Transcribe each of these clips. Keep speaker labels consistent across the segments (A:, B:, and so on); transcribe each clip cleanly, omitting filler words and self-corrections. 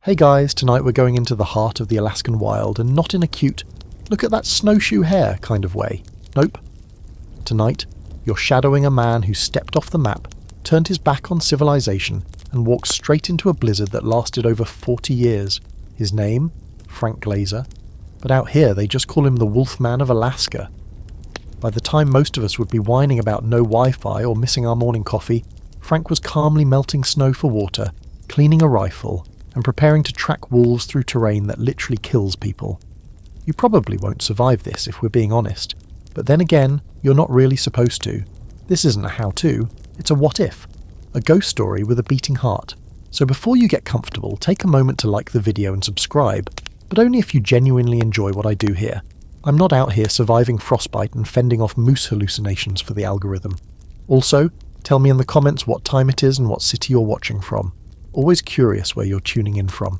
A: Hey guys, tonight we're going into the heart of the Alaskan wild, and not in a cute, look at that snowshoe hare kind of way. Nope. Tonight, you're shadowing a man who stepped off the map, turned his back on civilization, and walked straight into a blizzard that lasted over 40 years. His name? Frank Glazer. But out here they just call him the Wolfman of Alaska. By the time most of us would be whining about no Wi-Fi or missing our morning coffee, Frank was calmly melting snow for water, cleaning a rifle, and preparing to track wolves through terrain that literally kills people. You probably won't survive this if we're being honest, but then again, you're not really supposed to. This isn't a how-to, it's a what-if, a ghost story with a beating heart. So before you get comfortable, take a moment to like the video and subscribe, but only if you genuinely enjoy what I do here. I'm not out here surviving frostbite and fending off moose hallucinations for the algorithm. Also, tell me in the comments what time it is and what city you're watching from. Always curious where you're tuning in from.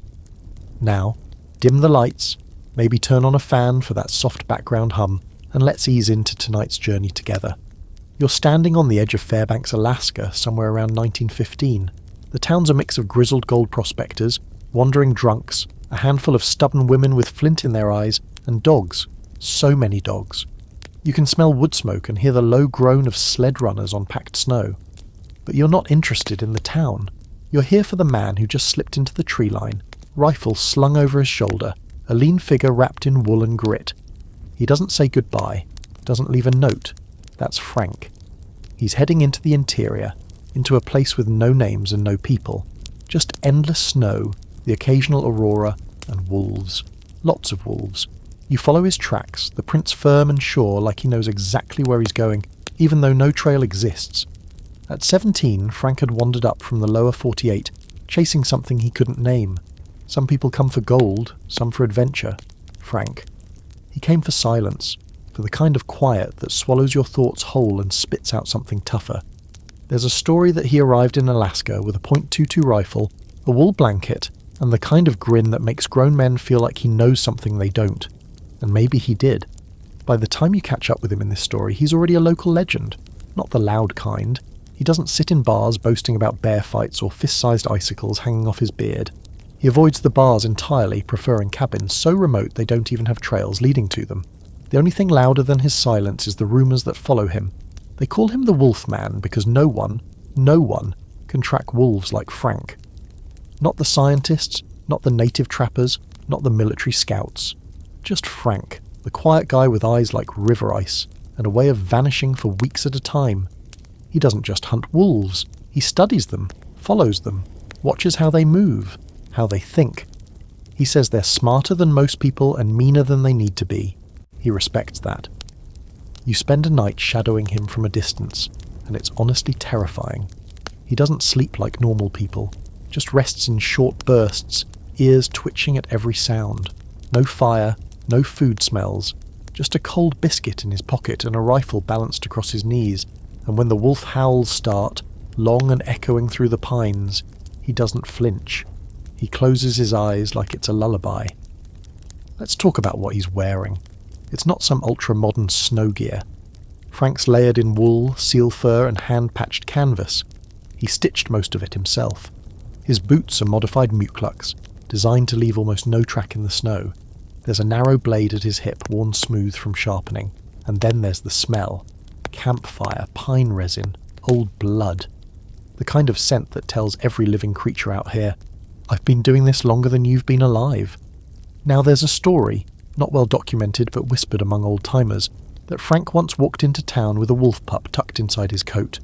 A: Now, dim the lights, maybe turn on a fan for that soft background hum, and let's ease into tonight's journey together. You're standing on the edge of Fairbanks, Alaska, somewhere around 1915. The town's a mix of grizzled gold prospectors, wandering drunks, a handful of stubborn women with flint in their eyes, and dogs. So many dogs. You can smell wood smoke and hear the low groan of sled runners on packed snow. But you're not interested in the town. You're here for the man who just slipped into the tree line, rifle slung over his shoulder, a lean figure wrapped in wool and grit. He doesn't say goodbye, doesn't leave a note. That's Frank. He's heading into the interior, into a place with no names and no people. Just endless snow, the occasional aurora, and wolves. Lots of wolves. You follow his tracks, the prints firm and sure, like he knows exactly where he's going, even though no trail exists. At 17, Frank had wandered up from the lower 48, chasing something he couldn't name. Some people come for gold, some for adventure. Frank. He came for silence, for the kind of quiet that swallows your thoughts whole and spits out something tougher. There's a story that he arrived in Alaska with a .22 rifle, a wool blanket, and the kind of grin that makes grown men feel like he knows something they don't. And maybe he did. By the time you catch up with him in this story, he's already a local legend. Not the loud kind. He doesn't sit in bars boasting about bear fights or fist-sized icicles hanging off his beard. He avoids the bars entirely, preferring cabins so remote they don't even have trails leading to them. The only thing louder than his silence is the rumours that follow him. They call him the Wolfman because no one can track wolves like Frank. Not the scientists, not the native trappers, not the military scouts. Just Frank, the quiet guy with eyes like river ice, and a way of vanishing for weeks at a time. He doesn't just hunt wolves, he studies them, follows them, watches how they move, how they think. He says they're smarter than most people and meaner than they need to be. He respects that. You spend a night shadowing him from a distance, and it's honestly terrifying. He doesn't sleep like normal people, just rests in short bursts, ears twitching at every sound. No fire, no food smells, just a cold biscuit in his pocket and a rifle balanced across his knees. And when the wolf howls start, long and echoing through the pines, he doesn't flinch. He closes his eyes like it's a lullaby. Let's talk about what he's wearing. It's not some ultra-modern snow gear. Frank's layered in wool, seal fur and hand-patched canvas. He stitched most of it himself. His boots are modified muklux, designed to leave almost no track in the snow. There's a narrow blade at his hip worn smooth from sharpening. And then there's the smell. Campfire, pine resin, old blood. The kind of scent that tells every living creature out here, I've been doing this longer than you've been alive. Now there's a story, not well documented but whispered among old-timers, that Frank once walked into town with a wolf pup tucked inside his coat.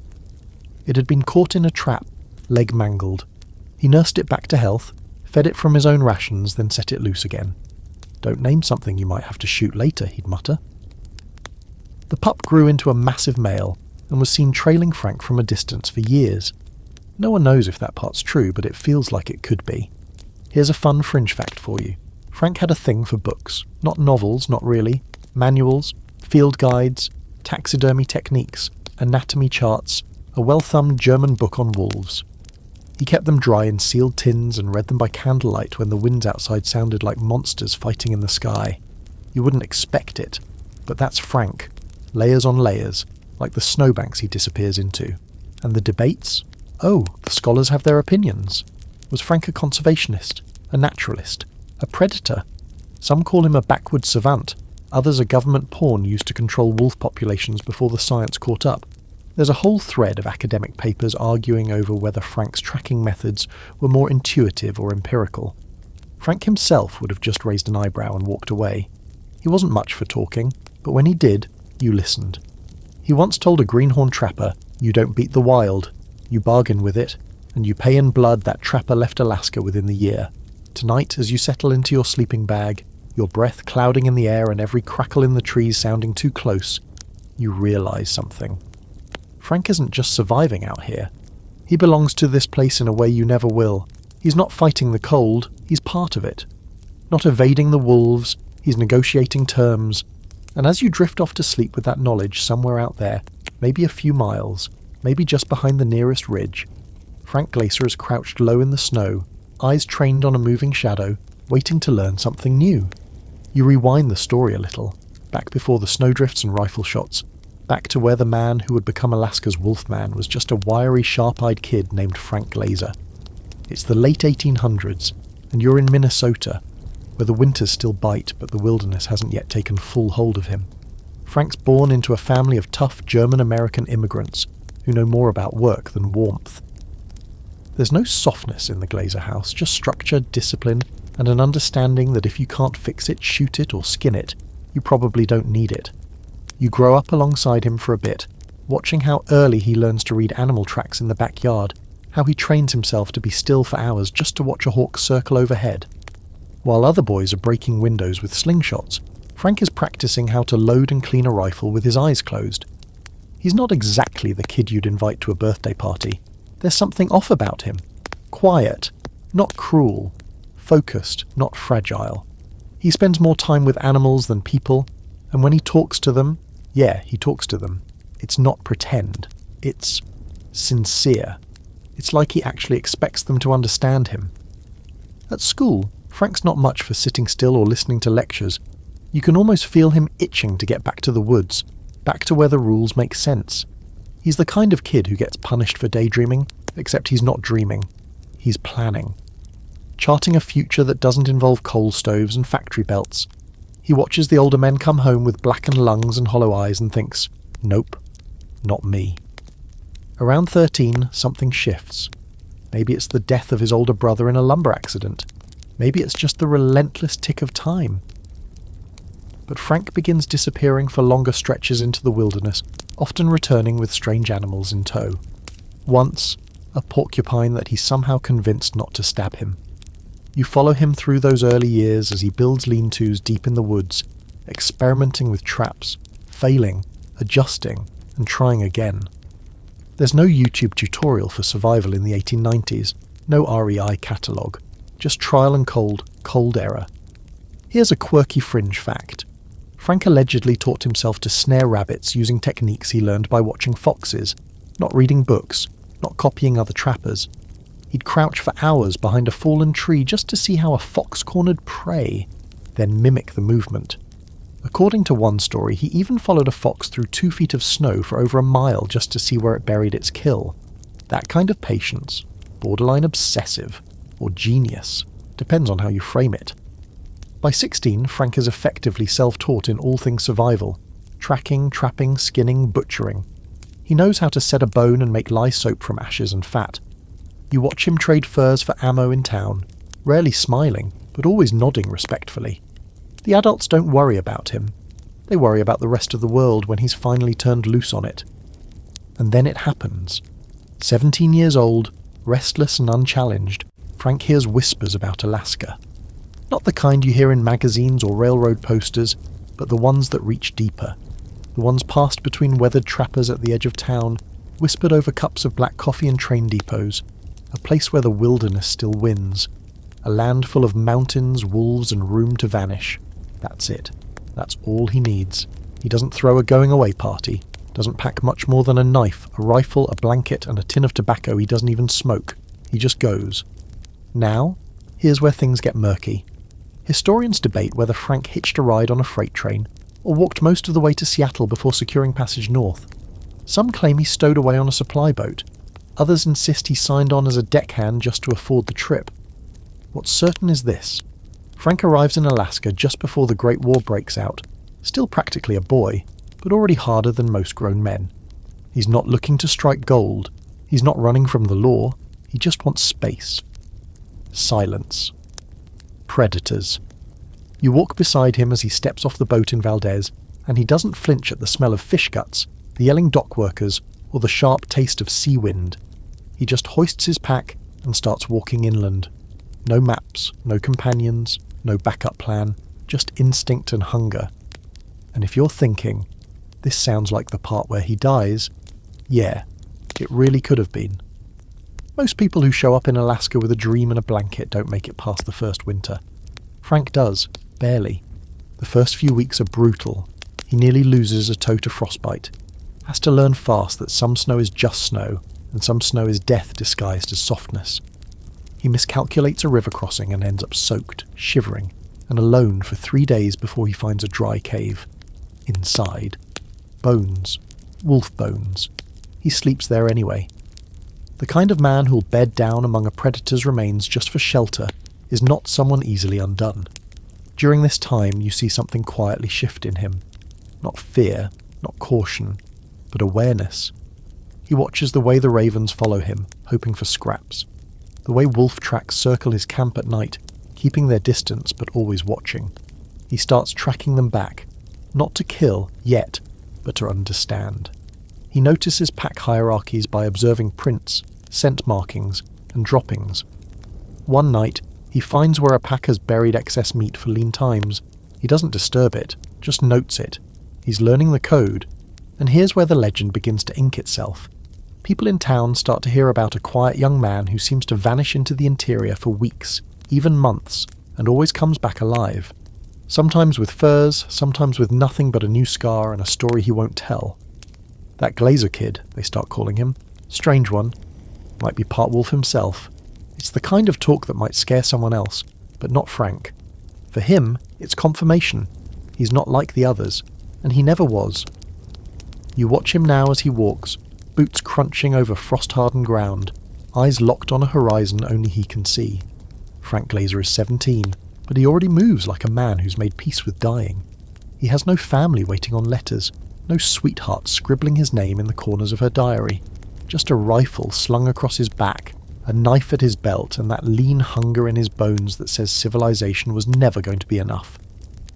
A: It had been caught in a trap, leg mangled. He nursed it back to health, fed it from his own rations, then set it loose again. Don't name something you might have to shoot later, he'd mutter. The pup grew into a massive male and was seen trailing Frank from a distance for years. No one knows if that part's true, but it feels like it could be. Here's a fun fringe fact for you. Frank had a thing for books. Not novels, not really. Manuals, field guides, taxidermy techniques, anatomy charts, a well-thumbed German book on wolves. He kept them dry in sealed tins and read them by candlelight when the winds outside sounded like monsters fighting in the sky. You wouldn't expect it, but that's Frank. Layers on layers, like the snowbanks he disappears into. And the debates? Oh, the scholars have their opinions. Was Frank a conservationist? a naturalist, a predator. Some call him a backward savant, others a government pawn used to control wolf populations before the science caught up. There's a whole thread of academic papers arguing over whether Frank's tracking methods were more intuitive or empirical. Frank himself would have just raised an eyebrow and walked away. He wasn't much for talking, but when he did, you listened. He once told a greenhorn trapper, "You don't beat the wild, you bargain with it, and you pay in blood." That trapper left Alaska within the year. Tonight, as you settle into your sleeping bag, your breath clouding in the air and every crackle in the trees sounding too close, you realise something. Frank isn't just surviving out here. He belongs to this place in a way you never will. He's not fighting the cold, he's part of it. Not evading the wolves, he's negotiating terms. And as you drift off to sleep with that knowledge somewhere out there, maybe a few miles, maybe just behind the nearest ridge, Frank Glaser is crouched low in the snow, eyes trained on a moving shadow, waiting to learn something new. You rewind the story a little, back before the snowdrifts and rifle shots, back to where the man who would become Alaska's Wolfman was just a wiry, sharp-eyed kid named Frank Glazer. It's the late 1800s, and you're in Minnesota, where the winters still bite but the wilderness hasn't yet taken full hold of him. Frank's born into a family of tough German-American immigrants who know more about work than warmth. There's no softness in the Glazer house, just structure, discipline, and an understanding that if you can't fix it, shoot it, or skin it, you probably don't need it. You grow up alongside him for a bit, watching how early he learns to read animal tracks in the backyard, how he trains himself to be still for hours just to watch a hawk circle overhead. While other boys are breaking windows with slingshots, Frank is practicing how to load and clean a rifle with his eyes closed. He's not exactly the kid you'd invite to a birthday party. There's something off about him. Quiet, not cruel. Focused, not fragile. He spends more time with animals than people, and when he talks to them, he talks to them. It's not pretend. It's sincere. It's like he actually expects them to understand him. At school, Frank's not much for sitting still or listening to lectures. You can almost feel him itching to get back to the woods, back to where the rules make sense. He's the kind of kid who gets punished for daydreaming, except he's not dreaming. He's planning. Charting a future that doesn't involve coal stoves and factory belts. He watches the older men come home with blackened lungs and hollow eyes and thinks, nope, not me. Around 13, something shifts. Maybe it's the death of his older brother in a lumber accident. Maybe it's just the relentless tick of time. But Frank begins disappearing for longer stretches into the wilderness, often returning with strange animals in tow. Once, a porcupine that he's somehow convinced not to stab him. You follow him through those early years as he builds lean-tos deep in the woods, experimenting with traps, failing, adjusting, and trying again. There's no YouTube tutorial for survival in the 1890s, no REI catalogue, just trial and cold error. Here's a quirky fringe fact. Frank allegedly taught himself to snare rabbits using techniques he learned by watching foxes, not reading books, not copying other trappers. He'd crouch for hours behind a fallen tree just to see how a fox cornered prey, then mimic the movement. According to one story, he even followed a fox through 2 feet of snow for over a mile just to see where it buried its kill. That kind of patience, borderline obsessive, or genius, depends on how you frame it. By 16, Frank is effectively self-taught in all things survival, tracking, trapping, skinning, butchering. He knows how to set a bone and make lye soap from ashes and fat. You watch him trade furs for ammo in town, rarely smiling, but always nodding respectfully. The adults don't worry about him. They worry about the rest of the world when he's finally turned loose on it. And then it happens. 17 years old, restless and unchallenged, Frank hears whispers about Alaska. Not the kind you hear in magazines or railroad posters, but the ones that reach deeper. The ones passed between weathered trappers at the edge of town, whispered over cups of black coffee in train depots. A place where the wilderness still wins. A land full of mountains, wolves, and room to vanish. That's it. That's all he needs. He doesn't throw a going-away party. Doesn't pack much more than a knife, a rifle, a blanket, and a tin of tobacco he doesn't even smoke. He just goes. Now, here's where things get murky. Historians debate whether Frank hitched a ride on a freight train, or walked most of the way to Seattle before securing passage north. Some claim he stowed away on a supply boat. Others insist he signed on as a deckhand just to afford the trip. What's certain is this. Frank arrives in Alaska just before the Great War breaks out, still practically a boy, but already harder than most grown men. He's not looking to strike gold. He's not running from the law. He just wants space. Silence. Predators. You walk beside him as he steps off the boat in Valdez, and he doesn't flinch at the smell of fish guts, the yelling dock workers, or the sharp taste of sea wind. He just hoists his pack and starts walking inland. No maps, no companions, no backup plan, just instinct and hunger. And if you're thinking, this sounds like the part where he dies, yeah, it really could have been. Most people who show up in Alaska with a dream and a blanket don't make it past the first winter. Frank does, barely. The first few weeks are brutal. He nearly loses a toe to frostbite. Has to learn fast that some snow is just snow, and some snow is death disguised as softness. He miscalculates a river crossing and ends up soaked, shivering, and alone for 3 days before he finds a dry cave. Inside. Bones. Wolf bones. He sleeps there anyway. The kind of man who'll bed down among a predator's remains just for shelter is not someone easily undone. During this time, you see something quietly shift in him. Not fear, not caution, but awareness. He watches the way the ravens follow him, hoping for scraps. The way wolf tracks circle his camp at night, keeping their distance but always watching. He starts tracking them back, not to kill, yet, but to understand. He notices pack hierarchies by observing prints, scent markings, and droppings. One night, he finds where a pack has buried excess meat for lean times. He doesn't disturb it, just notes it. He's learning the code, and here's where the legend begins to ink itself. People in town start to hear about a quiet young man who seems to vanish into the interior for weeks, even months, and always comes back alive. Sometimes with furs, sometimes with nothing but a new scar and a story he won't tell. That Glazer kid, they start calling him. Strange one. Might be part wolf himself. It's the kind of talk that might scare someone else, but not Frank. For him, it's confirmation. He's not like the others, and he never was. You watch him now as he walks, boots crunching over frost-hardened ground, eyes locked on a horizon only he can see. Frank Glazer is 17, but he already moves like a man who's made peace with dying. He has no family waiting on letters, no sweetheart scribbling his name in the corners of her diary. Just a rifle slung across his back, a knife at his belt, and that lean hunger in his bones that says civilization was never going to be enough.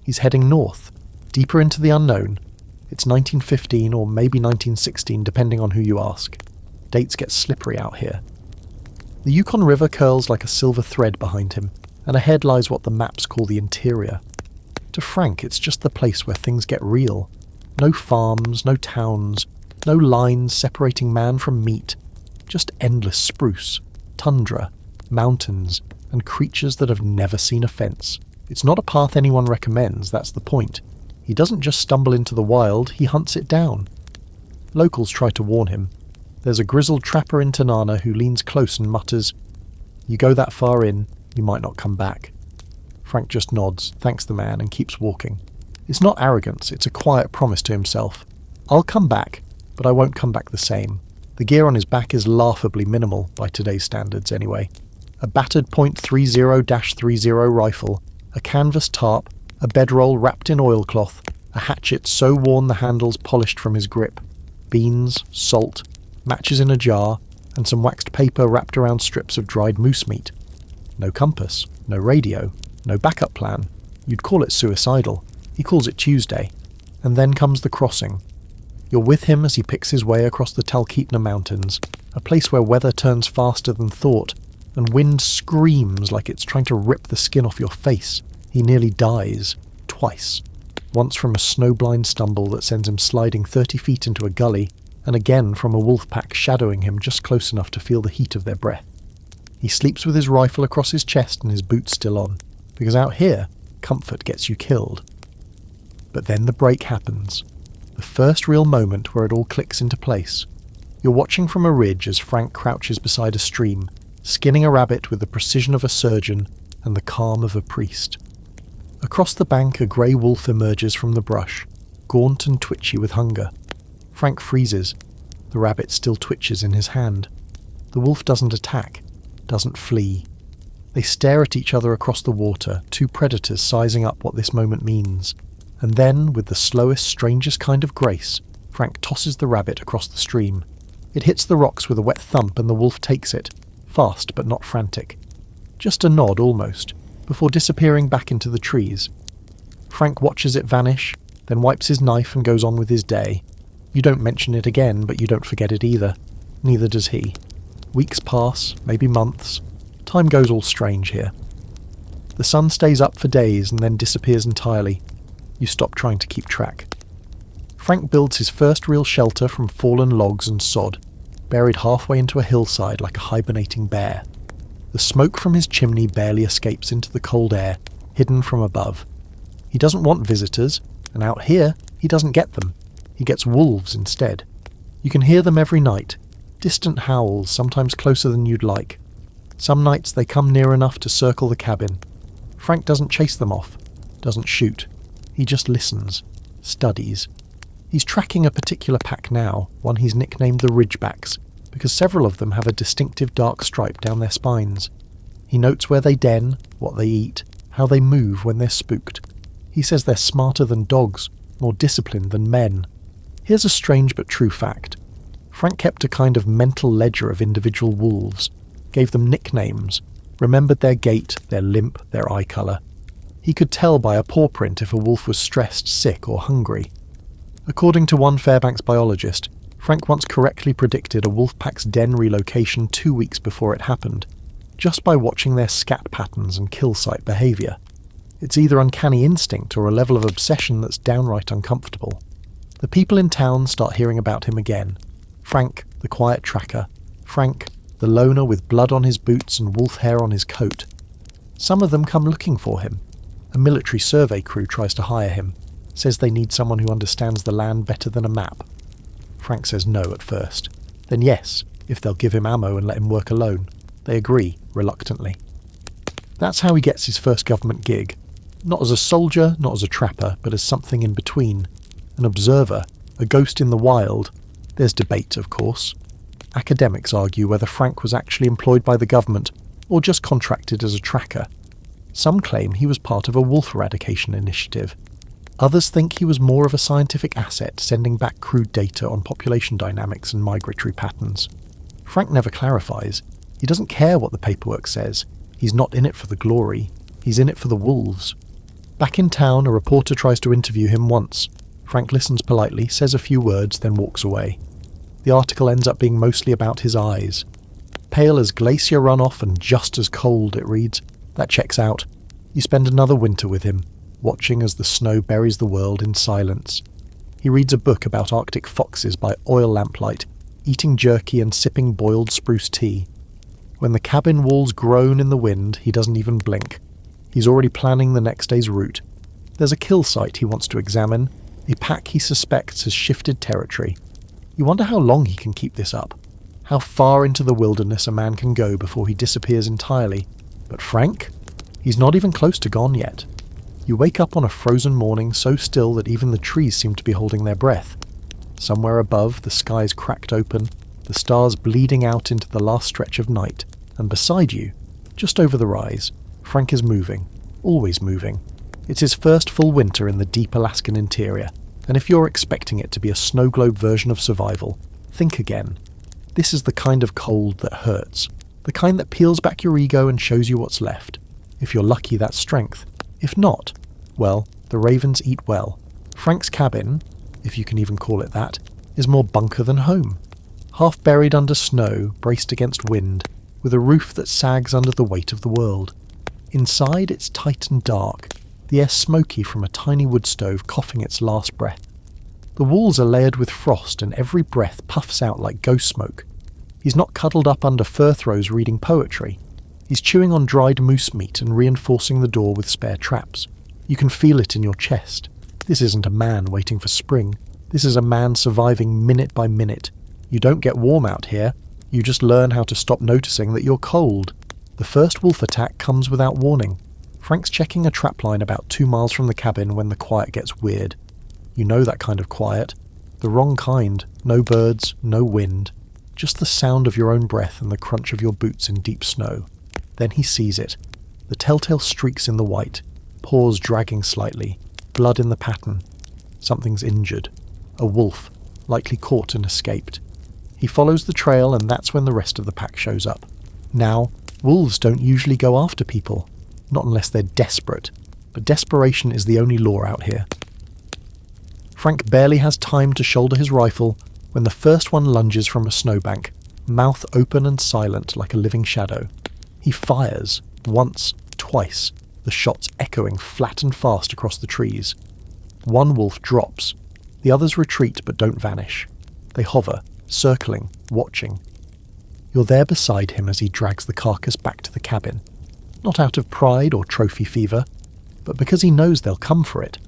A: He's heading north, deeper into the unknown. It's 1915 or maybe 1916, depending on who you ask. Dates get slippery out here. The Yukon River curls like a silver thread behind him, and ahead lies what the maps call the interior. To Frank, it's just the place where things get real. No farms, no towns, no lines separating man from meat. Just endless spruce, tundra, mountains, and creatures that have never seen a fence. It's not a path anyone recommends, that's the point. He doesn't just stumble into the wild, he hunts it down. Locals try to warn him. There's a grizzled trapper in Tanana who leans close and mutters, "You go that far in, you might not come back." Frank just nods, thanks the man, and keeps walking. It's not arrogance, it's a quiet promise to himself. I'll come back, but I won't come back the same. The gear on his back is laughably minimal, by today's standards anyway. A battered .30-30 rifle, a canvas tarp, a bedroll wrapped in oilcloth, a hatchet so worn the handles polished from his grip, beans, salt, matches in a jar, and some waxed paper wrapped around strips of dried moose meat. No compass, no radio, no backup plan. You'd call it suicidal. He calls it Tuesday. And then comes the crossing. You're with him as he picks his way across the Talkeetna Mountains, a place where weather turns faster than thought, and wind screams like it's trying to rip the skin off your face. He nearly dies, twice. Once from a snowblind stumble that sends him sliding 30 feet into a gully, and again from a wolf pack shadowing him just close enough to feel the heat of their breath. He sleeps with his rifle across his chest and his boots still on, because out here, comfort gets you killed. But then the break happens. The first real moment where it all clicks into place. You're watching from a ridge as Frank crouches beside a stream, skinning a rabbit with the precision of a surgeon and the calm of a priest. Across the bank, a grey wolf emerges from the brush, gaunt and twitchy with hunger. Frank freezes. The rabbit still twitches in his hand. The wolf doesn't attack, doesn't flee. They stare at each other across the water, two predators sizing up what this moment means. And then, with the slowest, strangest kind of grace, Frank tosses the rabbit across the stream. It hits the rocks with a wet thump and the wolf takes it, fast but not frantic. Just a nod almost, before disappearing back into the trees. Frank watches it vanish, then wipes his knife and goes on with his day. You don't mention it again, but you don't forget it either. Neither does he. Weeks pass, maybe months. Time goes all strange here. The sun stays up for days and then disappears entirely. You stop trying to keep track. Frank builds his first real shelter from fallen logs and sod, buried halfway into a hillside like a hibernating bear. The smoke from his chimney barely escapes into the cold air, hidden from above. He doesn't want visitors, and out here, he doesn't get them. He gets wolves instead. You can hear them every night, distant howls, sometimes closer than you'd like. Some nights they come near enough to circle the cabin. Frank doesn't chase them off, doesn't shoot. He just listens, studies. He's tracking a particular pack now, one he's nicknamed the Ridgebacks, because several of them have a distinctive dark stripe down their spines. He notes where they den, what they eat, how they move when they're spooked. He says they're smarter than dogs, more disciplined than men. Here's a strange but true fact. Frank kept a kind of mental ledger of individual wolves, gave them nicknames, remembered their gait, their limp, their eye colour. He could tell by a paw print if a wolf was stressed, sick or hungry. According to one Fairbanks biologist, Frank once correctly predicted a wolf pack's den relocation 2 weeks before it happened, just by watching their scat patterns and kill site behaviour. It's either uncanny instinct or a level of obsession that's downright uncomfortable. The people in town start hearing about him again. Frank, the quiet tracker. Frank, the loner with blood on his boots and wolf hair on his coat. Some of them come looking for him. A military survey crew tries to hire him, says they need someone who understands the land better than a map. Frank says no at first. Then yes, if they'll give him ammo and let him work alone. They agree, reluctantly. That's how he gets his first government gig. Not as a soldier, not as a trapper, but as something in between. An observer, a ghost in the wild. There's debate, of course. Academics argue whether Frank was actually employed by the government or just contracted as a tracker. Some claim he was part of a wolf eradication initiative. Others think he was more of a scientific asset, sending back crude data on population dynamics and migratory patterns. Frank never clarifies. He doesn't care what the paperwork says. He's not in it for the glory. He's in it for the wolves. Back in town, a reporter tries to interview him once. Frank listens politely, says a few words, then walks away. The article ends up being mostly about his eyes. Pale as glacier runoff and just as cold, it reads. That checks out. You spend another winter with him, watching as the snow buries the world in silence. He reads a book about Arctic foxes by oil lamplight, eating jerky and sipping boiled spruce tea. When the cabin walls groan in the wind, he doesn't even blink. He's already planning the next day's route. There's a kill site he wants to examine, a pack he suspects has shifted territory. You wonder how long he can keep this up, how far into the wilderness a man can go before he disappears entirely. But Frank? He's not even close to gone yet. You wake up on a frozen morning so still that even the trees seem to be holding their breath. Somewhere above, the sky's cracked open, the stars bleeding out into the last stretch of night, and beside you, just over the rise, Frank is moving, always moving. It's his first full winter in the deep Alaskan interior, and if you're expecting it to be a snow globe version of survival, think again. This is the kind of cold that hurts, the kind that peels back your ego and shows you what's left. If you're lucky, that's strength. If not, well, the ravens eat well. Frank's cabin, if you can even call it that, is more bunker than home. Half buried under snow, braced against wind, with a roof that sags under the weight of the world. Inside, it's tight and dark, the air smoky from a tiny wood stove coughing its last breath. The walls are layered with frost and every breath puffs out like ghost smoke. He's not cuddled up under fir throws reading poetry. He's chewing on dried moose meat and reinforcing the door with spare traps. You can feel it in your chest. This isn't a man waiting for spring. This is a man surviving minute by minute. You don't get warm out here. You just learn how to stop noticing that you're cold. The first wolf attack comes without warning. Frank's checking a trapline about 2 miles from the cabin when the quiet gets weird. You know that kind of quiet. The wrong kind. No birds, no wind. Just the sound of your own breath and the crunch of your boots in deep snow. Then he sees it. The telltale streaks in the white, paws dragging slightly, blood in the pattern. Something's injured. A wolf, likely caught and escaped. He follows the trail, and that's when the rest of the pack shows up. Now, wolves don't usually go after people, not unless they're desperate, but desperation is the only law out here. Frank barely has time to shoulder his rifle when the first one lunges from a snowbank, mouth open and silent like a living shadow. He fires, once, twice, the shots echoing flat and fast across the trees. One wolf drops. The others retreat but don't vanish. They hover, circling, watching. You're there beside him as he drags the carcass back to the cabin, not out of pride or trophy fever, but because he knows they'll come for it,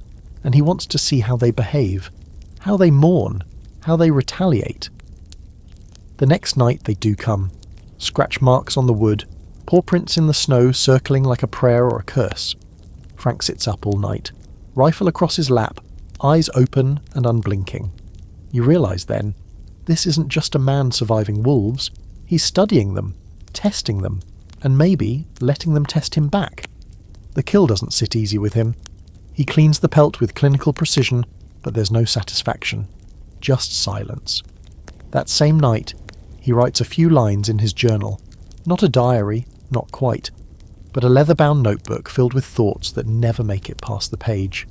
A: and he wants to see how they behave, how they mourn, how they retaliate. The next night they do come. Scratch marks on the wood, paw prints in the snow circling like a prayer or a curse. Frank sits up all night, rifle across his lap, eyes open and unblinking. You realise then, this isn't just a man surviving wolves, he's studying them, testing them, and maybe letting them test him back. The kill doesn't sit easy with him. He cleans the pelt with clinical precision, but there's no satisfaction. Just silence. That same night, he writes a few lines in his journal. Not a diary, not quite, but a leather-bound notebook filled with thoughts that never make it past the page.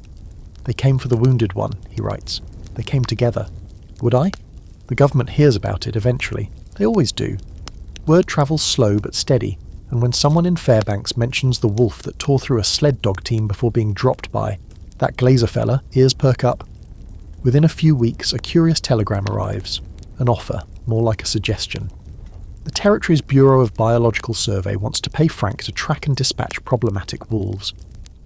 A: They came for the wounded one, he writes. They came together. Would I? The government hears about it eventually. They always do. Word travels slow but steady, and when someone in Fairbanks mentions the wolf that tore through a sled dog team before being dropped by, that Glazer fella, ears perk up. Within a few weeks, a curious telegram arrives. An offer, more like a suggestion. The Territory's Bureau of Biological Survey wants to pay Frank to track and dispatch problematic wolves.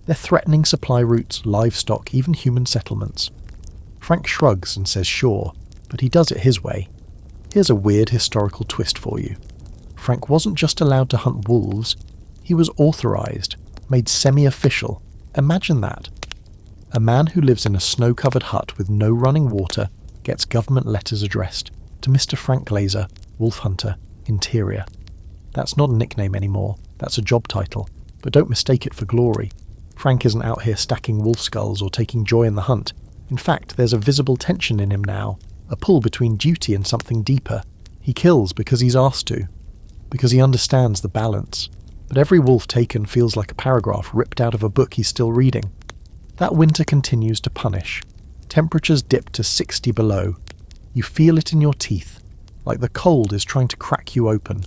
A: They're threatening supply routes, livestock, even human settlements. Frank shrugs and says sure, but he does it his way. Here's a weird historical twist for you. Frank wasn't just allowed to hunt wolves, he was authorised, made semi-official. Imagine that. A man who lives in a snow-covered hut with no running water gets government letters addressed to Mr. Frank Glazer, Wolf Hunter, Interior. That's not a nickname anymore, that's a job title, but don't mistake it for glory. Frank isn't out here stacking wolf skulls or taking joy in the hunt. In fact, there's a visible tension in him now, a pull between duty and something deeper. He kills because he's asked to, because he understands the balance. But every wolf taken feels like a paragraph ripped out of a book he's still reading. That winter continues to punish. Temperatures dip to 60 below. You feel it in your teeth, like the cold is trying to crack you open.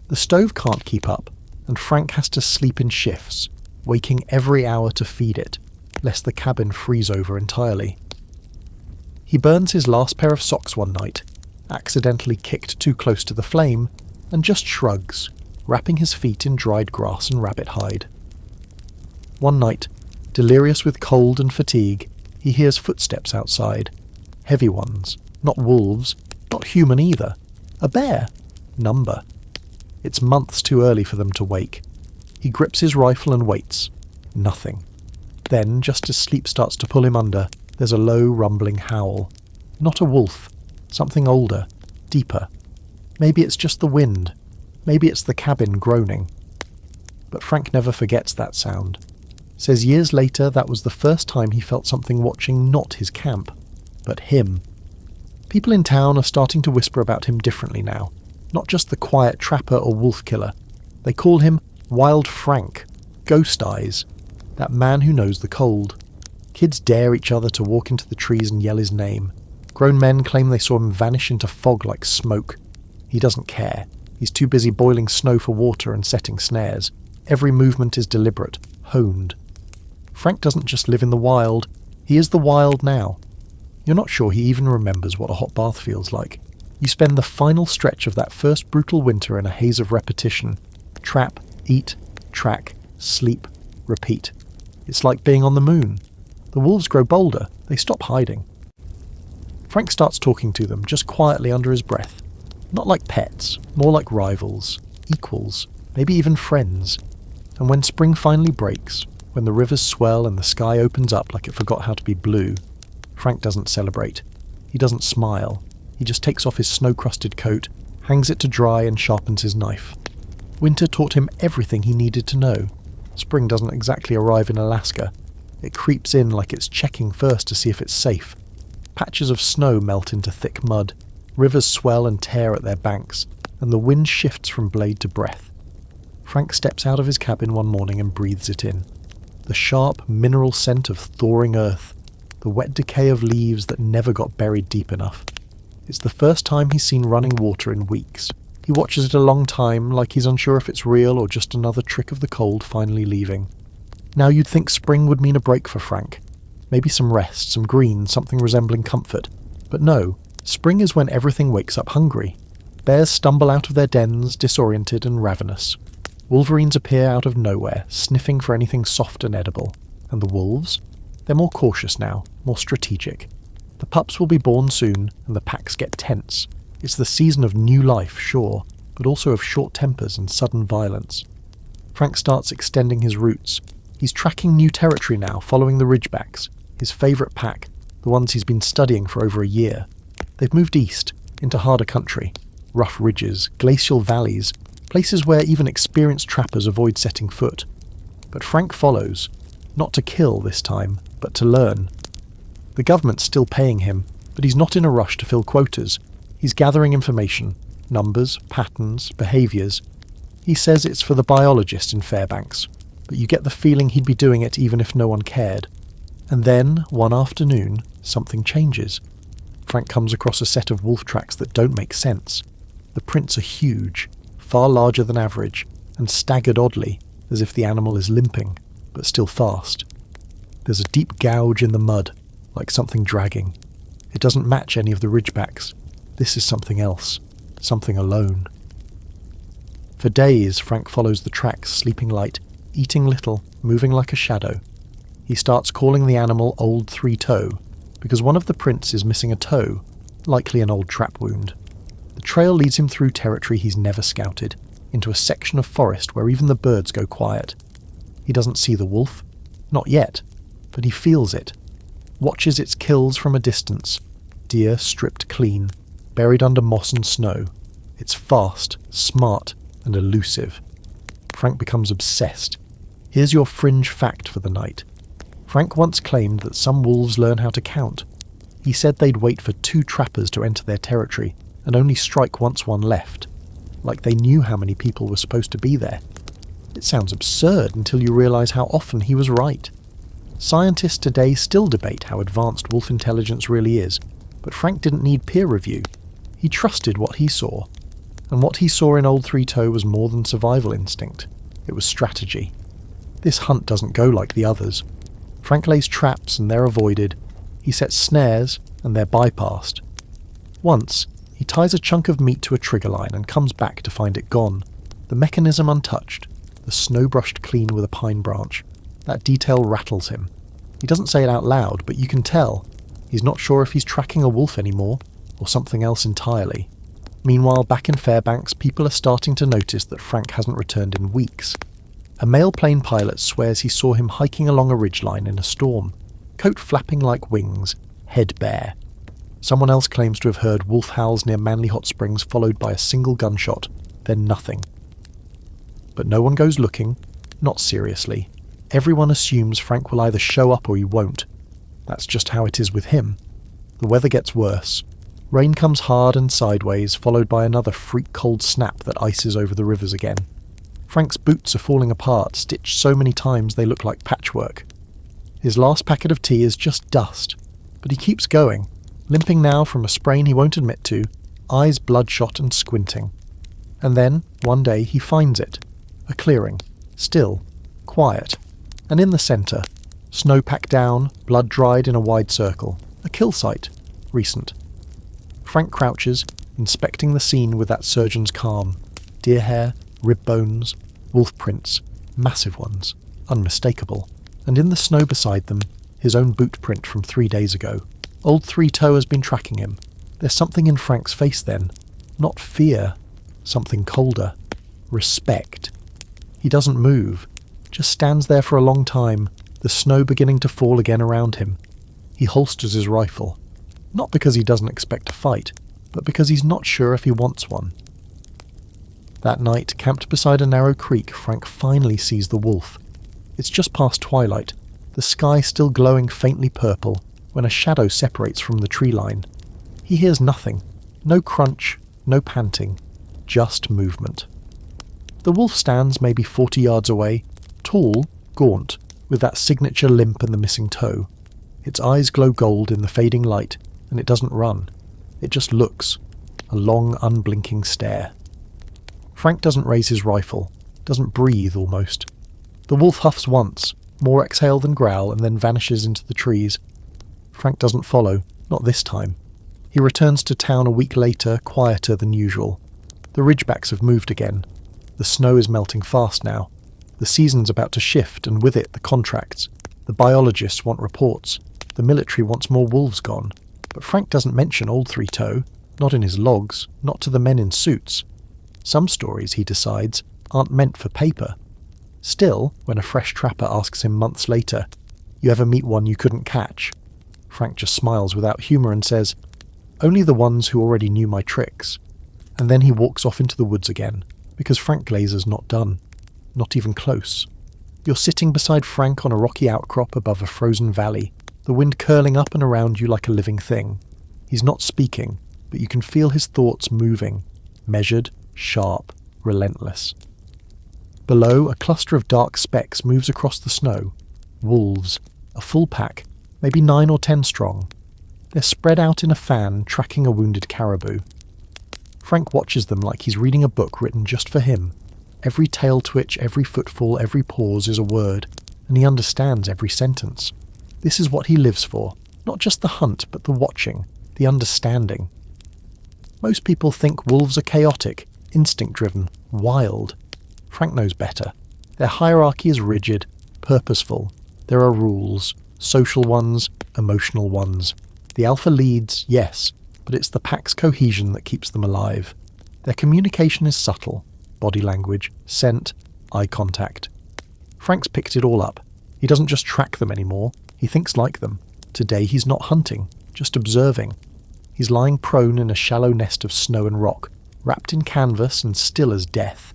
A: The stove can't keep up, and Frank has to sleep in shifts, waking every hour to feed it, lest the cabin freeze over entirely. He burns his last pair of socks one night, accidentally kicked too close to the flame, and just shrugs, wrapping his feet in dried grass and rabbit hide. One night, delirious with cold and fatigue, he hears footsteps outside. Heavy ones, not wolves, not human either. A bear. Number. It's months too early for them to wake. He grips his rifle and waits. Nothing. Then, just as sleep starts to pull him under, there's a low, rumbling howl. Not a wolf. Something older, deeper. Maybe it's just the wind. Maybe it's the cabin groaning. But Frank never forgets that sound. Says years later that was the first time he felt something watching not his camp, but him. People in town are starting to whisper about him differently now. Not just the quiet trapper or wolf killer. They call him Wild Frank, Ghost Eyes, that man who knows the cold. Kids dare each other to walk into the trees and yell his name. Grown men claim they saw him vanish into fog like smoke. He doesn't care. He's too busy boiling snow for water and setting snares. Every movement is deliberate, honed. Frank doesn't just live in the wild, he is the wild now. You're not sure he even remembers what a hot bath feels like. You spend the final stretch of that first brutal winter in a haze of repetition. Trap, eat, track, sleep, repeat. It's like being on the moon. The wolves grow bolder, they stop hiding. Frank starts talking to them, just quietly under his breath. Not like pets, more like rivals, equals, maybe even friends. And when spring finally breaks, when the rivers swell and the sky opens up like it forgot how to be blue, Frank doesn't celebrate. He doesn't smile. He just takes off his snow-crusted coat, hangs it to dry and sharpens his knife. Winter taught him everything he needed to know. Spring doesn't exactly arrive in Alaska. It creeps in like it's checking first to see if it's safe. Patches of snow melt into thick mud, rivers swell and tear at their banks, and the wind shifts from blade to breath. Frank steps out of his cabin one morning and breathes it in. The sharp, mineral scent of thawing earth, the wet decay of leaves that never got buried deep enough. It's the first time he's seen running water in weeks. He watches it a long time, like he's unsure if it's real or just another trick of the cold finally leaving. Now you'd think spring would mean a break for Frank. Maybe some rest, some green, something resembling comfort. But no, spring is when everything wakes up hungry. Bears stumble out of their dens, disoriented and ravenous. Wolverines appear out of nowhere, sniffing for anything soft and edible. And the wolves? They're more cautious now, more strategic. The pups will be born soon, and the packs get tense. It's the season of new life, sure, but also of short tempers and sudden violence. Frank starts extending his routes. He's tracking new territory now, following the Ridgebacks, his favourite pack, the ones he's been studying for over a year. They've moved east, into harder country, rough ridges, glacial valleys, places where even experienced trappers avoid setting foot. But Frank follows, not to kill this time, but to learn. The government's still paying him, but he's not in a rush to fill quotas. He's gathering information, numbers, patterns, behaviours. He says it's for the biologist in Fairbanks, but you get the feeling he'd be doing it even if no one cared. And then, one afternoon, something changes. Frank comes across a set of wolf tracks that don't make sense. The prints are huge, far larger than average, and staggered oddly, as if the animal is limping, but still fast. There's a deep gouge in the mud, like something dragging. It doesn't match any of the Ridgebacks. This is something else, something alone. For days, Frank follows the tracks, sleeping light, eating little, moving like a shadow. He starts calling the animal Old Three-Toe, because one of the prints is missing a toe, likely an old trap wound. The trail leads him through territory he's never scouted, into a section of forest where even the birds go quiet. He doesn't see the wolf, not yet, but he feels it, watches its kills from a distance, deer stripped clean, buried under moss and snow. It's fast, smart, and elusive. Frank becomes obsessed. Here's your fringe fact for the night. Frank once claimed that some wolves learn how to count. He said they'd wait for 2 trappers to enter their territory, and only strike once one left. Like they knew how many people were supposed to be there. It sounds absurd until you realise how often he was right. Scientists today still debate how advanced wolf intelligence really is, but Frank didn't need peer review. He trusted what he saw. And what he saw in Old Three-Toe was more than survival instinct. It was strategy. This hunt doesn't go like the others. Frank lays traps and they're avoided. He sets snares and they're bypassed. Once, he ties a chunk of meat to a trigger line and comes back to find it gone. The mechanism untouched, the snow brushed clean with a pine branch. That detail rattles him. He doesn't say it out loud, but you can tell. He's not sure if he's tracking a wolf anymore, or something else entirely. Meanwhile, back in Fairbanks, people are starting to notice that Frank hasn't returned in weeks. A male plane pilot swears he saw him hiking along a ridgeline in a storm, coat flapping like wings, head bare. Someone else claims to have heard wolf howls near Manly Hot Springs followed by a single gunshot, then nothing. But no one goes looking, not seriously. Everyone assumes Frank will either show up or he won't. That's just how it is with him. The weather gets worse. Rain comes hard and sideways, followed by another freak cold snap that ices over the rivers again. Frank's boots are falling apart, stitched so many times they look like patchwork. His last packet of tea is just dust, but he keeps going, limping now from a sprain he won't admit to, eyes bloodshot and squinting. And then, one day, he finds it. A clearing. Still. Quiet. And in the centre, snow packed down, blood dried in a wide circle. A kill site. Recent. Frank crouches, inspecting the scene with that surgeon's calm. Deer hair, rib bones, wolf prints, massive ones, unmistakable. And in the snow beside them, his own boot print from 3 days ago. Old Three-Toe has been tracking him. There's something in Frank's face then. Not fear. Something colder. Respect. He doesn't move. Just stands there for a long time, the snow beginning to fall again around him. He holsters his rifle. Not because he doesn't expect to fight, but because he's not sure if he wants one. That night, camped beside a narrow creek, Frank finally sees the wolf. It's just past twilight, the sky still glowing faintly purple, when a shadow separates from the tree line. He hears nothing. No crunch, no panting, just movement. The wolf stands maybe 40 yards away, tall, gaunt, with that signature limp and the missing toe. Its eyes glow gold in the fading light, and it doesn't run. It just looks. A long, unblinking stare. Frank doesn't raise his rifle, doesn't breathe almost. The wolf huffs once, more exhale than growl, and then vanishes into the trees. Frank doesn't follow, not this time. He returns to town a week later, quieter than usual. The ridgebacks have moved again. The snow is melting fast now. The season's about to shift, and with it the contracts. The biologists want reports. The military wants more wolves gone. But Frank doesn't mention Old Three Toe, not in his logs, not to the men in suits. Some stories, he decides, aren't meant for paper. Still, when a fresh trapper asks him months later, "You ever meet one you couldn't catch?" Frank just smiles without humour and says, "Only the ones who already knew my tricks." And then he walks off into the woods again, because Frank Glazer's not done. Not even close. You're sitting beside Frank on a rocky outcrop above a frozen valley, the wind curling up and around you like a living thing. He's not speaking, but you can feel his thoughts moving, measured, sharp, relentless. Below, a cluster of dark specks moves across the snow. Wolves, a full pack, maybe 9 or 10 strong. They're spread out in a fan, tracking a wounded caribou. Frank watches them like he's reading a book written just for him. Every tail twitch, every footfall, every pause is a word, and he understands every sentence. This is what he lives for, not just the hunt, but the watching, the understanding. Most people think wolves are chaotic, instinct-driven, wild. Frank knows better. Their hierarchy is rigid, purposeful. There are rules, social ones, emotional ones. The alpha leads, yes, but it's the pack's cohesion that keeps them alive. Their communication is subtle. Body language, scent, eye contact. Frank's picked it all up. He doesn't just track them anymore, he thinks like them. Today he's not hunting, just observing. He's lying prone in a shallow nest of snow and rock, wrapped in canvas and still as death.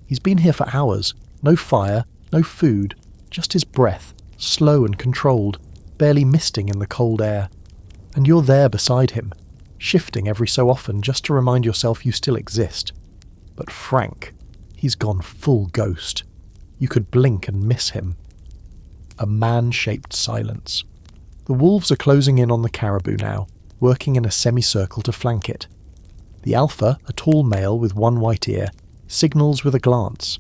A: He's been here for hours, no fire, no food, just his breath, slow and controlled, barely misting in the cold air. And you're there beside him, shifting every so often just to remind yourself you still exist. But Frank, he's gone full ghost. You could blink and miss him. A man-shaped silence. The wolves are closing in on the caribou now, working in a semicircle to flank it. The alpha, a tall male with one white ear, signals with a glance.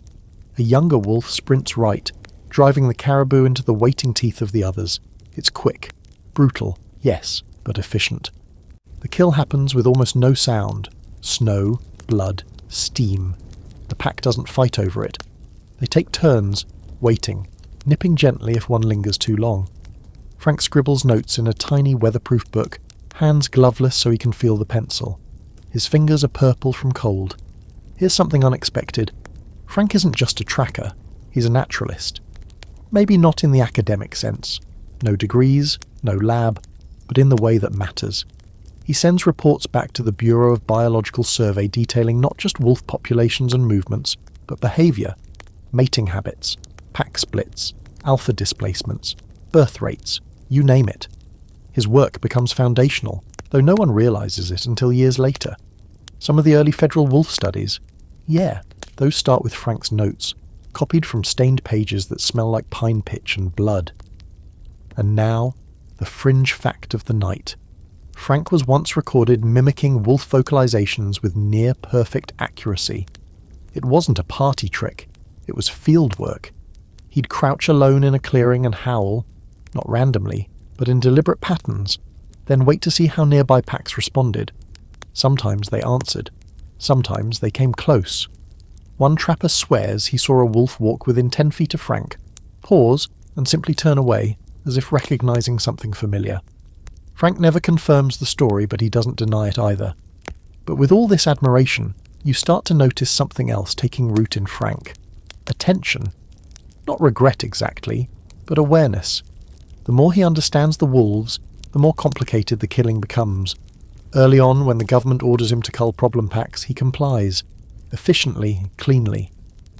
A: A younger wolf sprints right, driving the caribou into the waiting teeth of the others. It's quick, brutal, yes, but efficient. The kill happens with almost no sound. Snow, blood, steam. The pack doesn't fight over it. They take turns, waiting, nipping gently if one lingers too long. Frank scribbles notes in a tiny weatherproof book, hands gloveless so he can feel the pencil. His fingers are purple from cold. Here's something unexpected. Frank isn't just a tracker, he's a naturalist. Maybe not in the academic sense. No degrees, no lab, but in the way that matters. He sends reports back to the Bureau of Biological Survey detailing not just wolf populations and movements, but behaviour, mating habits, pack splits, alpha displacements, birth rates, you name it. His work becomes foundational, though no one realises it until years later. Some of the early federal wolf studies, yeah, those start with Frank's notes, copied from stained pages that smell like pine pitch and blood. And now, the fringe fact of the night. Frank was once recorded mimicking wolf vocalizations with near-perfect accuracy. It wasn't a party trick, it was field work. He'd crouch alone in a clearing and howl, not randomly, but in deliberate patterns, then wait to see how nearby packs responded. Sometimes they answered, sometimes they came close. One trapper swears he saw a wolf walk within 10 feet of Frank, pause, and simply turn away, as if recognizing something familiar. Frank never confirms the story, but he doesn't deny it either. But with all this admiration, you start to notice something else taking root in Frank. Attention. Not regret exactly, but awareness. The more he understands the wolves, the more complicated the killing becomes. Early on, when the government orders him to cull problem packs, he complies. efficiently and cleanly.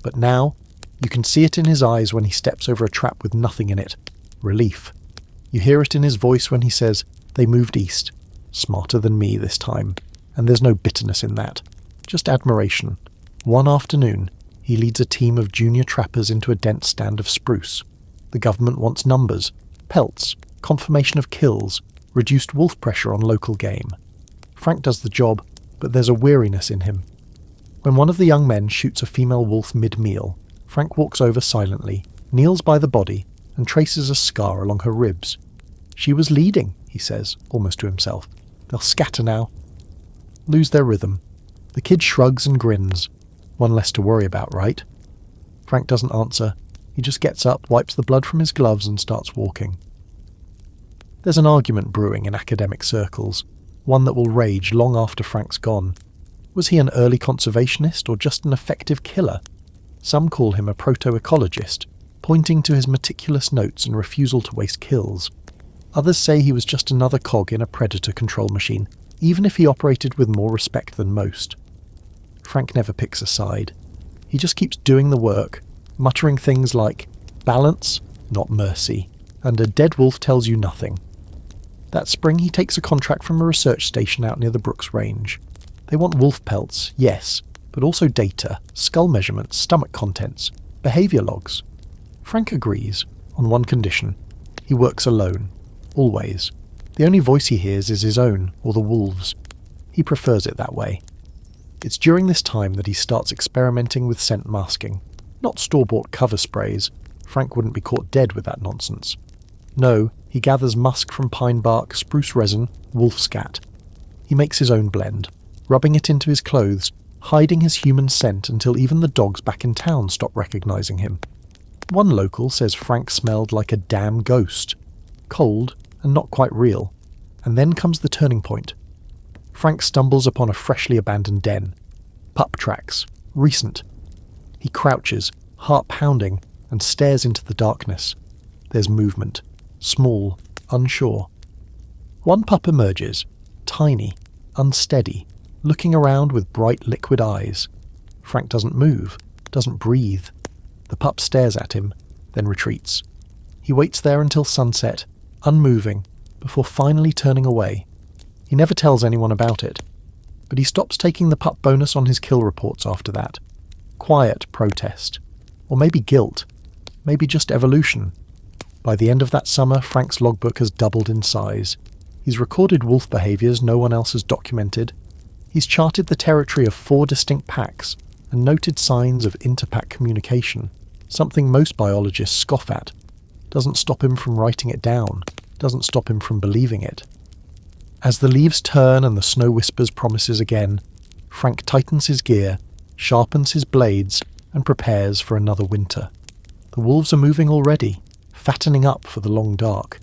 A: But now, you can see it in his eyes when he steps over a trap with nothing in it. Relief. You hear it in his voice when he says, "They moved east. Smarter than me this time." And there's no bitterness in that. Just admiration. One afternoon, he leads a team of junior trappers into a dense stand of spruce. The government wants numbers, pelts, confirmation of kills, reduced wolf pressure on local game. Frank does the job, but there's a weariness in him. When one of the young men shoots a female wolf mid-meal, Frank walks over silently, kneels by the body, and traces a scar along her ribs. "She was leading," he says, almost to himself. "They'll scatter now." Lose their rhythm. The kid shrugs and grins. One less to worry about, right? Frank doesn't answer. He just gets up, wipes the blood from his gloves, and starts walking. There's an argument brewing in academic circles, one that will rage long after Frank's gone. Was he an early conservationist or just an effective killer? Some call him a proto-ecologist, pointing to his meticulous notes and refusal to waste kills. Others say he was just another cog in a predator control machine, even if he operated with more respect than most. Frank never picks a side. He just keeps doing the work, muttering things like, "balance, not mercy," and "a dead wolf tells you nothing." That spring he takes a contract from a research station out near the Brooks Range. They want wolf pelts, yes, but also data, skull measurements, stomach contents, behaviour logs. Frank agrees, on one condition. He works alone. Always. The only voice he hears is his own, or the wolves'. He prefers it that way. It's during this time that he starts experimenting with scent masking. Not store-bought cover sprays. Frank wouldn't be caught dead with that nonsense. No, he gathers musk from pine bark, spruce resin, wolf scat. He makes his own blend, rubbing it into his clothes, hiding his human scent until even the dogs back in town stop recognizing him. One local says Frank smelled like a damn ghost. Cold, and not quite real. And then comes the turning point. Frank stumbles upon a freshly abandoned den. Pup tracks. Recent. He crouches, heart pounding, and stares into the darkness. There's movement. Small, unsure. One pup emerges. Tiny, unsteady, looking around with bright liquid eyes. Frank doesn't move, doesn't breathe. The pup stares at him, then retreats. He waits there until sunset, unmoving, before finally turning away. He never tells anyone about it, but he stops taking the pup bonus on his kill reports after that. Quiet protest. Or maybe guilt. Maybe just evolution. By the end of that summer, Frank's logbook has doubled in size. He's recorded wolf behaviours no one else has documented. He's charted the territory of 4 distinct packs and noted signs of interpack communication, something most biologists scoff at. Doesn't stop him from writing it down. Doesn't stop him from believing it. As the leaves turn and the snow whispers promises again, Frank tightens his gear, sharpens his blades, and prepares for another winter. The wolves are moving already, fattening up for the long dark.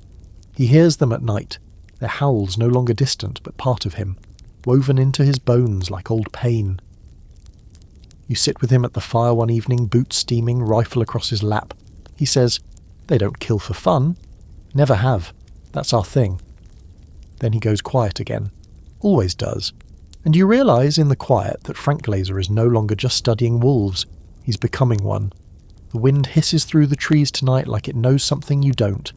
A: He hears them at night, their howls no longer distant but part of him, woven into his bones like old pain. You sit with him at the fire one evening, boots steaming, rifle across his lap. He says, "They don't kill for fun. Never have. That's our thing." Then he goes quiet again. Always does. And you realise in the quiet that Frank Glazer is no longer just studying wolves. He's becoming one. The wind hisses through the trees tonight like it knows something you don't.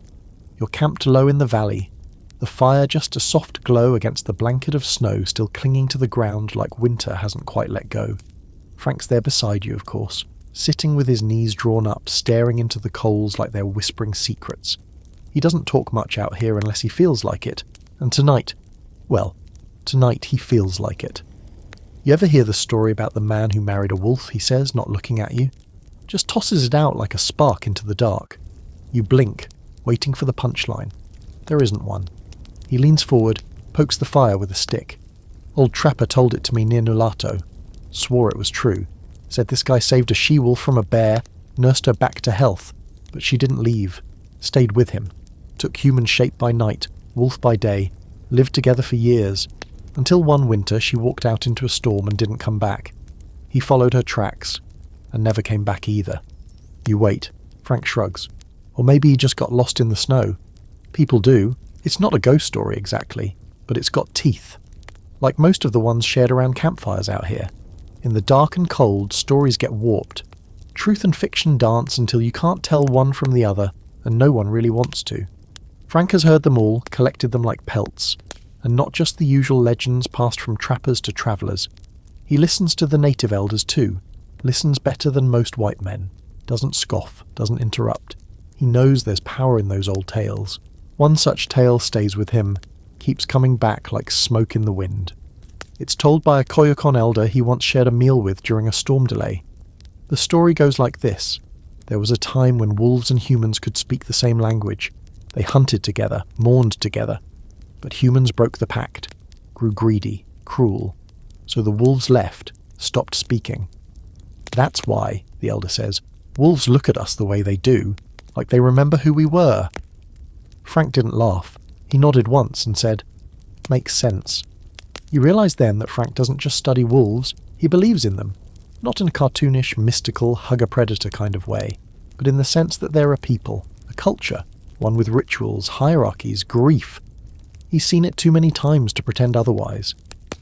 A: You're camped low in the valley. The fire just a soft glow against the blanket of snow still clinging to the ground like winter hasn't quite let go. Frank's there beside you, of course, sitting with his knees drawn up, staring into the coals like they're whispering secrets. He doesn't talk much out here unless he feels like it. And tonight he feels like it. You ever hear the story about the man who married a wolf, he says, not looking at you? Just tosses it out like a spark into the dark. You blink, waiting for the punchline. There isn't one. He leans forward, pokes the fire with a stick. Old Trapper told it to me near Nulato. Swore it was true. Said this guy saved a she-wolf from a bear, nursed her back to health, but she didn't leave. Stayed with him. Took human shape by night, wolf by day, lived together for years, until one winter she walked out into a storm and didn't come back. He followed her tracks, and never came back either. You wait. Frank shrugs. Or maybe he just got lost in the snow. People do. It's not a ghost story exactly, but it's got teeth. Like most of the ones shared around campfires out here. In the dark and cold, stories get warped. Truth and fiction dance until you can't tell one from the other, and no one really wants to. Frank has heard them all, collected them like pelts, and not just the usual legends passed from trappers to travellers. He listens to the native elders too, listens better than most white men, doesn't scoff, doesn't interrupt. He knows there's power in those old tales. One such tale stays with him, keeps coming back like smoke in the wind. It's told by a Koyukon elder he once shared a meal with during a storm delay. The story goes like this. There was a time when wolves and humans could speak the same language. They hunted together, mourned together. But humans broke the pact, grew greedy, cruel. So the wolves left, stopped speaking. That's why, the elder says, wolves look at us the way they do, like they remember who we were. Frank didn't laugh. He nodded once and said, "Makes sense." You realise then that Frank doesn't just study wolves, he believes in them. Not in a cartoonish, mystical, hug-a-predator kind of way, but in the sense that they're a people, a culture, one with rituals, hierarchies, grief. He's seen it too many times to pretend otherwise.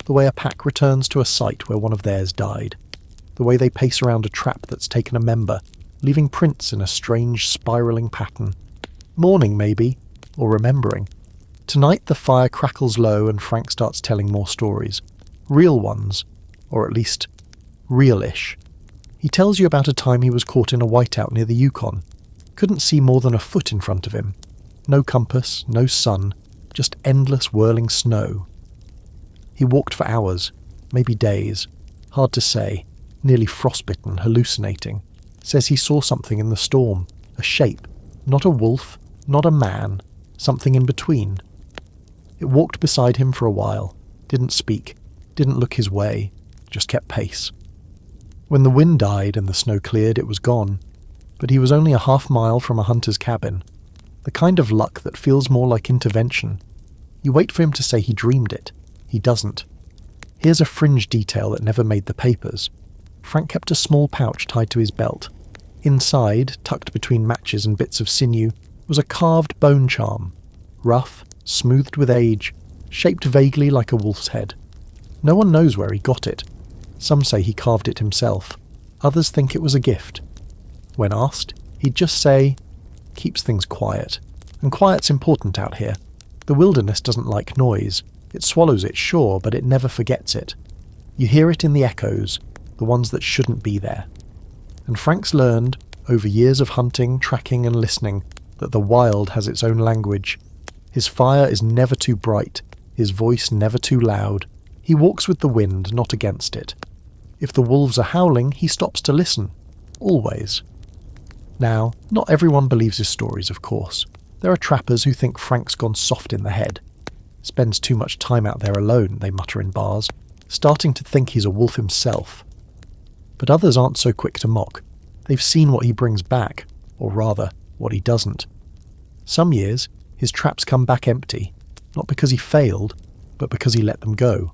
A: The way a pack returns to a site where one of theirs died. The way they pace around a trap that's taken a member, leaving prints in a strange, spiralling pattern. Mourning, maybe, or remembering. Tonight the fire crackles low and Frank starts telling more stories. Real ones, or at least real-ish. He tells you about a time he was caught in a whiteout near the Yukon. Couldn't see more than a foot in front of him. No compass, no sun, just endless whirling snow. He walked for hours, maybe days. Hard to say, nearly frostbitten, hallucinating. Says he saw something in the storm, a shape, not a wolf, not a man, something in between. It walked beside him for a while, didn't speak, didn't look his way, just kept pace. When the wind died and the snow cleared, it was gone, but he was only a half-mile from a hunter's cabin. The kind of luck that feels more like intervention. You wait for him to say he dreamed it. He doesn't. Here's a fringe detail that never made the papers. Frank kept a small pouch tied to his belt. Inside, tucked between matches and bits of sinew, was a carved bone charm. Rough, smoothed with age, shaped vaguely like a wolf's head. No one knows where he got it. Some say he carved it himself. Others think it was a gift. When asked, he'd just say, "Keeps things quiet." And quiet's important out here. The wilderness doesn't like noise. It swallows it, sure, but it never forgets it. You hear it in the echoes, the ones that shouldn't be there. And Frank's learned, over years of hunting, tracking and listening, that the wild has its own language. His fire is never too bright, his voice never too loud. He walks with the wind, not against it. If the wolves are howling, he stops to listen. Always. Now, not everyone believes his stories, of course. There are trappers who think Frank's gone soft in the head. Spends too much time out there alone, they mutter in bars, starting to think he's a wolf himself. But others aren't so quick to mock. They've seen what he brings back, or rather, what he doesn't. Some years, his traps come back empty, not because he failed, but because he let them go.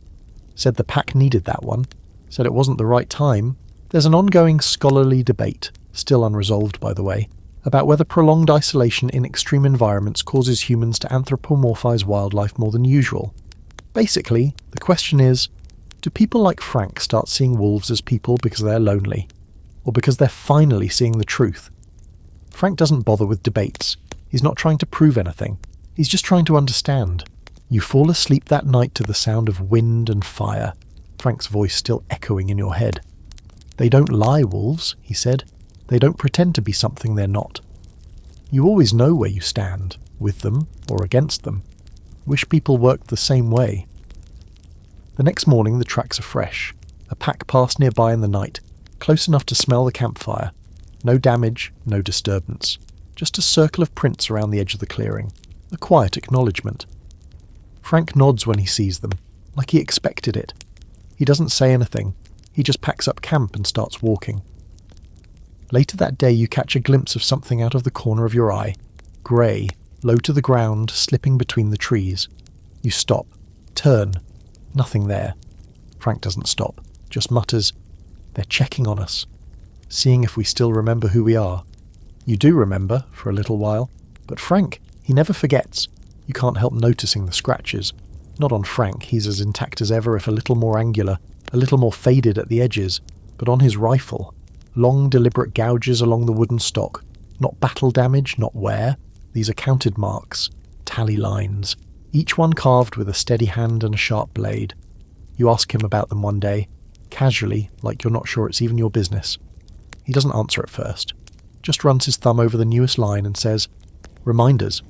A: Said the pack needed that one, said it wasn't the right time. There's an ongoing scholarly debate, still unresolved by the way, about whether prolonged isolation in extreme environments causes humans to anthropomorphize wildlife more than usual. Basically, the question is, do people like Frank start seeing wolves as people because they're lonely, or because they're finally seeing the truth? Frank doesn't bother with debates. He's not trying to prove anything. He's just trying to understand. You fall asleep that night to the sound of wind and fire, Frank's voice still echoing in your head. They don't lie, wolves, he said. They don't pretend to be something they're not. You always know where you stand, with them or against them. Wish people worked the same way. The next morning the tracks are fresh. A pack passed nearby in the night, close enough to smell the campfire. No damage, no disturbance. Just a circle of prints around the edge of the clearing. A quiet acknowledgement. Frank nods when he sees them, like he expected it. He doesn't say anything. He just packs up camp and starts walking. Later that day you catch a glimpse of something out of the corner of your eye. Grey, low to the ground, slipping between the trees. You stop. Turn. Nothing there. Frank doesn't stop, just mutters, "They're checking on us. Seeing if we still remember who we are." You do remember, for a little while. But Frank, he never forgets. You can't help noticing the scratches. Not on Frank, he's as intact as ever, if a little more angular. a little more faded at the edges, but on his rifle, long deliberate gouges along the wooden stock, not battle damage, not wear. These are counted marks, tally lines, each one carved with a steady hand and a sharp blade. You ask him about them one day, casually, like you're not sure it's even your business. He doesn't answer at first, just runs his thumb over the newest line and says, "Reminders."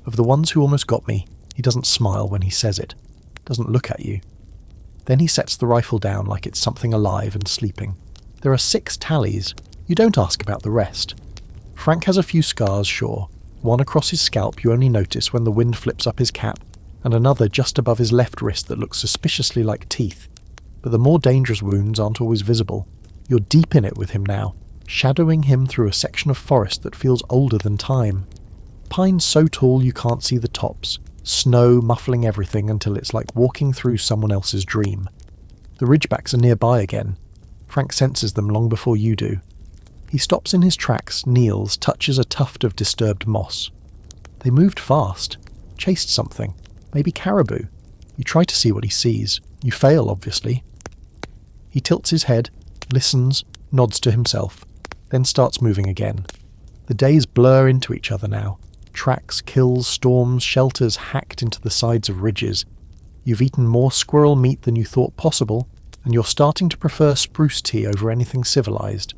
A: Of the ones who almost got me, he doesn't smile when he says it, doesn't look at you. Then he sets the rifle down like it's something alive and sleeping. There are 6 tallies. You don't ask about the rest. Frank has a few scars, sure. One across his scalp you only notice when the wind flips up his cap, and another just above his left wrist that looks suspiciously like teeth. But the more dangerous wounds aren't always visible. You're deep in it with him now, shadowing him through a section of forest that feels older than time. Pines so tall you can't see the tops, snow muffling everything until it's like walking through someone else's dream. The ridgebacks are nearby again. Frank senses them long before you do. He stops in his tracks, kneels, touches a tuft of disturbed moss. They moved fast, chased something, maybe caribou. You try to see what he sees. You fail, obviously. He tilts his head, listens, nods to himself, then starts moving again. The days blur into each other now. Tracks, kills, storms, shelters hacked into the sides of ridges. You've eaten more squirrel meat than you thought possible, and you're starting to prefer spruce tea over anything civilized.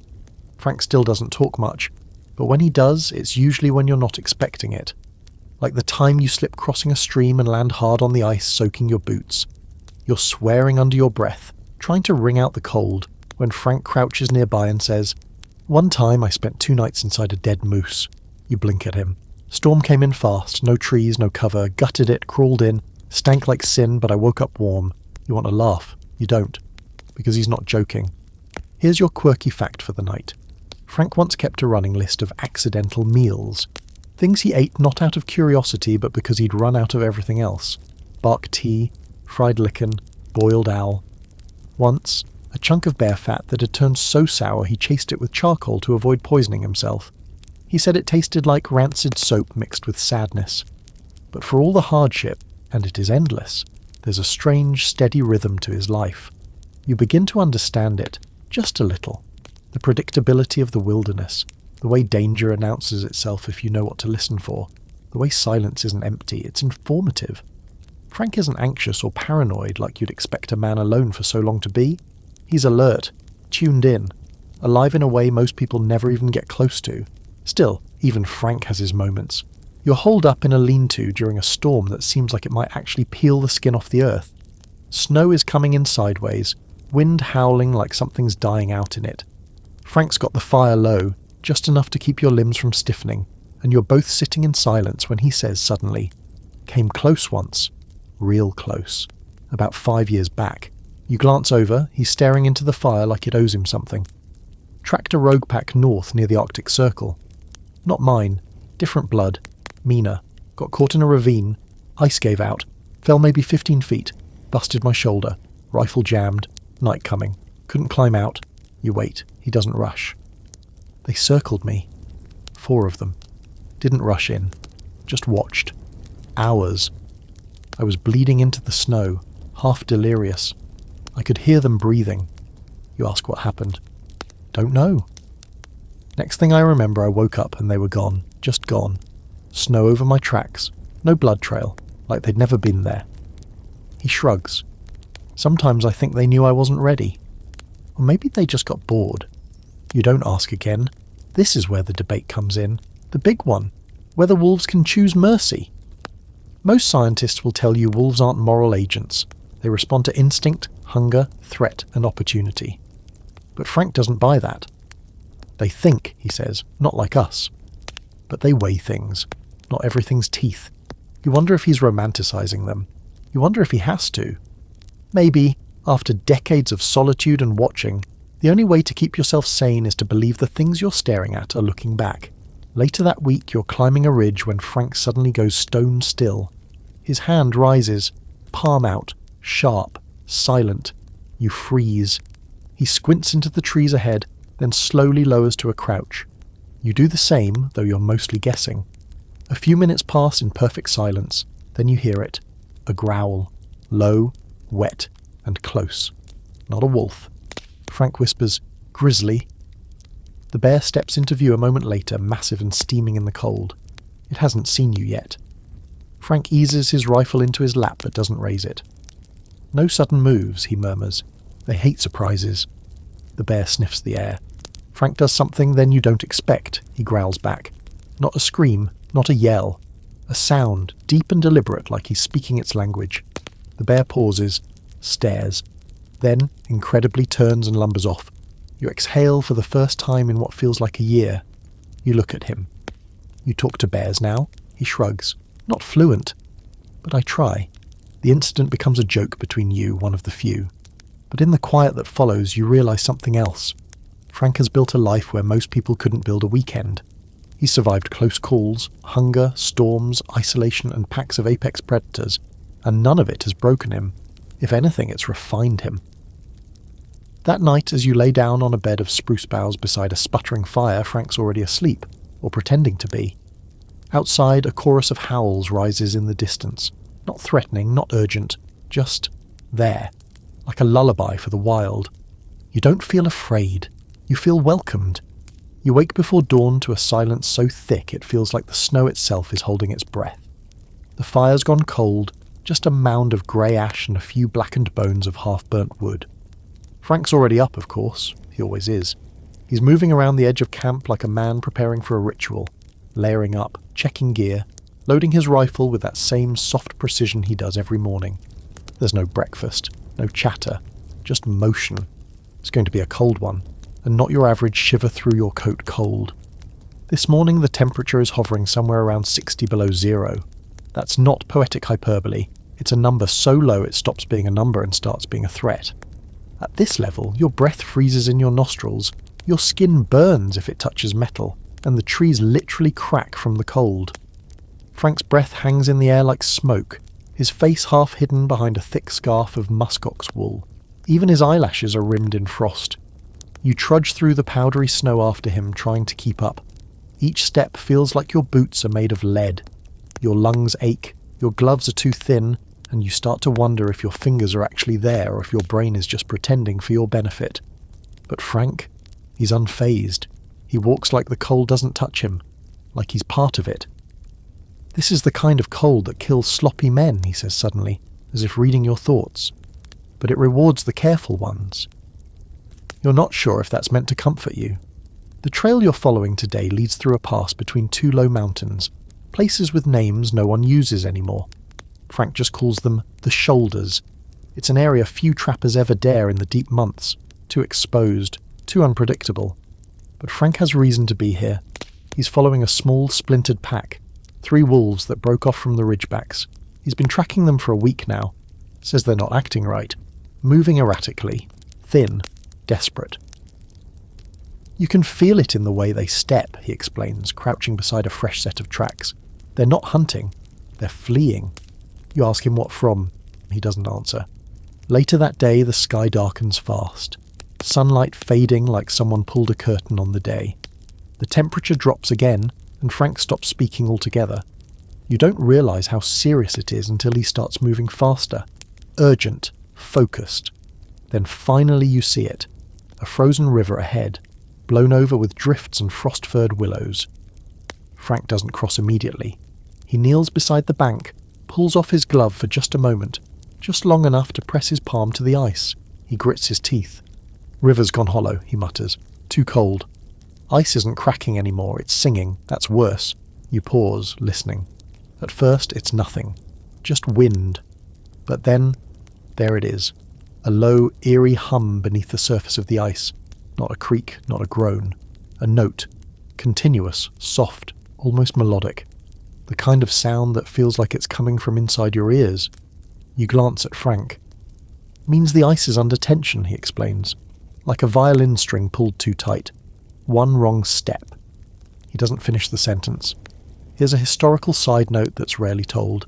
A: Frank still doesn't talk much, but when he does, it's usually when you're not expecting it. Like the time you slip crossing a stream and land hard on the ice, soaking your boots. You're swearing under your breath, trying to wring out the cold, when Frank crouches nearby and says, "One time I spent 2 nights inside a dead moose." You blink at him. Storm came in fast, no trees, no cover, gutted it, crawled in, stank like sin, but I woke up warm. You want to laugh. You don't. Because he's not joking. Here's your quirky fact for the night. Frank once kept a running list of accidental meals. Things he ate not out of curiosity, but because he'd run out of everything else. Bark tea, fried lichen, boiled owl. Once, a chunk of bear fat that had turned so sour he chased it with charcoal to avoid poisoning himself. He said it tasted like rancid soap mixed with sadness. But for all the hardship, and it is endless, there's a strange, steady rhythm to his life. You begin to understand it, just a little. The predictability of the wilderness, the way danger announces itself if you know what to listen for, the way silence isn't empty, it's informative. Frank isn't anxious or paranoid like you'd expect a man alone for so long to be. He's alert, tuned in, alive in a way most people never even get close to. Still, even Frank has his moments. You're holed up in a lean-to during a storm that seems like it might actually peel the skin off the earth. Snow is coming in sideways, wind howling like something's dying out in it. Frank's got the fire low, just enough to keep your limbs from stiffening, and you're both sitting in silence when he says suddenly, "Came close once. Real close. About 5 years back." You glance over, he's staring into the fire like it owes him something. Tracked a rogue pack north near the Arctic Circle. Not mine. Different blood. Meaner. Got caught in a ravine. Ice gave out. Fell maybe 15 feet. Busted my shoulder. Rifle jammed. Night coming. Couldn't climb out. You wait. He doesn't rush. They circled me. 4 of them. Didn't rush in. Just watched. Hours. I was bleeding into the snow. Half delirious. I could hear them breathing. You ask what happened. Don't know. Next thing I remember, I woke up and they were gone. Just gone. Snow over my tracks. No blood trail. Like they'd never been there. He shrugs. Sometimes I think they knew I wasn't ready. Or maybe they just got bored. You don't ask again. This is where the debate comes in. The big one. Whether wolves can choose mercy. Most scientists will tell you wolves aren't moral agents. They respond to instinct, hunger, threat, and opportunity. But Frank doesn't buy that. They think, he says, not like us. But they weigh things. Not everything's teeth. You wonder if he's romanticizing them. You wonder if he has to. Maybe, after decades of solitude and watching, the only way to keep yourself sane is to believe the things you're staring at are looking back. Later that week, you're climbing a ridge when Frank suddenly goes stone still. His hand rises, palm out, sharp, silent. You freeze. He squints into the trees ahead, then slowly lowers to a crouch. You do the same, though you're mostly guessing. A few minutes pass in perfect silence, then you hear it. A growl. Low, wet, and close. not a wolf. Frank whispers, "Grizzly." The bear steps into view a moment later, massive and steaming in the cold. It hasn't seen you yet. Frank eases his rifle into his lap but doesn't raise it. "No sudden moves," he murmurs. "They hate surprises." The bear sniffs the air. Frank does something then you don't expect, he growls back. Not a scream, not a yell. A sound, deep and deliberate, like he's speaking its language. The bear pauses, stares, then incredibly turns and lumbers off. You exhale for the first time in what feels like a year. You look at him. "You talk to bears now?" He shrugs. "Not fluent, but I try." The incident becomes a joke between you, one of the few. But in the quiet that follows, you realise something else. Frank has built a life where most people couldn't build a weekend. He's survived close calls, hunger, storms, isolation, and packs of apex predators, and none of it has broken him. If anything, it's refined him. That night, as you lay down on a bed of spruce boughs beside a sputtering fire, Frank's already asleep, or pretending to be. Outside, a chorus of howls rises in the distance. Not threatening, not urgent, just there, like a lullaby for the wild. You don't feel afraid. You feel welcomed. You wake before dawn to a silence so thick it feels like the snow itself is holding its breath. The fire's gone cold, just a mound of grey ash and a few blackened bones of half-burnt wood. Frank's already up, of course. He always is. He's moving around the edge of camp like a man preparing for a ritual, layering up, checking gear, loading his rifle with that same soft precision he does every morning. There's no breakfast, no chatter, just motion. It's going to be a cold one, and not your average shiver through your coat cold. This morning the temperature is hovering somewhere around 60 below zero. That's not poetic hyperbole. It's a number so low it stops being a number and starts being a threat. At this level, your breath freezes in your nostrils, your skin burns if it touches metal, and the trees literally crack from the cold. Frank's breath hangs in the air like smoke, his face half hidden behind a thick scarf of muskox wool. Even his eyelashes are rimmed in frost. You trudge through the powdery snow after him, trying to keep up. Each step feels like your boots are made of lead. Your lungs ache, your gloves are too thin, and you start to wonder if your fingers are actually there or if your brain is just pretending for your benefit. But Frank, he's unfazed. He walks like the cold doesn't touch him, like he's part of it. "This is the kind of cold that kills sloppy men," he says suddenly, as if reading your thoughts. "But it rewards the careful ones." You're not sure if that's meant to comfort you. The trail you're following today leads through a pass between two low mountains, places with names no one uses anymore. Frank just calls them the Shoulders. It's an area few trappers ever dare in the deep months. Too exposed, too unpredictable. But Frank has reason to be here. He's following a small, splintered pack. 3 wolves that broke off from the ridgebacks. He's been tracking them for a week now. Says they're not acting right. Moving erratically. Thin. Desperate. "You can feel it in the way they step," he explains, crouching beside a fresh set of tracks. "They're not hunting. They're fleeing." You ask him what from. He doesn't answer. Later that day, the sky darkens fast. Sunlight fading like someone pulled a curtain on the day. The temperature drops again, and Frank stops speaking altogether. You don't realise how serious it is until he starts moving faster. Urgent. Focused. Then finally you see it. A frozen river ahead, blown over with drifts and frost-furred willows. Frank doesn't cross immediately. He kneels beside the bank, pulls off his glove for just a moment, just long enough to press his palm to the ice. He grits his teeth. "River's gone hollow," he mutters. "Too cold. Ice isn't cracking anymore, it's singing. That's worse." You pause, listening. At first, it's nothing. Just wind. But then, there it is. A low, eerie hum beneath the surface of the ice. Not a creak, not a groan. A note. Continuous, soft, almost melodic. The kind of sound that feels like it's coming from inside your ears. You glance at Frank. "Means the ice is under tension," he explains. "Like a violin string pulled too tight. One wrong step." He doesn't finish the sentence. Here's a historical side note that's rarely told.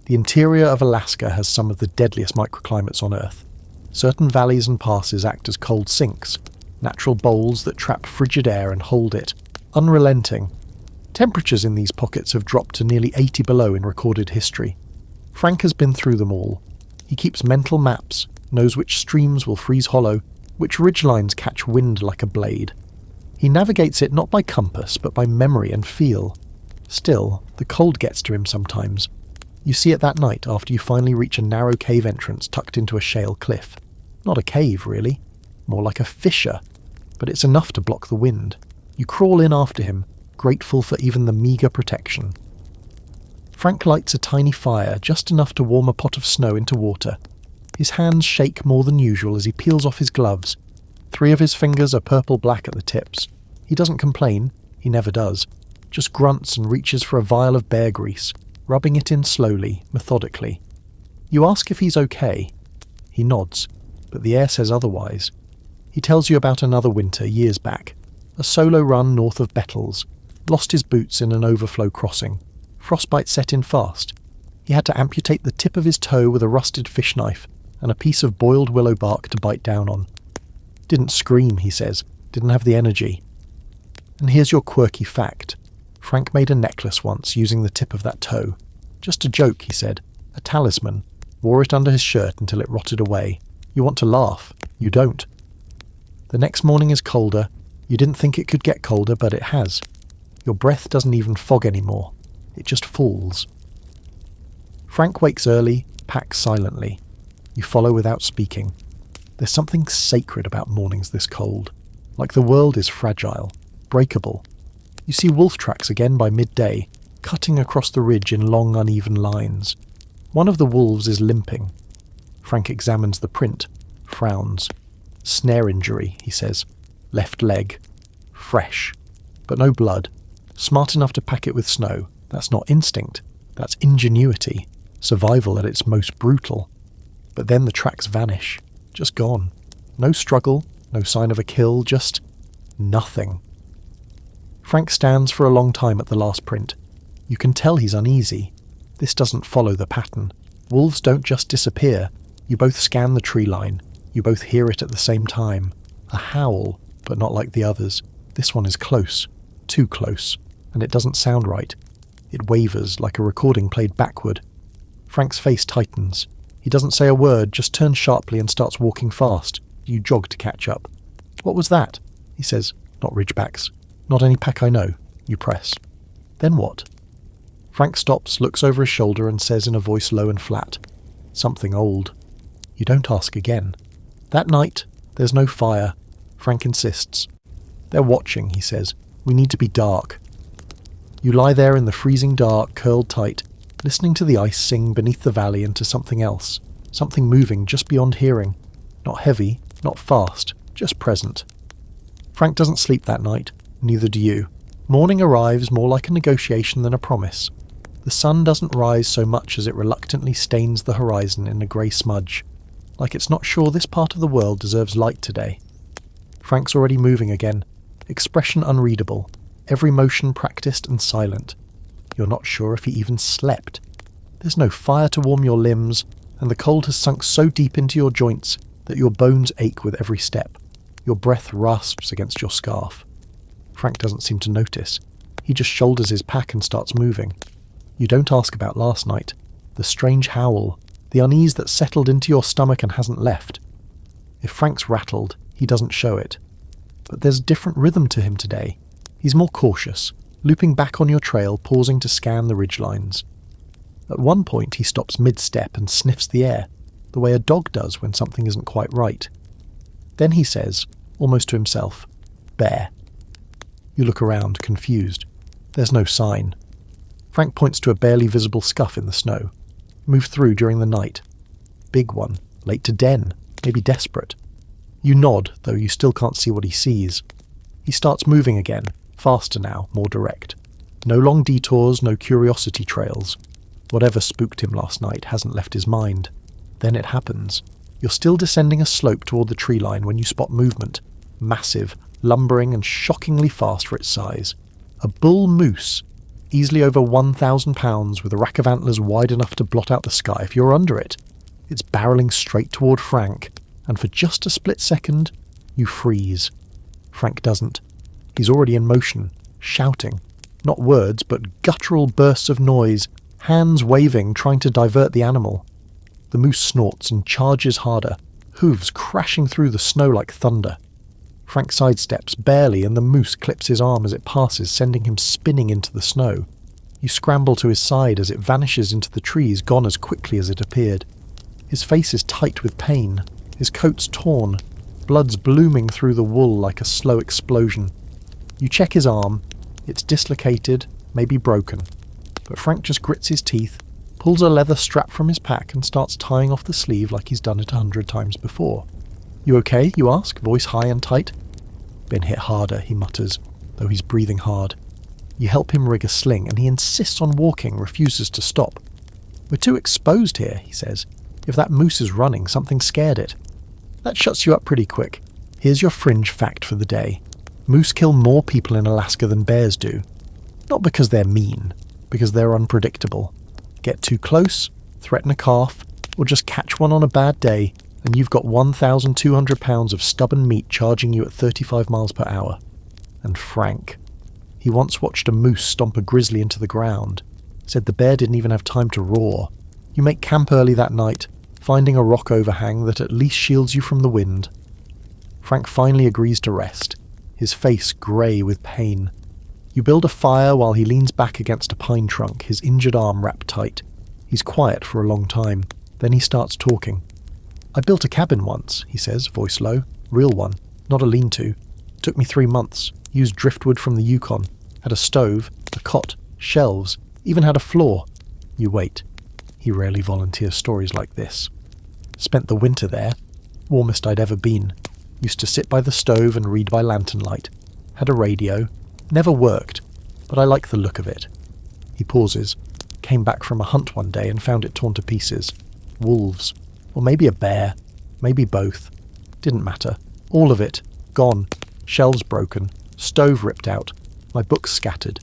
A: The interior of Alaska has some of the deadliest microclimates on Earth. Certain valleys and passes act as cold sinks, natural bowls that trap frigid air and hold it, unrelenting. Temperatures in these pockets have dropped to nearly 80 below in recorded history. Frank has been through them all. He keeps mental maps, knows which streams will freeze hollow, which ridgelines catch wind like a blade. He navigates it not by compass, but by memory and feel. Still, the cold gets to him sometimes. You see it that night after you finally reach a narrow cave entrance tucked into a shale cliff. Not a cave, really. More like a fissure. But it's enough to block the wind. You crawl in after him, grateful for even the meagre protection. Frank lights a tiny fire, just enough to warm a pot of snow into water. His hands shake more than usual as he peels off his gloves. 3 of his fingers are purple-black at the tips. He doesn't complain. He never does. Just grunts and reaches for a vial of bear grease, rubbing it in slowly, methodically. You ask if he's okay. He nods, but the air says otherwise. He tells you about another winter years back. A solo run north of Bettles. Lost his boots in an overflow crossing. Frostbite set in fast. He had to amputate the tip of his toe with a rusted fish knife and a piece of boiled willow bark to bite down on. Didn't scream, he says. Didn't have the energy. And here's your quirky fact. Frank made a necklace once using the tip of that toe. Just a joke, he said. A talisman. Wore it under his shirt until it rotted away. You want to laugh. You don't. The next morning is colder. You didn't think it could get colder, but it has. Your breath doesn't even fog anymore. It just falls. Frank wakes early, packs silently. You follow without speaking. There's something sacred about mornings this cold. Like the world is fragile, breakable. You see wolf tracks again by midday, cutting across the ridge in long, uneven lines. One of the wolves is limping. Frank examines the print, frowns. Snare injury, he says. Left leg. Fresh. But no blood. Smart enough to pack it with snow. That's not instinct. That's ingenuity. Survival at its most brutal. But then the tracks vanish. Just gone. No struggle, no sign of a kill, just nothing. Frank stands for a long time at the last print. You can tell he's uneasy. This doesn't follow the pattern. Wolves don't just disappear. You both scan the tree line. You both hear it at the same time. A howl, but not like the others. This one is close. Too close. And it doesn't sound right. It wavers like a recording played backward. Frank's face tightens. He doesn't say a word, just turns sharply and starts walking fast. You jog to catch up. What was that? He says. Not ridgebacks. Not any pack I know. You press. Then what? Frank stops, looks over his shoulder and says in a voice low and flat, something old. You don't ask again. That night, there's no fire. Frank insists. They're watching, he says. We need to be dark. You lie there in the freezing dark, curled tight, listening to the ice sing beneath the valley into something else, something moving just beyond hearing. Not heavy, not fast, just present. Frank doesn't sleep that night, neither do you. Morning arrives more like a negotiation than a promise. The sun doesn't rise so much as it reluctantly stains the horizon in a grey smudge, like it's not sure this part of the world deserves light today. Frank's already moving again, expression unreadable, every motion practiced and silent. You're not sure if he even slept. There's no fire to warm your limbs, and the cold has sunk so deep into your joints that your bones ache with every step. Your breath rasps against your scarf. Frank doesn't seem to notice. He just shoulders his pack and starts moving. You don't ask about last night. The strange howl, the unease that settled into your stomach and hasn't left. If Frank's rattled, he doesn't show it. But there's a different rhythm to him today. He's more cautious, looping back on your trail, pausing to scan the ridgelines. At one point he stops mid-step and sniffs the air, the way a dog does when something isn't quite right. Then he says, almost to himself, bear. You look around, confused. There's no sign. Frank points to a barely visible scuff in the snow. Moved through during the night. Big one, late to den, maybe desperate. You nod, though you still can't see what he sees. He starts moving again, faster now, more direct. No long detours, no curiosity trails. Whatever spooked him last night hasn't left his mind. Then it happens. You're still descending a slope toward the tree line when you spot movement. Massive, lumbering and shockingly fast for its size. A bull moose, easily over 1,000 pounds with a rack of antlers wide enough to blot out the sky if you're under it. It's barreling straight toward Frank, and for just a split second, you freeze. Frank doesn't. He's already in motion, shouting. Not words, but guttural bursts of noise, hands waving, trying to divert the animal. The moose snorts and charges harder, hooves crashing through the snow like thunder. Frank sidesteps, barely, and the moose clips his arm as it passes, sending him spinning into the snow. You scramble to his side as it vanishes into the trees, gone as quickly as it appeared. His face is tight with pain, his coat's torn, blood's blooming through the wool like a slow explosion. You check his arm, it's dislocated, maybe broken, but Frank just grits his teeth, pulls a leather strap from his pack and starts tying off the sleeve like he's done it 100 times before. "You okay?" you ask, voice high and tight. "Been hit harder," he mutters, though he's breathing hard. You help him rig a sling, and he insists on walking, refuses to stop. "We're too exposed here," he says. "If that moose is running, something scared it." That shuts you up pretty quick. Here's your fringe fact for the day. Moose kill more people in Alaska than bears do. Not because they're mean, because they're unpredictable. Get too close, threaten a calf, or just catch one on a bad day, and you've got 1,200 pounds of stubborn meat charging you at 35 miles per hour. And Frank. He once watched a moose stomp a grizzly into the ground. Said the bear didn't even have time to roar. You make camp early that night, finding a rock overhang that at least shields you from the wind. Frank finally agrees to rest, his face grey with pain. You build a fire while he leans back against a pine trunk, his injured arm wrapped tight. He's quiet for a long time. Then he starts talking. "I built a cabin once," he says, voice low. "Real one, not a lean-to. Took me 3 months. Used driftwood from the Yukon. Had a stove, a cot, shelves, even had a floor." You wait. He rarely volunteers stories like this. "Spent the winter there. Warmest I'd ever been. Used to sit by the stove and read by lantern light. Had a radio. Never worked, but I like the look of it." He pauses. "Came back from a hunt one day and found it torn to pieces. Wolves. Or maybe a bear. Maybe both. Didn't matter. All of it. Gone. Shelves broken. Stove ripped out. My books scattered.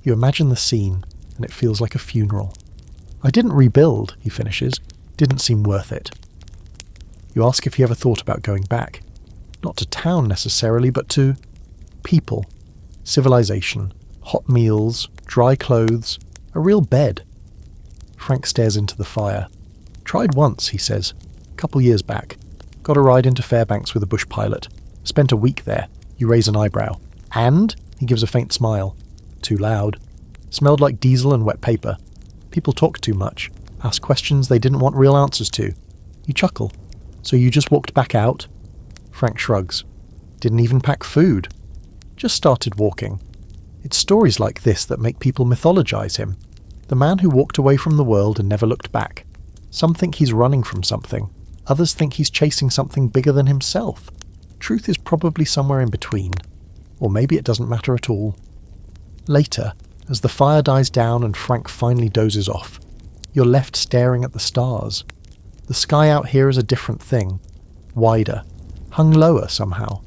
A: You imagine the scene, and it feels like a funeral. I didn't rebuild," he finishes. "Didn't seem worth it." You ask if he ever thought about going back. Not to town necessarily, but to people. Civilization. Hot meals. Dry clothes. A real bed. Frank stares into the fire. "Tried once," he says. "Couple years back. Got a ride into Fairbanks with a bush pilot. Spent a week there." You raise an eyebrow. "And?" He gives a faint smile. "Too loud. Smelled like diesel and wet paper. People talk too much. Ask questions they didn't want real answers to." You chuckle. "So you just walked back out?" Frank shrugs. "Didn't even pack food. Just started walking." It's stories like this that make people mythologize him. The man who walked away from the world and never looked back. Some think he's running from something. Others think he's chasing something bigger than himself. Truth is probably somewhere in between. Or maybe it doesn't matter at all. Later, as the fire dies down and Frank finally dozes off, you're left staring at the stars. The sky out here is a different thing. Wider. Hung lower somehow.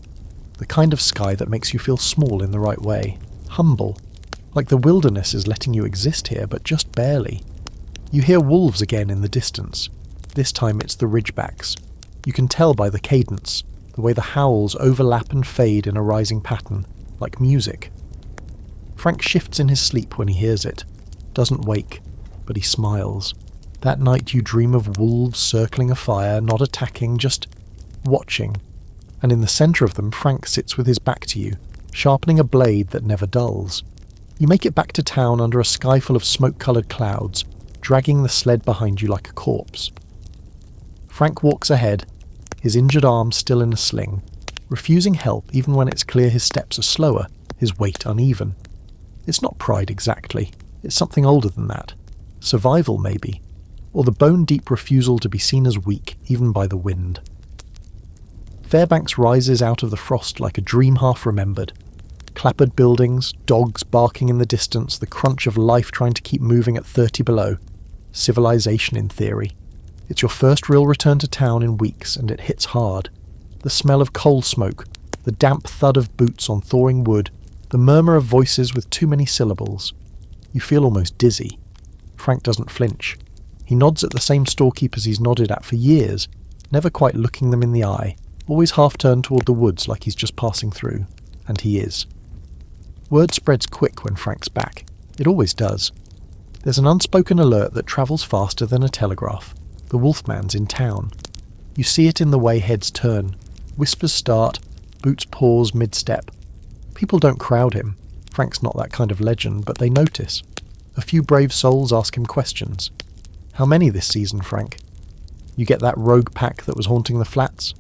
A: The kind of sky that makes you feel small in the right way. Humble. Like the wilderness is letting you exist here, but just barely. You hear wolves again in the distance. This time it's the ridgebacks. You can tell by the cadence, the way the howls overlap and fade in a rising pattern, like music. Frank shifts in his sleep when he hears it. Doesn't wake, but he smiles. That night you dream of wolves circling a fire, not attacking, just watching. And in the centre of them, Frank sits with his back to you, sharpening a blade that never dulls. You make it back to town under a sky full of smoke-coloured clouds, dragging the sled behind you like a corpse. Frank walks ahead, his injured arm still in a sling, refusing help even when it's clear his steps are slower, his weight uneven. It's not pride exactly, it's something older than that. Survival, maybe, or the bone-deep refusal to be seen as weak, even by the wind. Fairbanks rises out of the frost like a dream half-remembered. Clappered buildings, dogs barking in the distance, the crunch of life trying to keep moving at 30 below. Civilization in theory. It's your first real return to town in weeks, and it hits hard. The smell of coal smoke, the damp thud of boots on thawing wood, the murmur of voices with too many syllables. You feel almost dizzy. Frank doesn't flinch. He nods at the same storekeepers he's nodded at for years, never quite looking them in the eye, always half turned toward the woods like he's just passing through. And he is. Word spreads quick when Frank's back. It always does. There's an unspoken alert that travels faster than a telegraph. The Wolfman's in town. You see it in the way heads turn. Whispers start, boots pause mid-step. People don't crowd him. Frank's not that kind of legend, but they notice. A few brave souls ask him questions. How many this season, Frank? You get that rogue pack that was haunting the flats?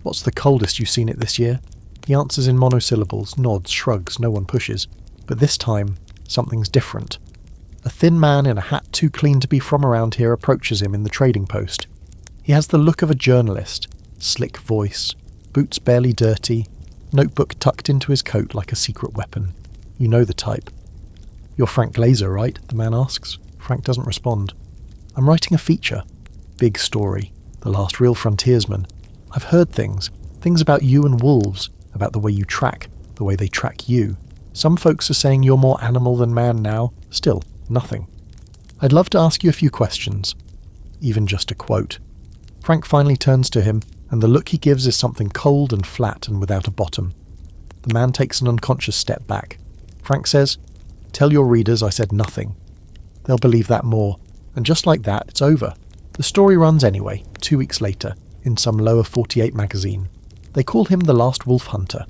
A: What's the coldest you've seen it this year? He answers in monosyllables, nods, shrugs, no one pushes. But this time, something's different. A thin man in a hat too clean to be from around here approaches him in the trading post. He has the look of a journalist, slick voice, boots barely dirty, notebook tucked into his coat like a secret weapon. You know the type. You're Frank Glazer, right? The man asks. Frank doesn't respond. I'm writing a feature. Big story. The last real frontiersman. I've heard things about you and wolves, about the way you track, the way they track you. Some folks are saying you're more animal than man now. Still, nothing. I'd love to ask you a few questions. Even just a quote. Frank finally turns to him, and the look he gives is something cold and flat and without a bottom. The man takes an unconscious step back. Frank says, "Tell your readers I said nothing." They'll believe that more, and just like that, it's over. The story runs anyway, 2 weeks later, in some lower 48 magazine. They call him the last wolf hunter.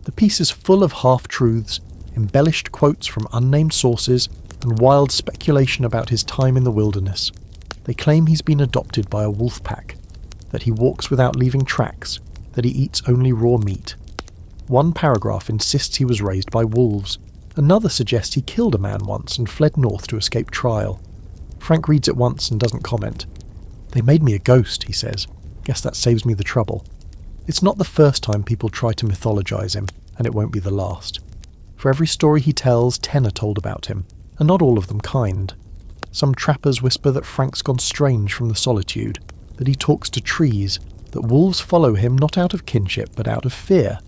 A: The piece is full of half-truths, embellished quotes from unnamed sources, and wild speculation about his time in the wilderness. They claim he's been adopted by a wolf pack, that he walks without leaving tracks, that he eats only raw meat. One paragraph insists he was raised by wolves. Another suggests he killed a man once and fled north to escape trial. Frank reads it once and doesn't comment. "They made me a ghost," he says. "Guess that saves me the trouble." It's not the first time people try to mythologize him, and it won't be the last. For every story he tells, 10 are told about him, and not all of them kind. Some trappers whisper that Frank's gone strange from the solitude, that he talks to trees, that wolves follow him not out of kinship but out of fear.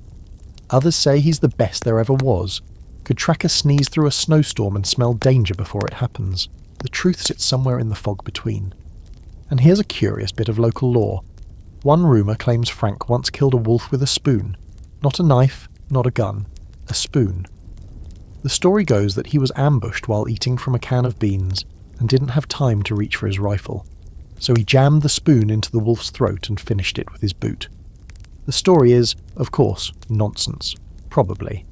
A: Others say he's the best there ever was, could track a sneeze through a snowstorm and smell danger before it happens. The truth sits somewhere in the fog between. And here's a curious bit of local lore. One rumour claims Frank once killed a wolf with a spoon. Not a knife, not a gun. A spoon. The story goes that he was ambushed while eating from a can of beans and didn't have time to reach for his rifle. So he jammed the spoon into the wolf's throat and finished it with his boot. The story is, of course, nonsense. Probably.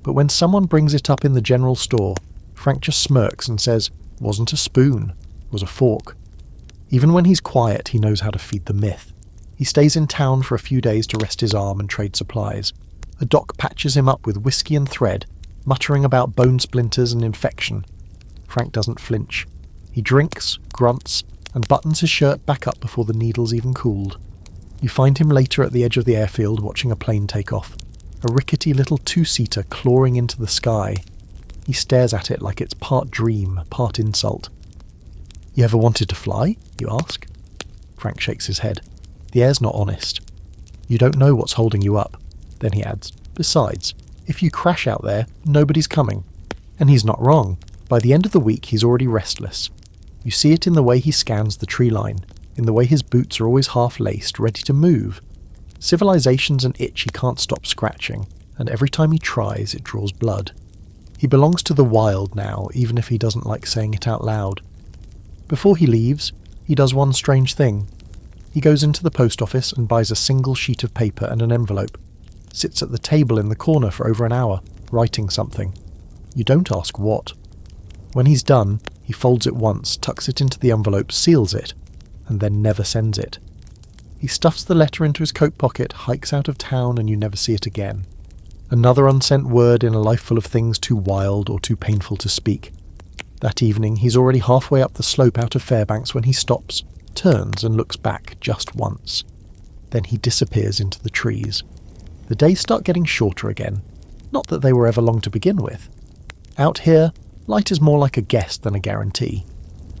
A: But when someone brings it up in the general store, Frank just smirks and says, "Wasn't a spoon, was a fork." Even when he's quiet, he knows how to feed the myth. He stays in town for a few days to rest his arm and trade supplies. A doc patches him up with whiskey and thread, muttering about bone splinters and infection. Frank doesn't flinch. He drinks, grunts, and buttons his shirt back up before the needle's even cooled. You find him later at the edge of the airfield watching a plane take off. A rickety little two-seater clawing into the sky. He stares at it like it's part dream, part insult. "You ever wanted to fly?" you ask. Frank shakes his head. The air's not honest. "You don't know what's holding you up." Then he adds, "Besides, if you crash out there, nobody's coming." And he's not wrong. By the end of the week, he's already restless. You see it in the way he scans the tree line, in the way his boots are always half-laced, ready to move. Civilization's an itch he can't stop scratching, and every time he tries, it draws blood. He belongs to the wild now, even if he doesn't like saying it out loud. Before he leaves, he does one strange thing. He goes into the post office and buys a single sheet of paper and an envelope. Sits at the table in the corner for over an hour, writing something. You don't ask what. When he's done, he folds it once, tucks it into the envelope, seals it, and then never sends it. He stuffs the letter into his coat pocket, hikes out of town, and you never see it again. Another unsent word in a life full of things too wild or too painful to speak. That evening, he's already halfway up the slope out of Fairbanks when he stops, turns and looks back just once. Then he disappears into the trees. The days start getting shorter again. Not that they were ever long to begin with. Out here, light is more like a guest than a guarantee.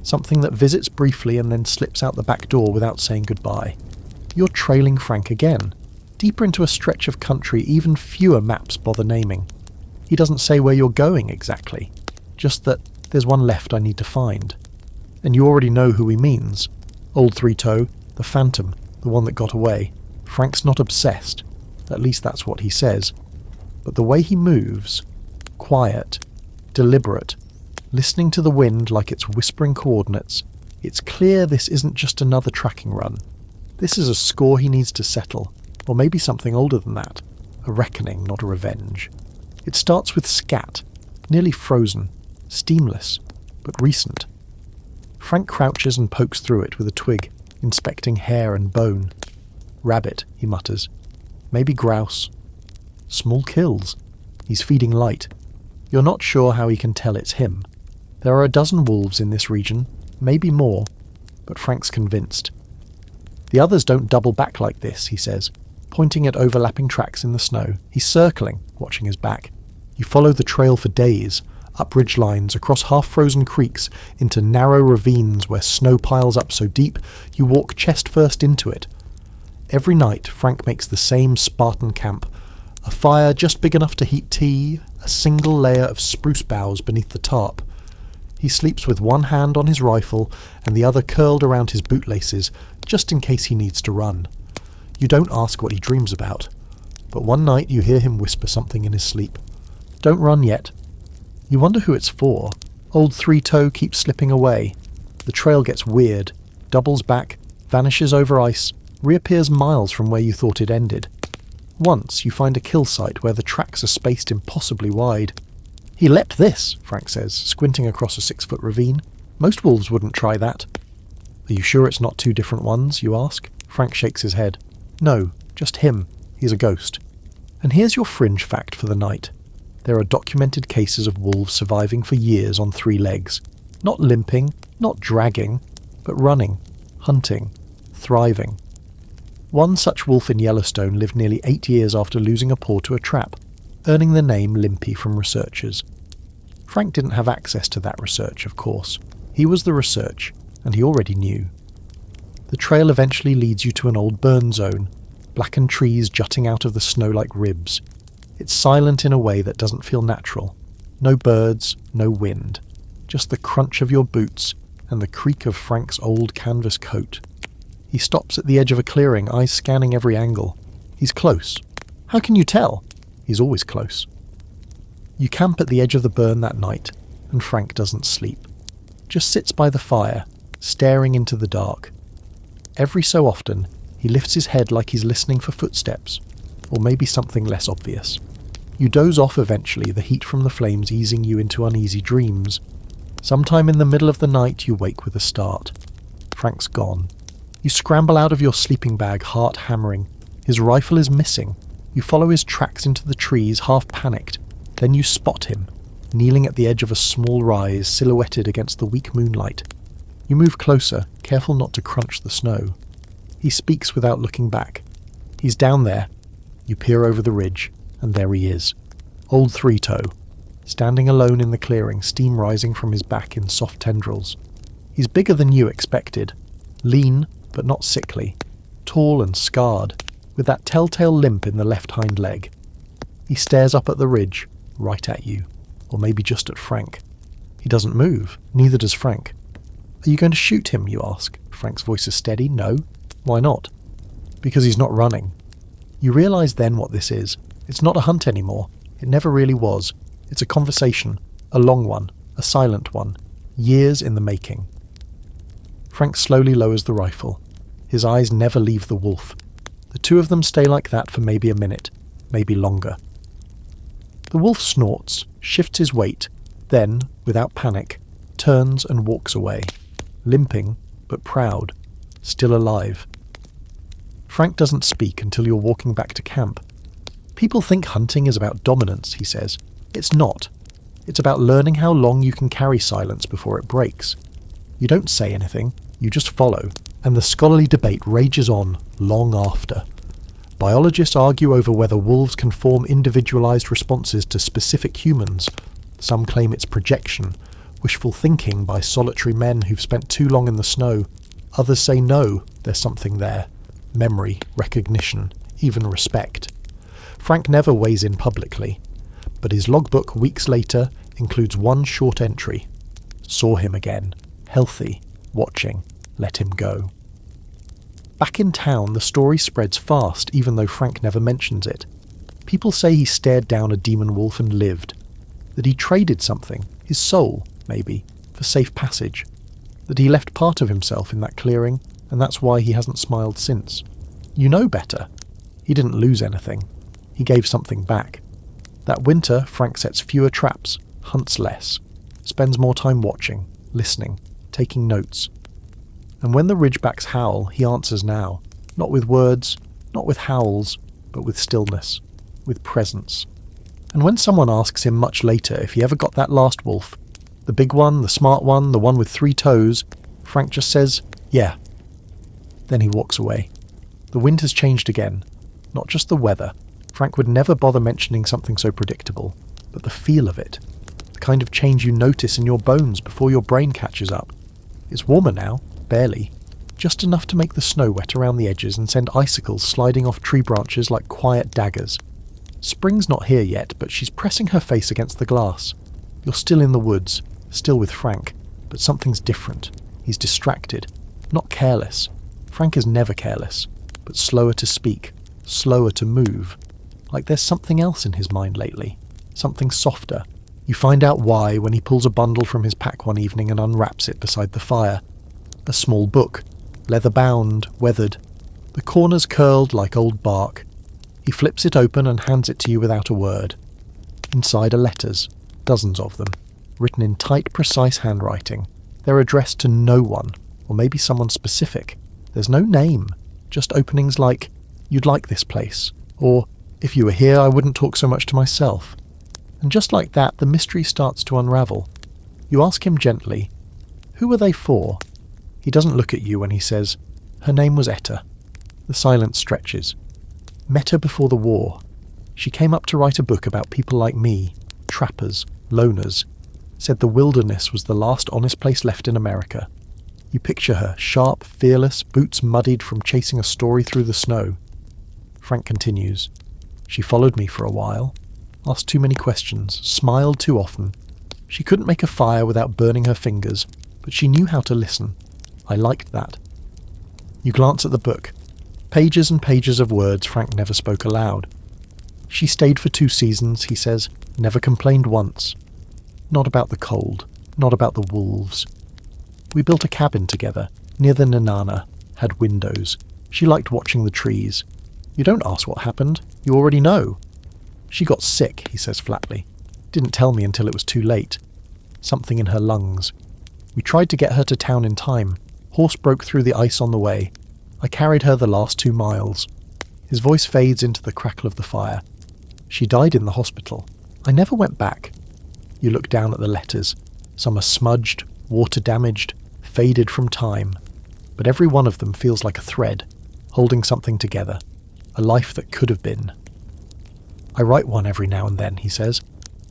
A: Something that visits briefly and then slips out the back door without saying goodbye. You're trailing Frank again, deeper into a stretch of country even fewer maps bother naming. He doesn't say where you're going exactly, just that there's one left I need to find. And you already know who he means. Old Three-Toe, the Phantom, the one that got away. Frank's not obsessed, at least that's what he says. But the way he moves, quiet, deliberate, listening to the wind like it's whispering coordinates, it's clear this isn't just another tracking run. This is a score he needs to settle, or maybe something older than that. A reckoning, not a revenge. It starts with scat, nearly frozen, steamless, but recent. Frank crouches and pokes through it with a twig, inspecting hair and bone. Rabbit, he mutters. Maybe grouse. Small kills. He's feeding light. You're not sure how he can tell it's him. There are a dozen wolves in this region, maybe more, but Frank's convinced. The others don't double back like this, he says, pointing at overlapping tracks in the snow. He's circling, watching his back. You follow the trail for days, up ridge lines, across half-frozen creeks, into narrow ravines where snow piles up so deep you walk chest-first into it. Every night, Frank makes the same Spartan camp. A fire just big enough to heat tea, a single layer of spruce boughs beneath the tarp. He sleeps with one hand on his rifle and the other curled around his bootlaces, just in case he needs to run. You don't ask what he dreams about, but one night you hear him whisper something in his sleep. Don't run yet. You wonder who it's for. Old Three-Toe keeps slipping away. The trail gets weird, doubles back, vanishes over ice, reappears miles from where you thought it ended. Once you find a kill site where the tracks are spaced impossibly wide. He leapt this, Frank says, squinting across a 6-foot ravine. Most wolves wouldn't try that. Are you sure it's not two different ones, you ask? Frank shakes his head. No, just him. He's a ghost. And here's your fringe fact for the night. There are documented cases of wolves surviving for years on 3 legs. Not limping, not dragging, but running, hunting, thriving. One such wolf in Yellowstone lived nearly 8 years after losing a paw to a trap, earning the name Limpy from researchers. Frank didn't have access to that research, of course. He was the research, and he already knew. The trail eventually leads you to an old burn zone, blackened trees jutting out of the snow like ribs. It's silent in a way that doesn't feel natural. No birds, no wind. Just the crunch of your boots and the creak of Frank's old canvas coat. He stops at the edge of a clearing, eyes scanning every angle. He's close. How can you tell? He's always close. You camp at the edge of the burn that night, and Frank doesn't sleep. Just sits by the fire, staring into the dark. Every so often, he lifts his head like he's listening for footsteps, or maybe something less obvious. You doze off eventually, the heat from the flames easing you into uneasy dreams. Sometime in the middle of the night, you wake with a start. Frank's gone. You scramble out of your sleeping bag, heart hammering. His rifle is missing. You follow his tracks into the trees, half panicked. Then you spot him, kneeling at the edge of a small rise, silhouetted against the weak moonlight. You move closer, careful not to crunch the snow. He speaks without looking back. He's down there. You peer over the ridge, and there he is. Old Three-Toe, standing alone in the clearing, steam rising from his back in soft tendrils. He's bigger than you expected. Lean, but not sickly. Tall and scarred, with that telltale limp in the left hind leg. He stares up at the ridge, right at you. Or maybe just at Frank. He doesn't move, neither does Frank. Are you going to shoot him, you ask? Frank's voice is steady. No. Why not? Because he's not running. You realise then what this is. It's not a hunt anymore. It never really was. It's a conversation. A long one. A silent one. Years in the making. Frank slowly lowers the rifle. His eyes never leave the wolf. The two of them stay like that for maybe a minute. Maybe longer. The wolf snorts, shifts his weight, then, without panic, turns and walks away. Limping, but proud. Still alive. Frank doesn't speak until you're walking back to camp. People think hunting is about dominance, he says. It's not. It's about learning how long you can carry silence before it breaks. You don't say anything, you just follow, and the scholarly debate rages on long after. Biologists argue over whether wolves can form individualized responses to specific humans. Some claim it's projection, wishful thinking by solitary men who've spent too long in the snow. Others say no, there's something there. Memory, recognition, even respect. Frank never weighs in publicly, but his logbook weeks later includes one short entry. Saw him again, healthy, watching, let him go. Back in town, the story spreads fast, even though Frank never mentions it. People say he stared down a demon wolf and lived. That he traded something, his soul, maybe, for safe passage. That he left part of himself in that clearing, and that's why he hasn't smiled since. You know better. He didn't lose anything. He gave something back. That winter, Frank sets fewer traps, hunts less, spends more time watching, listening, taking notes. And when the ridgebacks howl, he answers now, not with words, not with howls, but with stillness, with presence. And when someone asks him much later if he ever got that last wolf, the big one, the smart one, the one with 3 toes, Frank just says, yeah. Then he walks away. The wind has changed again. Not just the weather. Frank would never bother mentioning something so predictable, but the feel of it. The kind of change you notice in your bones before your brain catches up. It's warmer now, barely. Just enough to make the snow wet around the edges and send icicles sliding off tree branches like quiet daggers. Spring's not here yet, but she's pressing her face against the glass. You're still in the woods, still with Frank, but something's different. He's distracted, not careless. Frank is never careless, but slower to speak, slower to move. Like there's something else in his mind lately, something softer. You find out why when he pulls a bundle from his pack one evening and unwraps it beside the fire. A small book, leather-bound, weathered, the corners curled like old bark. He flips it open and hands it to you without a word. Inside are letters, dozens of them, written in tight, precise handwriting. They're addressed to no one, or maybe someone specific. There's no name, just openings like, "You'd like this place," or, "If you were here, I wouldn't talk so much to myself." And just like that, the mystery starts to unravel. You ask him gently, "Who are they for?" He doesn't look at you when he says, "Her name was Etta." The silence stretches. "Met her before the war. She came up to write a book about people like me, trappers, loners. Said the wilderness was the last honest place left in America." You picture her, sharp, fearless, boots muddied from chasing a story through the snow. Frank continues. "She followed me for a while, asked too many questions, smiled too often. She couldn't make a fire without burning her fingers, but she knew how to listen. I liked that." You glance at the book. Pages and pages of words Frank never spoke aloud. "She stayed for 2 seasons," he says, "never complained once. Not about the cold, not about the wolves. We built a cabin together, near the Nenana, had windows. She liked watching the trees. You don't ask what happened, you already know. She got sick," he says flatly. "Didn't tell me until it was too late. Something in her lungs. We tried to get her to town in time. Horse broke through the ice on the way. I carried her the last 2 miles. His voice fades into the crackle of the fire. "She died in the hospital. I never went back." You look down at the letters. Some are smudged, water-damaged, faded from time. But every one of them feels like a thread, holding something together. A life that could have been. "I write one every now and then," he says,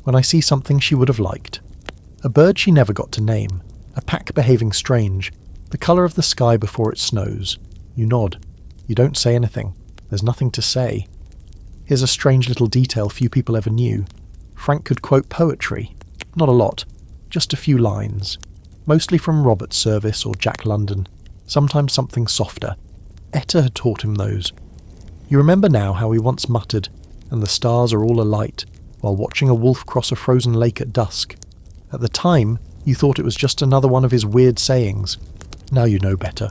A: "when I see something she would have liked. A bird she never got to name. A pack behaving strange. The colour of the sky before it snows. You nod. You don't say anything. There's nothing to say. Here's a strange little detail few people ever knew. Frank could quote poetry. Not a lot. Just a few lines. Mostly from Robert Service or Jack London. Sometimes something softer. Etta had taught him those. You remember now how he once muttered, "And the stars are all alight," while watching a wolf cross a frozen lake at dusk. At the time, you thought it was just another one of his weird sayings. Now you know better.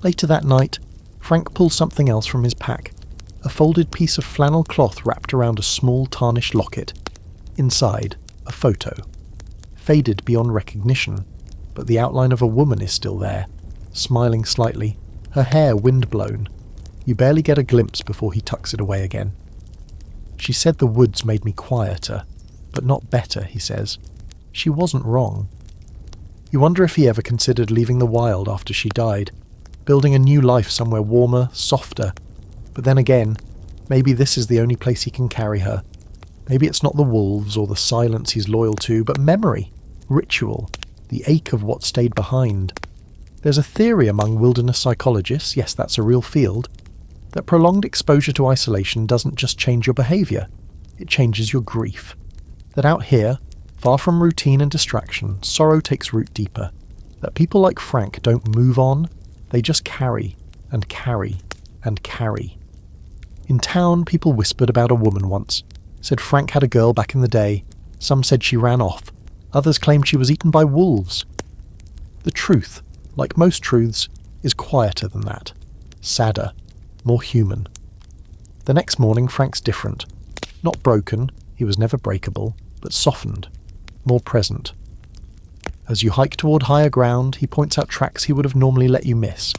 A: Later that night, Frank pulls something else from his pack. A folded piece of flannel cloth wrapped around a small tarnished locket. Inside, a photo. Faded beyond recognition, but the outline of a woman is still there, smiling slightly, her hair wind-blown. You barely get a glimpse before he tucks it away again. "She said the woods made me quieter, but not better," he says. She wasn't wrong. You wonder if he ever considered leaving the wild after she died, building a new life somewhere warmer, softer. But then again, maybe this is the only place he can carry her. Maybe it's not the wolves or the silence he's loyal to, but memory, ritual, the ache of what stayed behind. There's a theory among wilderness psychologists, yes, that's a real field, that prolonged exposure to isolation doesn't just change your behaviour, it changes your grief. That out here, far from routine and distraction, sorrow takes root deeper. That people like Frank don't move on, they just carry, and carry, and carry. In town, people whispered about a woman once, said Frank had a girl back in the day. Some said she ran off. Others claimed she was eaten by wolves. The truth, like most truths, is quieter than that. Sadder. More human. The next morning, Frank's different. Not broken, he was never breakable, but softened. More present. As you hike toward higher ground, he points out tracks he would have normally let you miss.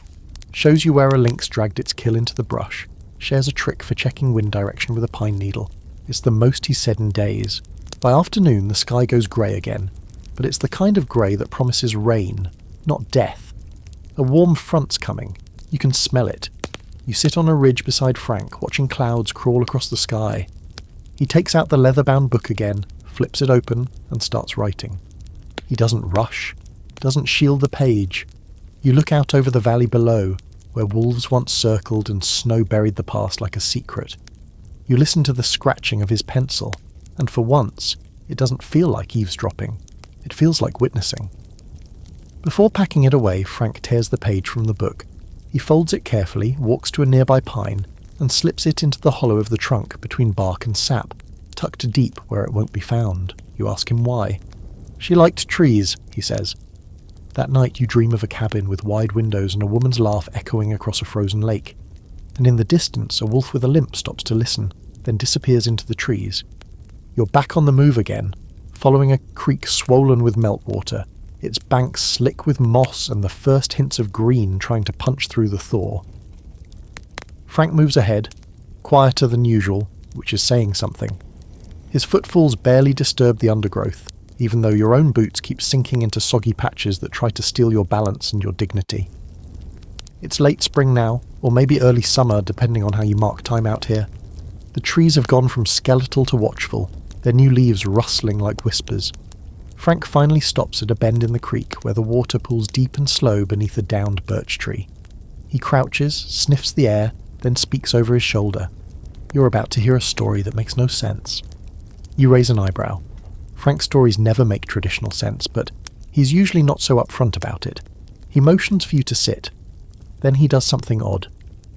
A: Shows you where a lynx dragged its kill into the brush. Shares a trick for checking wind direction with a pine needle. It's the most he's said in days. By afternoon, the sky goes grey again. But it's the kind of grey that promises rain, not death. A warm front's coming. You can smell it. You sit on a ridge beside Frank, watching clouds crawl across the sky. He takes out the leather-bound book again, flips it open, and starts writing. He doesn't rush, doesn't shield the page. You look out over the valley below, where wolves once circled and snow buried the past like a secret. You listen to the scratching of his pencil, and for once, it doesn't feel like eavesdropping. It feels like witnessing. Before packing it away, Frank tears the page from the book. He folds it carefully, walks to a nearby pine, and slips it into the hollow of the trunk between bark and sap, tucked deep where it won't be found. You ask him why. She liked trees, he says. That night you dream of a cabin with wide windows and a woman's laugh echoing across a frozen lake. And in the distance, a wolf with a limp stops to listen, then disappears into the trees. You're back on the move again, following a creek swollen with meltwater, its banks slick with moss and the first hints of green trying to punch through the thaw. Frank moves ahead, quieter than usual, which is saying something. His footfalls barely disturb the undergrowth, even though your own boots keep sinking into soggy patches that try to steal your balance and your dignity. It's late spring now, or maybe early summer, depending on how you mark time out here. The trees have gone from skeletal to watchful, their new leaves rustling like whispers. Frank finally stops at a bend in the creek where the water pools deep and slow beneath a downed birch tree. He crouches, sniffs the air, then speaks over his shoulder. You're about to hear a story that makes no sense. You raise an eyebrow. Frank's stories never make traditional sense, but he's usually not so upfront about it. He motions for you to sit. Then he does something odd.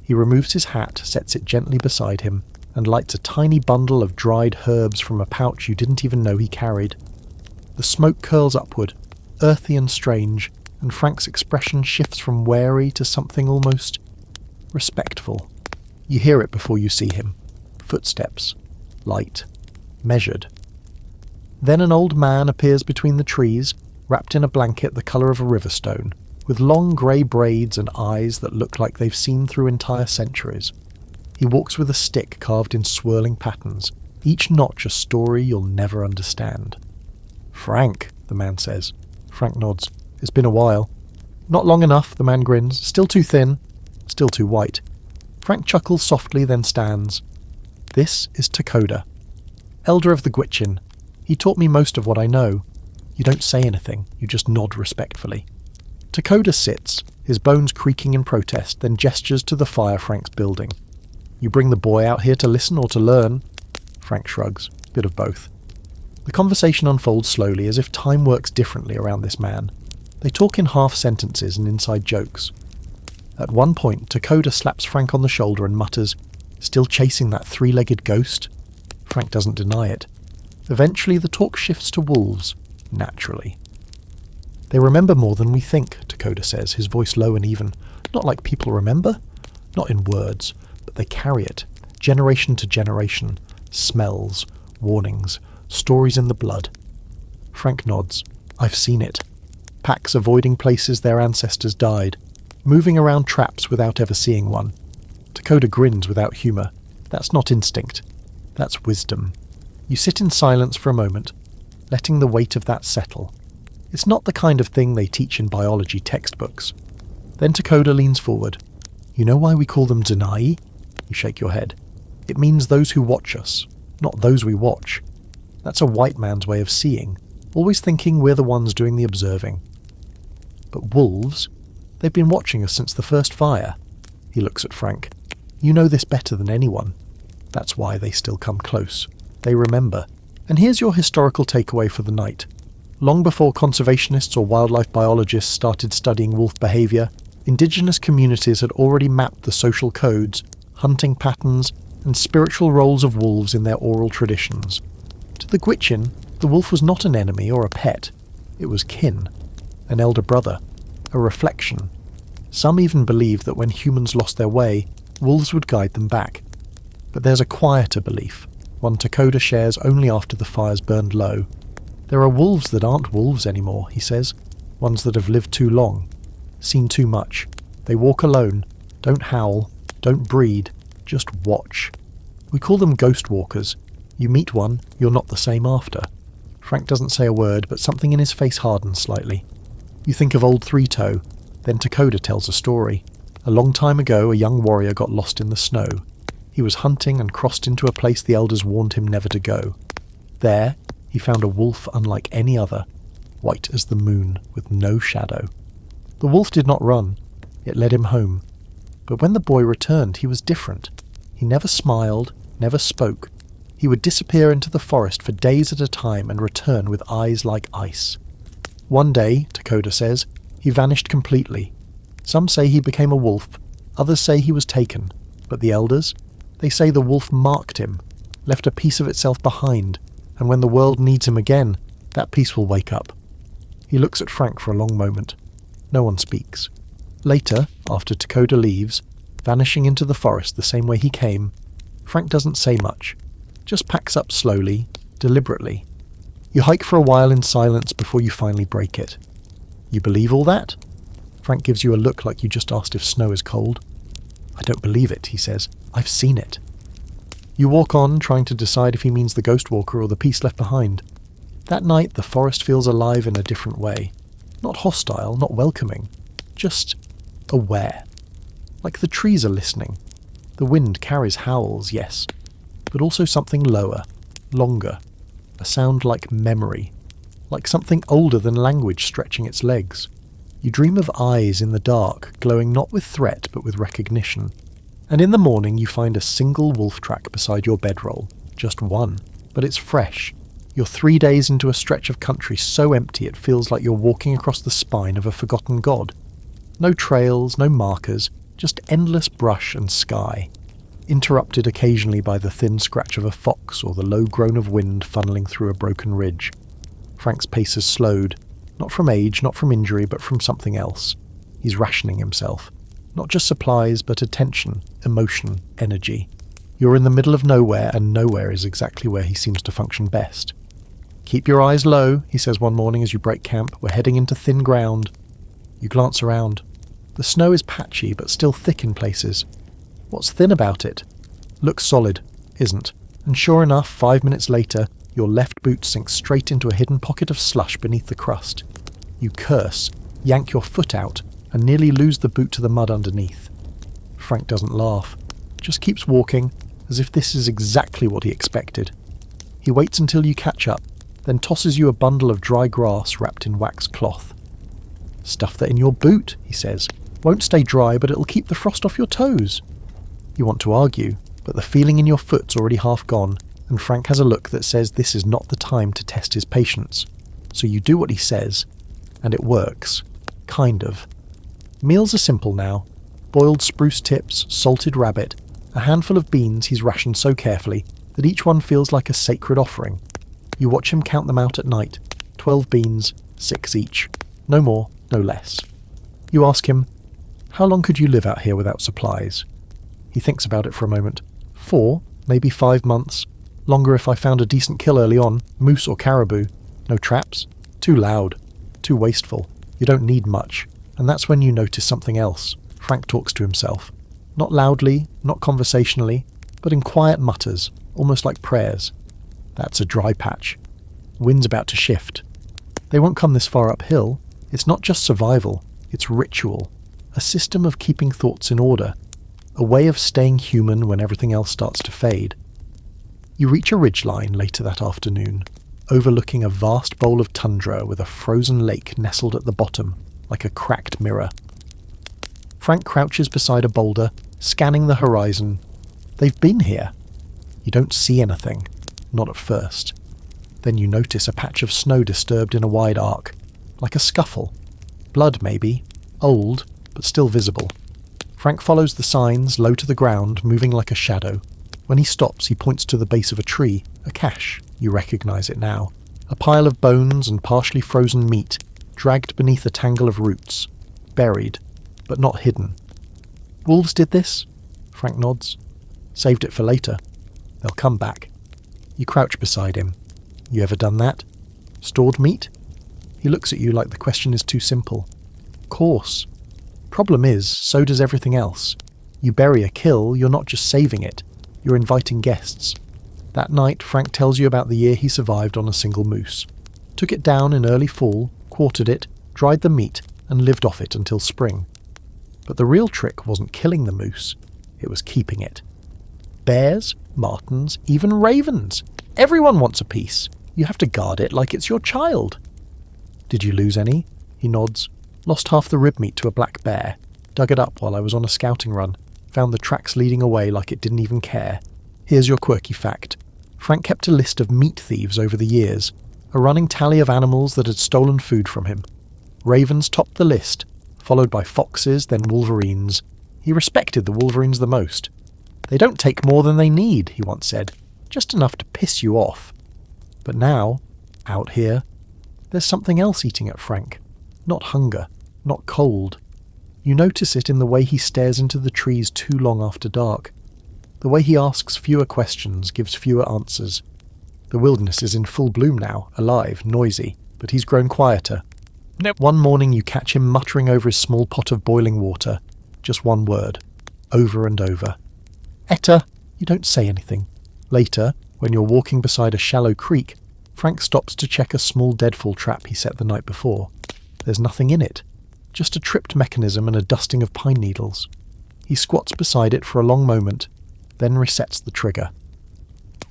A: He removes his hat, sets it gently beside him, and lights a tiny bundle of dried herbs from a pouch you didn't even know he carried. The smoke curls upward, earthy and strange, and Frank's expression shifts from wary to something almost respectful. You hear it before you see him. Footsteps. Light. Measured. Then an old man appears between the trees, wrapped in a blanket the colour of a river stone, with long grey braids and eyes that look like they've seen through entire centuries. He walks with a stick carved in swirling patterns, each notch a story you'll never understand. "Frank," the man says. Frank nods. "It's been a while." "Not long enough," the man grins. "Still too thin. Still too white." Frank chuckles softly, then stands. "This is Takoda, elder of the Gwitchin. He taught me most of what I know. You don't say anything, you just nod respectfully." Takoda sits, his bones creaking in protest, then gestures to the fire Frank's building. "You bring the boy out here to listen or to learn?" Frank shrugs. Bit of both. The conversation unfolds slowly, as if time works differently around this man. They talk in half sentences and inside jokes. At one point, Takoda slaps Frank on the shoulder and mutters, "Still chasing that three-legged ghost?" Frank doesn't deny it. Eventually, the talk shifts to wolves, naturally. "They remember more than we think," Takoda says, his voice low and even. "Not like people remember. Not in words, but they carry it, generation to generation. Smells, warnings, stories in the blood." Frank nods. "I've seen it. Packs avoiding places their ancestors died, moving around traps without ever seeing one." Takoda grins without humour. "That's not instinct. That's wisdom." You sit in silence for a moment, letting the weight of that settle. It's not the kind of thing they teach in biology textbooks. Then Takoda leans forward. "You know why we call them Zanai?" You shake your head. "It means those who watch us, not those we watch. That's a white man's way of seeing, always thinking we're the ones doing the observing. But wolves, they've been watching us since the first fire." He looks at Frank. "You know this better than anyone. That's why they still come close. They remember. And here's your historical takeaway for the night. Long before conservationists or wildlife biologists started studying wolf behaviour, indigenous communities had already mapped the social codes, hunting patterns, and spiritual roles of wolves in their oral traditions. To the Gwitchin, the wolf was not an enemy or a pet. It was kin, an elder brother, a reflection. Some even believed that when humans lost their way, wolves would guide them back. But there's a quieter belief, one Takoda shares only after the fires burned low. There are wolves that aren't wolves anymore, he says, ones that have lived too long, seen too much. They walk alone, don't howl, don't breed, just watch. We call them ghost walkers. You meet one, you're not the same after. Frank doesn't say a word, but something in his face hardens slightly. You think of old Three Toe, then Takoda tells a story. A long time ago, a young warrior got lost in the snow. He was hunting and crossed into a place the elders warned him never to go. There, he found a wolf unlike any other, white as the moon, with no shadow. The wolf did not run. It led him home. But when the boy returned, he was different. He never smiled, never spoke. He would disappear into the forest for days at a time and return with eyes like ice. One day, Takoda says, he vanished completely. Some say he became a wolf, others say he was taken, but the elders? They say the wolf marked him, left a piece of itself behind, and when the world needs him again, that piece will wake up. He looks at Frank for a long moment. No one speaks. Later, after Takoda leaves, vanishing into the forest the same way he came, Frank doesn't say much, just packs up slowly, deliberately. You hike for a while in silence before you finally break it. You believe all that? Frank gives you a look like you just asked if snow is cold. I don't believe it, he says. I've seen it. You walk on, trying to decide if he means the ghost walker or the piece left behind. That night, the forest feels alive in a different way. Not hostile, not welcoming, just aware. Like the trees are listening. The wind carries howls, yes, but also something lower, longer, a sound like memory, like something older than language stretching its legs. You dream of eyes in the dark, glowing not with threat but with recognition. And in the morning you find a single wolf track beside your bedroll, just one, but it's fresh. You're 3 days into a stretch of country so empty it feels like you're walking across the spine of a forgotten god. No trails, no markers, just endless brush and sky, interrupted occasionally by the thin scratch of a fox or the low groan of wind funneling through a broken ridge. Frank's pace has slowed, not from age, not from injury, but from something else. He's rationing himself. Not just supplies, but attention, emotion, energy. You're in the middle of nowhere, and nowhere is exactly where he seems to function best. Keep your eyes low, he says one morning as you break camp. We're heading into thin ground. You glance around. The snow is patchy, but still thick in places. What's thin about it? Looks solid, isn't. And sure enough, 5 minutes later, your left boot sinks straight into a hidden pocket of slush beneath the crust. You curse, yank your foot out, and nearly lose the boot to the mud underneath. Frank doesn't laugh, just keeps walking, as if this is exactly what he expected. He waits until you catch up, then tosses you a bundle of dry grass wrapped in waxed cloth. Stuff that in your boot, he says. Won't stay dry, but it'll keep the frost off your toes. You want to argue, but the feeling in your foot's already half gone, and Frank has a look that says this is not the time to test his patience. So you do what he says, and it works. Kind of. Meals are simple now. Boiled spruce tips, salted rabbit, a handful of beans he's rationed so carefully that each one feels like a sacred offering. You watch him count them out at night. 12 beans, 6 each. No more, no less. You ask him, how long could you live out here without supplies? He thinks about it for a moment. 4, maybe 5 months. Longer if I found a decent kill early on, moose or caribou. No traps. Too loud. Too wasteful. You don't need much. And that's when you notice something else. Frank talks to himself. Not loudly, not conversationally, but in quiet mutters, almost like prayers. That's a dry patch. Wind's about to shift. They won't come this far uphill. It's not just survival. It's ritual. A system of keeping thoughts in order. A way of staying human when everything else starts to fade. You reach a ridgeline later that afternoon, overlooking a vast bowl of tundra with a frozen lake nestled at the bottom, like a cracked mirror. Frank crouches beside a boulder, scanning the horizon. They've been here. You don't see anything, not at first. Then you notice a patch of snow disturbed in a wide arc, like a scuffle. Blood, maybe. Old, but still visible. Frank follows the signs, low to the ground, moving like a shadow. When he stops, he points to the base of a tree, a cache. You recognize it now. A pile of bones and partially frozen meat, dragged beneath a tangle of roots. Buried. but not hidden. Wolves did this? Frank nods. Saved it for later. They'll come back. You crouch beside him. You ever done that? Stored meat? He looks at you like the question is too simple. Course. Problem is, so does everything else. You bury a kill, you're not just saving it, you're inviting guests. That night, Frank tells you about the year he survived on a single moose. Took it down in early fall, quartered it, dried the meat, and lived off it until spring. But the real trick wasn't killing the moose, it was keeping it. Bears, martens, even ravens. Everyone wants a piece. You have to guard it like it's your child. Did you lose any? He nods. Lost half the rib meat to a black bear. Dug it up while I was on a scouting run. Found the tracks leading away like it didn't even care. Here's your quirky fact. Frank kept a list of meat thieves over the years. A running tally of animals that had stolen food from him. Ravens topped the list, followed by foxes, then wolverines. He respected the wolverines the most. They don't take more than they need, he once said. Just enough to piss you off. But now, out here, there's something else eating at Frank. Not hunger, not cold. You notice it in the way he stares into the trees too long after dark. The way he asks fewer questions, gives fewer answers. The wilderness is in full bloom now, alive, noisy, but he's grown quieter.
B: Nope.
A: One morning you catch him muttering over his small pot of boiling water. Just one word. Over and over. Etta, you don't say anything. Later, when you're walking beside a shallow creek, Frank stops to check a small deadfall trap he set the night before. There's nothing in it. Just a tripped mechanism and a dusting of pine needles. He squats beside it for a long moment, then resets the trigger.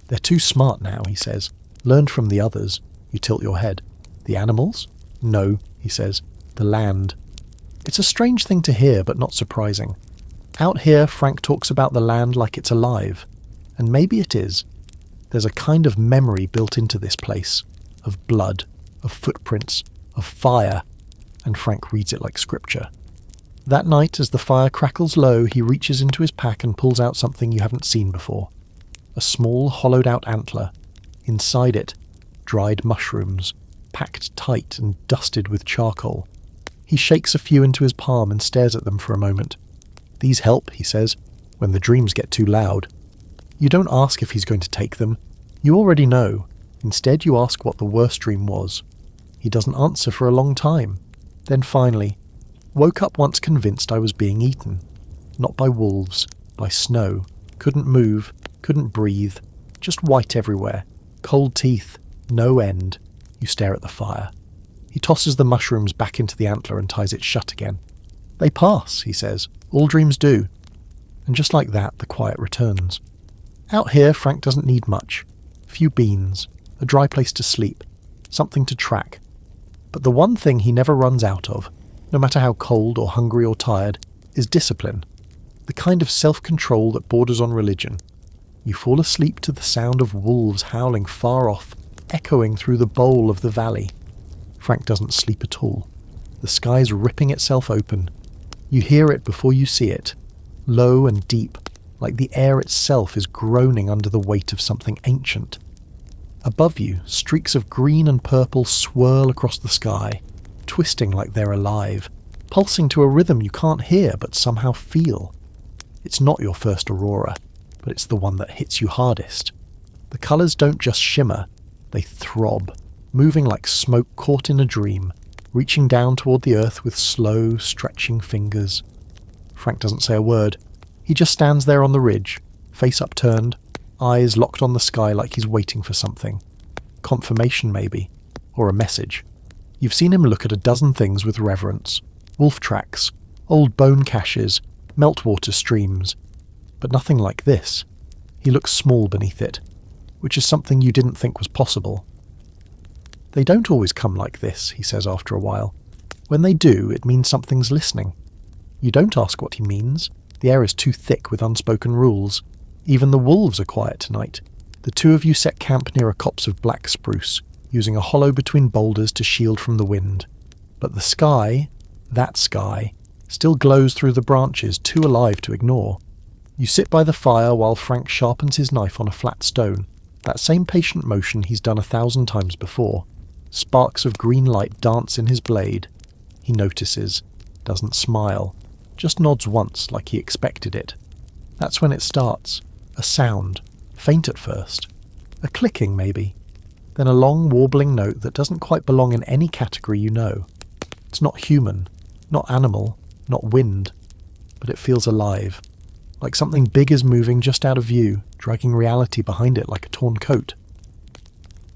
A: They're too smart now, he says. Learned from the others. You tilt your head. The animals? No, he says. The land. It's a strange thing to hear, but not surprising. Out here, Frank talks about the land like it's alive. And maybe it is. There's a kind of memory built into this place. Of blood. Of footprints. Of fire. And Frank reads it like scripture. That night, as the fire crackles low, he reaches into his pack and pulls out something you haven't seen before. A small, hollowed-out antler. Inside it, dried mushrooms, packed tight and dusted with charcoal. He shakes a few into his palm and stares at them for a moment. These help, he says, when the dreams get too loud. You don't ask if he's going to take them. You already know. Instead, you ask what the worst dream was. He doesn't answer for a long time. Then finally, woke up once convinced I was being eaten. Not by wolves, by snow. Couldn't move, couldn't breathe. Just white everywhere. Cold teeth, no end. You stare at the fire. He tosses the mushrooms back into the antler and ties it shut again. They pass, he says. All dreams do. And just like that, the quiet returns. Out here, Frank doesn't need much. A few beans, a dry place to sleep, something to track. But the one thing he never runs out of, no matter how cold or hungry or tired, is discipline. The kind of self-control that borders on religion. You fall asleep to the sound of wolves howling far off, echoing through the bowl of the valley. Frank doesn't sleep at all. The sky's ripping itself open. You hear it before you see it, low and deep, like the air itself is groaning under the weight of something ancient. Above you, streaks of green and purple swirl across the sky, twisting like they're alive, pulsing to a rhythm you can't hear but somehow feel. It's not your first aurora, but it's the one that hits you hardest. The colours don't just shimmer, they throb, moving like smoke caught in a dream, reaching down toward the earth with slow, stretching fingers. Frank doesn't say a word. He just stands there on the ridge, face upturned, eyes locked on the sky like he's waiting for something. Confirmation, maybe. Or a message. You've seen him look at a dozen things with reverence. Wolf tracks, old bone caches, meltwater streams. But nothing like this. He looks small beneath it, which is something you didn't think was possible. They don't always come like this, he says after a while. When they do, it means something's listening. You don't ask what he means. The air is too thick with unspoken rules. Even the wolves are quiet tonight. The two of you set camp near a copse of black spruce, using a hollow between boulders to shield from the wind. But the sky, that sky, still glows through the branches, too alive to ignore. You sit by the fire while Frank sharpens his knife on a flat stone, that same patient motion he's done 1,000 times before. Sparks of green light dance in his blade. He notices, doesn't smile. just nods once like he expected it. That's when it starts. A sound, faint at first. A clicking maybe. Then a long warbling note that doesn't quite belong in any category you know. It's not human, not animal, not wind, but it feels alive. Like something big is moving just out of view, dragging reality behind it like a torn coat.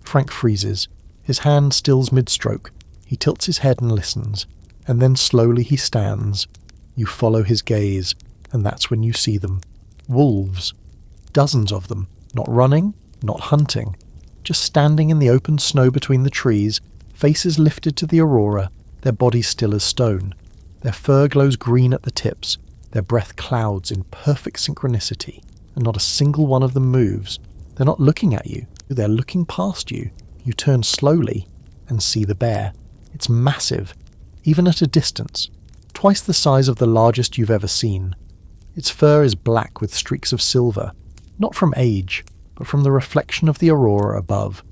A: Frank freezes. His hand stills mid-stroke. He tilts his head and listens, and then slowly he stands. You follow his gaze, and that's when you see them. Wolves. Dozens of them. Not running, not hunting. Just standing in the open snow between the trees, faces lifted to the aurora, their bodies still as stone. Their fur glows green at the tips, their breath clouds in perfect synchronicity, and not a single one of them moves. They're not looking at you, they're looking past you. You turn slowly and see the bear. It's massive, even at a distance, twice the size of the largest you've ever seen. Its fur is black with streaks of silver, not from age, but from the reflection of the aurora above.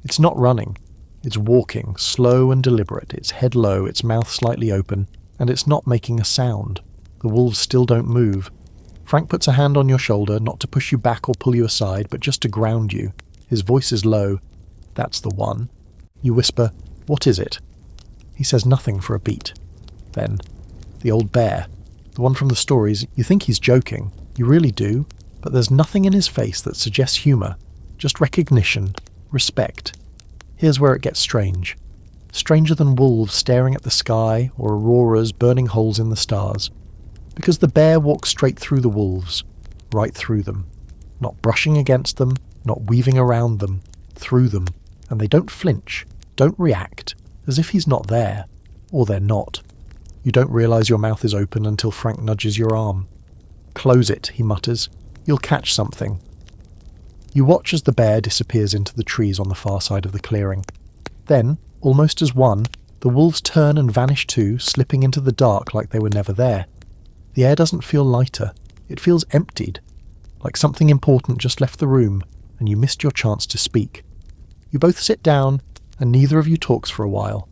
A: It's not running. It's walking, slow and deliberate, its head low, its mouth slightly open, and it's not making a sound. The wolves still don't move. Frank puts a hand on your shoulder, not to push you back or pull you aside, but just to ground you. His voice is low. That's the one. You whisper, "What is it?" He says nothing for a beat. Then, the old bear, the one from the stories, you think he's joking. You really do, but there's nothing in his face that suggests humour, just recognition, respect. Here's where it gets strange. Stranger than wolves staring at the sky or auroras burning holes in the stars. Because the bear walks straight through the wolves, right through them. Not brushing against them, not weaving around them, through them. And they don't flinch, don't react, as if he's not there, or they're not. You don't realise your mouth is open until Frank nudges your arm. "Close it," he mutters. "You'll catch something." You watch as the bear disappears into the trees on the far side of the clearing. Then, almost as one, the wolves turn and vanish too, slipping into the dark like they were never there. The air doesn't feel lighter. It feels emptied, like something important just left the room, and you missed your chance to speak. You both sit down, and neither of you talks for a while.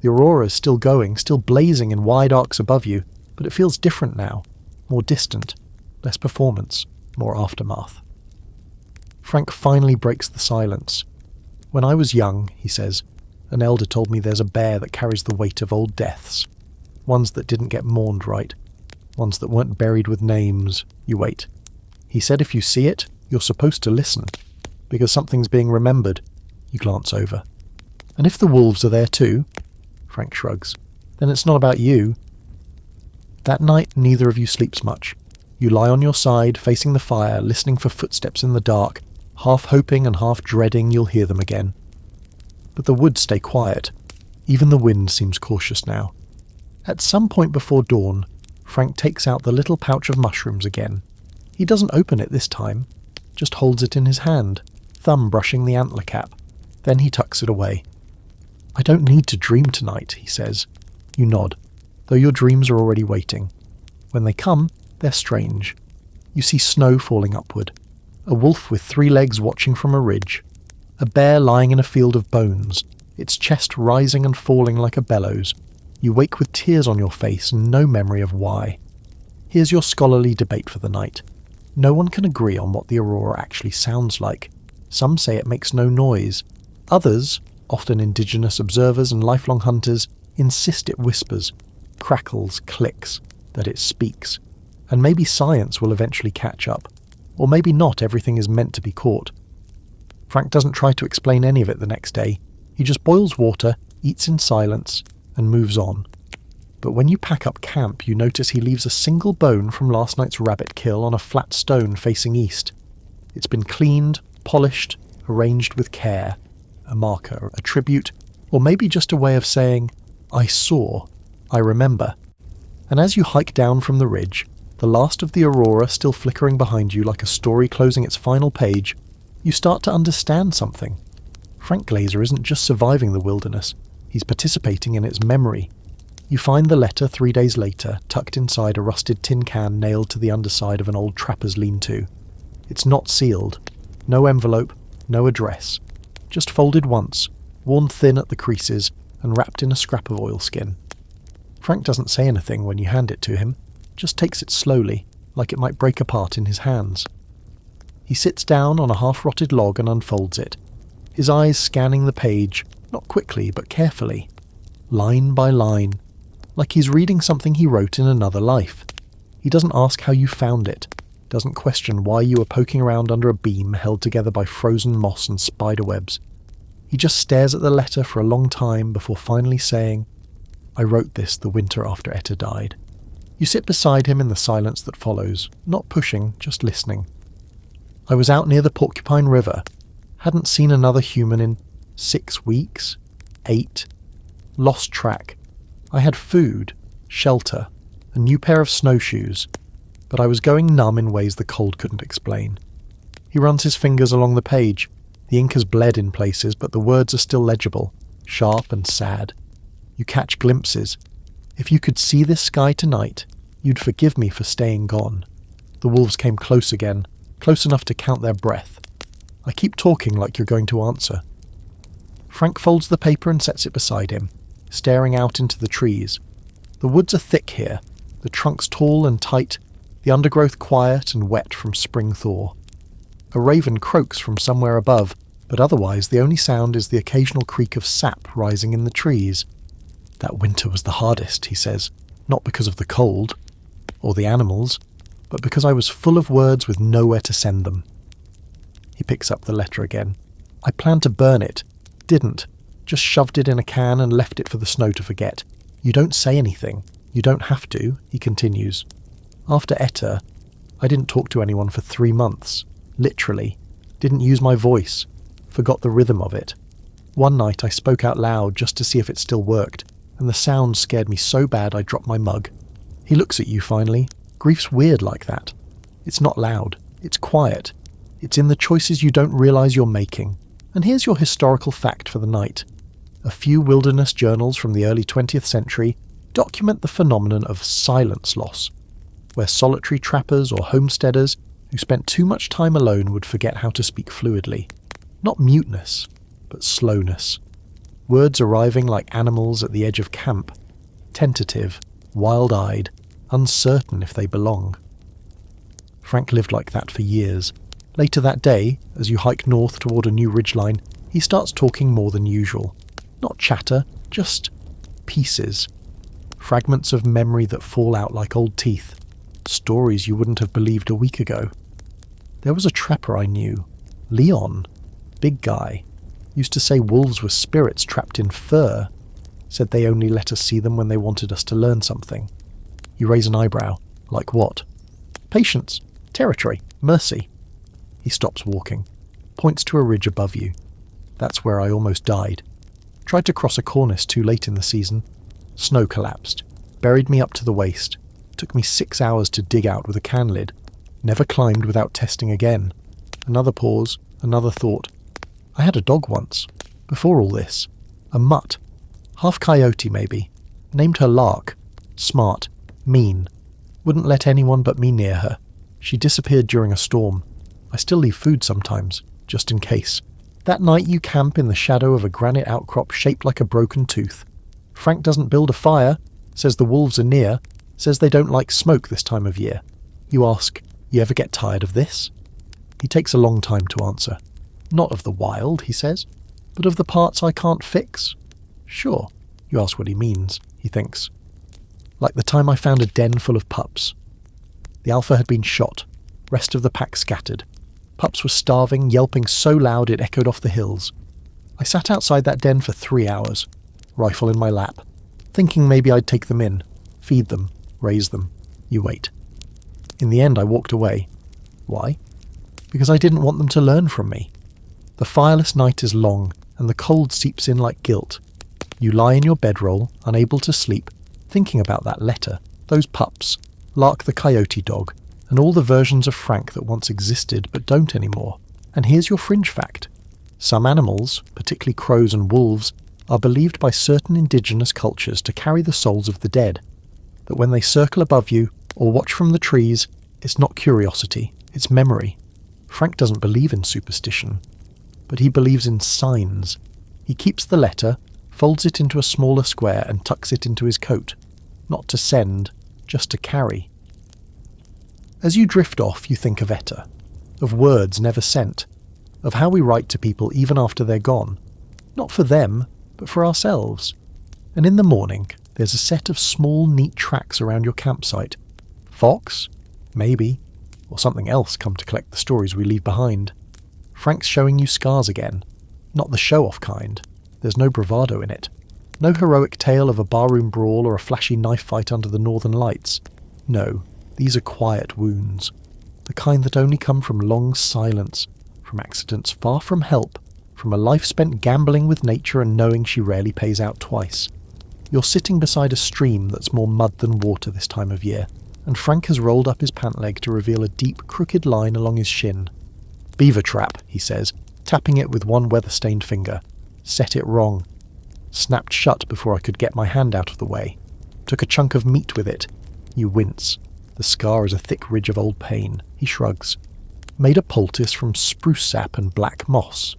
A: The aurora is still going, still blazing in wide arcs above you, but it feels different now, more distant, less performance, more aftermath. Frank finally breaks the silence. "When I was young," he says, "an elder told me there's a bear that carries the weight of old deaths. Ones that didn't get mourned right. Ones that weren't buried with names." You wait. "He said if you see it, you're supposed to listen, because something's being remembered." You glance over. "And if the wolves are there too?" Frank shrugs. "Then it's not about you." That night, neither of you sleeps much. You lie on your side, facing the fire, listening for footsteps in the dark, half hoping and half dreading you'll hear them again. But the woods stay quiet. Even the wind seems cautious now. At some point before dawn, Frank takes out the little pouch of mushrooms again. He doesn't open it this time, just holds it in his hand, thumb brushing the antler cap. Then he tucks it away. "I don't need to dream tonight," he says. You nod, though your dreams are already waiting. When they come, they're strange. You see snow falling upward, a wolf with 3 legs watching from a ridge, a bear lying in a field of bones, its chest rising and falling like a bellows. You wake with tears on your face and no memory of why. Here's your scholarly debate for the night. No one can agree on what the aurora actually sounds like. Some say it makes no noise. Others, often indigenous observers and lifelong hunters, insist it whispers, crackles, clicks, that it speaks. And maybe science will eventually catch up. Or maybe not everything is meant to be caught. Frank doesn't try to explain any of it the next day. He just boils water, eats in silence, and moves on. But when you pack up camp, you notice he leaves a single bone from last night's rabbit kill on a flat stone facing east. It's been cleaned, polished, arranged with care. A marker, a tribute, or maybe just a way of saying, "I saw, I remember." And as you hike down from the ridge, the last of the aurora still flickering behind you like a story closing its final page, you start to understand something. Frank Glazer isn't just surviving the wilderness, he's participating in its memory. You find the letter 3 days later, tucked inside a rusted tin can nailed to the underside of an old trapper's lean-to. It's not sealed. No envelope, no address. Just folded once, worn thin at the creases, and wrapped in a scrap of oilskin. Frank doesn't say anything when you hand it to him. just takes it slowly, like it might break apart in his hands. He sits down on a half-rotted log and unfolds it, his eyes scanning the page, not quickly but carefully, line by line, like he's reading something he wrote in another life. He doesn't ask how you found it, doesn't question why you were poking around under a beam held together by frozen moss and spiderwebs. He just stares at the letter for a long time before finally saying, "I wrote this the winter after Etta died." You sit beside him in the silence that follows, not pushing, just listening. I was out near the Porcupine River, hadn't seen another human in 6 weeks, 8, lost track. I had food, shelter, a new pair of snowshoes, but I was going numb in ways the cold couldn't explain. He runs his fingers along the page. The ink has bled in places, but the words are still legible, sharp and sad. You catch glimpses. If you could see this sky tonight, you'd forgive me for staying gone. The wolves came close again, close enough to count their breath. I keep talking like you're going to answer. Frank folds the paper and sets it beside him, staring out into the trees. The woods are thick here, the trunks tall and tight, the undergrowth quiet and wet from spring thaw. A raven croaks from somewhere above, but otherwise the only sound is the occasional creak of sap rising in the trees. That winter was the hardest, he says, not because of the cold, or the animals, but because I was full of words with nowhere to send them. He picks up the letter again. I planned to burn it. Didn't. Just shoved it in a can and left it for the snow to forget. You don't say anything. You don't have to, he continues. After Etta, I didn't talk to anyone for 3 months. Literally. Didn't use my voice. Forgot the rhythm of it. One night I spoke out loud just to see if it still worked, and the sound scared me so bad I dropped my mug. He looks at you finally. Grief's weird like that. It's not loud. It's quiet. It's in the choices you don't realise you're making. And here's your historical fact for the night. A few wilderness journals from the early 20th century document the phenomenon of silence loss, where solitary trappers or homesteaders who spent too much time alone would forget how to speak fluidly. Not muteness, but slowness. Words arriving like animals at the edge of camp, tentative, wild-eyed, uncertain if they belong. Frank lived like that for years. Later that day, as you hike north toward a new ridgeline, he starts talking more than usual. Not chatter, just pieces. Fragments of memory that fall out like old teeth. Stories you wouldn't have believed a week ago. There was a trapper I knew. Leon. Big guy. Used to say wolves were spirits trapped in fur. Said they only let us see them when they wanted us to learn something. You raise an eyebrow. Like what? Patience. Territory. Mercy. He stops walking. Points to a ridge above you. That's where I almost died. Tried to cross a cornice too late in the season. Snow collapsed. Buried me up to the waist. Took me 6 hours to dig out with a can lid. Never climbed without testing again. Another pause. Another thought. I had a dog once. Before all this. A mutt. Half coyote maybe. Named her Lark. Smart. Mean. Wouldn't let anyone but me near her. She disappeared during a storm. I still leave food sometimes, just in case. That night you camp in the shadow of a granite outcrop shaped like a broken tooth. Frank doesn't build a fire, says the wolves are near, says they don't like smoke this time of year. You ask, you ever get tired of this? He takes a long time to answer. Not of the wild, he says, but of the parts I can't fix. Sure. You ask what he means, he thinks. Like the time I found a den full of pups. The alpha had been shot, rest of the pack scattered. Pups were starving, yelping so loud it echoed off the hills. I sat outside that den for 3 hours, rifle in my lap, thinking maybe I'd take them in, feed them, raise them. You wait. In the end I walked away. Why? Because I didn't want them to learn from me. The fireless night is long, and the cold seeps in like guilt. You lie in your bedroll, unable to sleep, thinking about that letter, those pups, Lark the coyote dog, and all the versions of Frank that once existed but don't anymore. And here's your fringe fact. Some animals, particularly crows and wolves, are believed by certain indigenous cultures to carry the souls of the dead. That when they circle above you, or watch from the trees, it's not curiosity, it's memory. Frank doesn't believe in superstition, but he believes in signs. He keeps the letter, folds it into a smaller square and tucks it into his coat. Not to send, just to carry. As you drift off, you think of Etta, of words never sent, of how we write to people even after they're gone. Not for them, but for ourselves. And in the morning, there's a set of small, neat tracks around your campsite. Fox? Maybe. Or something else come to collect the stories we leave behind. Frank's showing you scars again. Not the show-off kind. There's no bravado in it. No heroic tale of a barroom brawl or a flashy knife fight under the northern lights. No, these are quiet wounds. The kind that only come from long silence, from accidents far from help, from a life spent gambling with nature and knowing she rarely pays out twice. You're sitting beside a stream that's more mud than water this time of year, and Frank has rolled up his pant leg to reveal a deep, crooked line along his shin. "Beaver trap," he says, tapping it with one weather-stained finger. "Set it wrong. Snapped shut before I could get my hand out of the way. Took a chunk of meat with it." You wince. The scar is a thick ridge of old pain. He shrugs. "Made a poultice from spruce sap and black moss.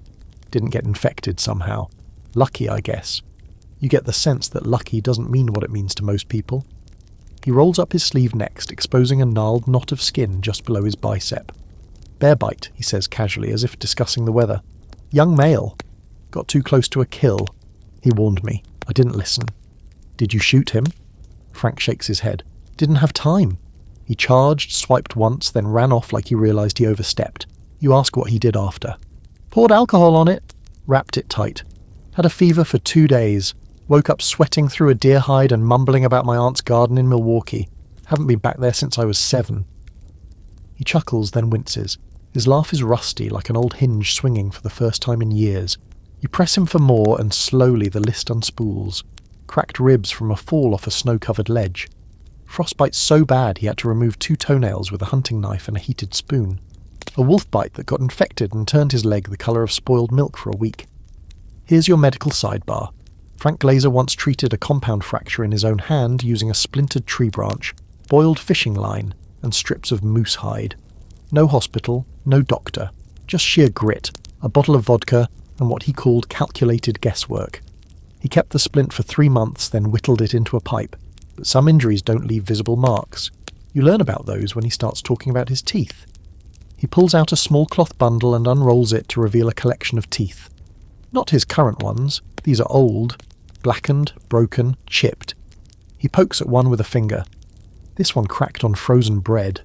A: Didn't get infected somehow. Lucky, I guess." You get the sense that lucky doesn't mean what it means to most people. He rolls up his sleeve next, exposing a gnarled knot of skin just below his bicep. "Bear bite," he says casually, as if discussing the weather. "Young male. Got too close to a kill. He warned me. I didn't listen." "Did you shoot him?" Frank shakes his head. "Didn't have time." He charged, swiped once, then ran off like he realised he overstepped. You ask what he did after. "Poured alcohol on it." Wrapped it tight. "Had a fever for 2 days. Woke up sweating through a deer hide and mumbling about my aunt's garden in Milwaukee. Haven't been back there since I was 7. He chuckles, then winces. His laugh is rusty, like an old hinge swinging for the first time in years. You press him for more, and slowly the list unspools. Cracked ribs from a fall off a snow-covered ledge. Frostbite so bad he had to remove 2 toenails with a hunting knife and a heated spoon. A wolf bite that got infected and turned his leg the colour of spoiled milk for a week. Here's your medical sidebar. Frank Glazer once treated a compound fracture in his own hand using a splintered tree branch, boiled fishing line, and strips of moose hide. No hospital, no doctor, just sheer grit, a bottle of vodka, and what he called calculated guesswork. He kept the splint for 3 months, then whittled it into a pipe. But some injuries don't leave visible marks. You learn about those when he starts talking about his teeth. He pulls out a small cloth bundle and unrolls it to reveal a collection of teeth. Not his current ones. These are old, blackened, broken, chipped. He pokes at one with a finger. This one cracked on frozen bread.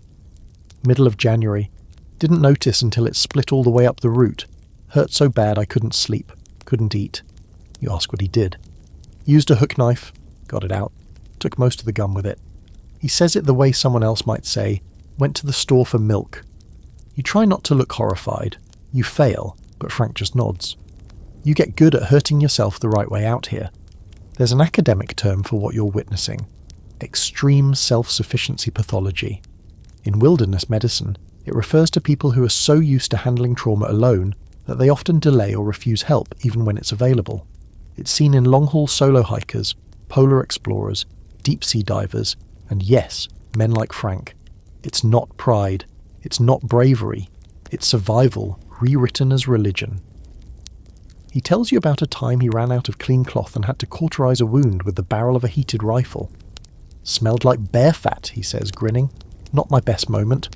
A: Middle of January. Didn't notice until it split all the way up the root. Hurt so bad I couldn't sleep, couldn't eat. You ask what he did. Used a hook knife, got it out, took most of the gum with it. He says it the way someone else might say, went to the store for milk. You try not to look horrified. You fail, but Frank just nods. You get good at hurting yourself the right way out here. There's an academic term for what you're witnessing. Extreme self-sufficiency pathology. In wilderness medicine, it refers to people who are so used to handling trauma alone that they often delay or refuse help even when it's available. It's seen in long-haul solo hikers, polar explorers, deep-sea divers, and yes, men like Frank. It's not pride. It's not bravery. It's survival, rewritten as religion. He tells you about a time he ran out of clean cloth and had to cauterize a wound with the barrel of a heated rifle. "Smelled like bear fat," he says, grinning. "Not my best moment."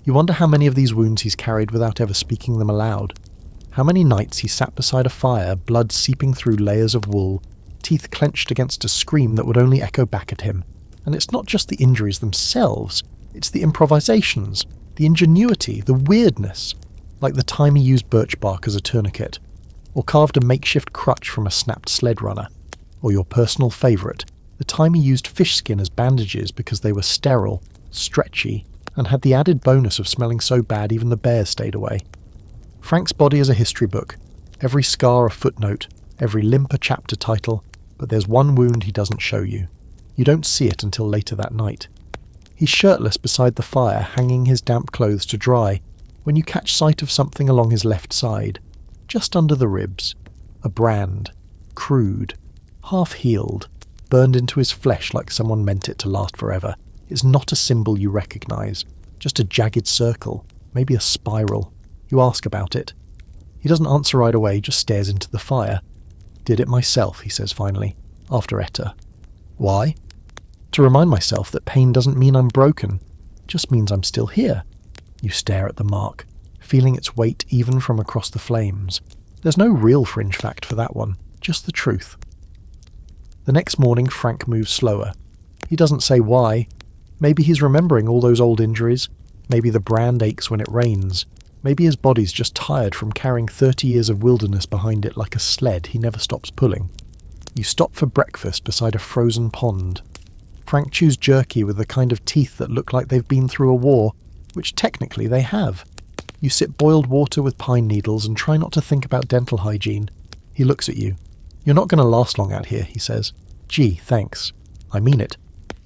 A: You wonder how many of these wounds he's carried without ever speaking them aloud. How many nights he sat beside a fire, blood seeping through layers of wool, teeth clenched against a scream that would only echo back at him. And it's not just the injuries themselves, it's the improvisations, the ingenuity, the weirdness, like the time he used birch bark as a tourniquet, or carved a makeshift crutch from a snapped sled runner, or your personal favourite, the time he used fish skin as bandages because they were sterile, stretchy, and had the added bonus of smelling so bad even the bears stayed away. Frank's body is a history book, every scar a footnote, every limp a chapter title, but there's one wound he doesn't show you. You don't see it until later that night. He's shirtless beside the fire, hanging his damp clothes to dry, when you catch sight of something along his left side, just under the ribs. A brand, crude, half-healed, burned into his flesh like someone meant it to last forever. It's not a symbol you recognise, just a jagged circle, maybe a spiral. You ask about it. He doesn't answer right away, just stares into the fire. "Did it myself," he says finally, after Etta. "Why?" "To remind myself that pain doesn't mean I'm broken. Just means I'm still here. You stare at the mark, feeling its weight even from across the flames. There's no real fringe fact for that one, just the truth. The next morning, Frank moves slower. He doesn't say why. Maybe he's remembering all those old injuries. Maybe the brand aches when it rains. Maybe his body's just tired from carrying 30 years of wilderness behind it like a sled he never stops pulling. You stop for breakfast beside a frozen pond. Frank chews jerky with the kind of teeth that look like they've been through a war, which technically they have. You sip boiled water with pine needles and try not to think about dental hygiene. He looks at you. You're not going to last long out here, he says. Gee, thanks. I mean it.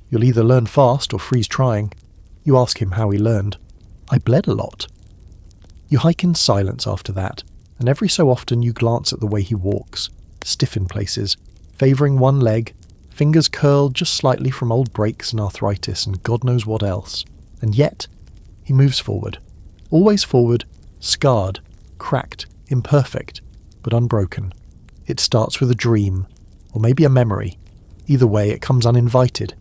A: You'll either learn fast or freeze trying. You ask him how he learned. I bled a lot. You hike in silence after that, and every so often you glance at the way he walks, stiff in places, favouring one leg, fingers curled just slightly from old breaks and arthritis and God knows what else. And yet, he moves forward. Always forward, scarred, cracked, imperfect, but unbroken. It starts with a dream, or maybe a memory. Either way, it comes uninvited.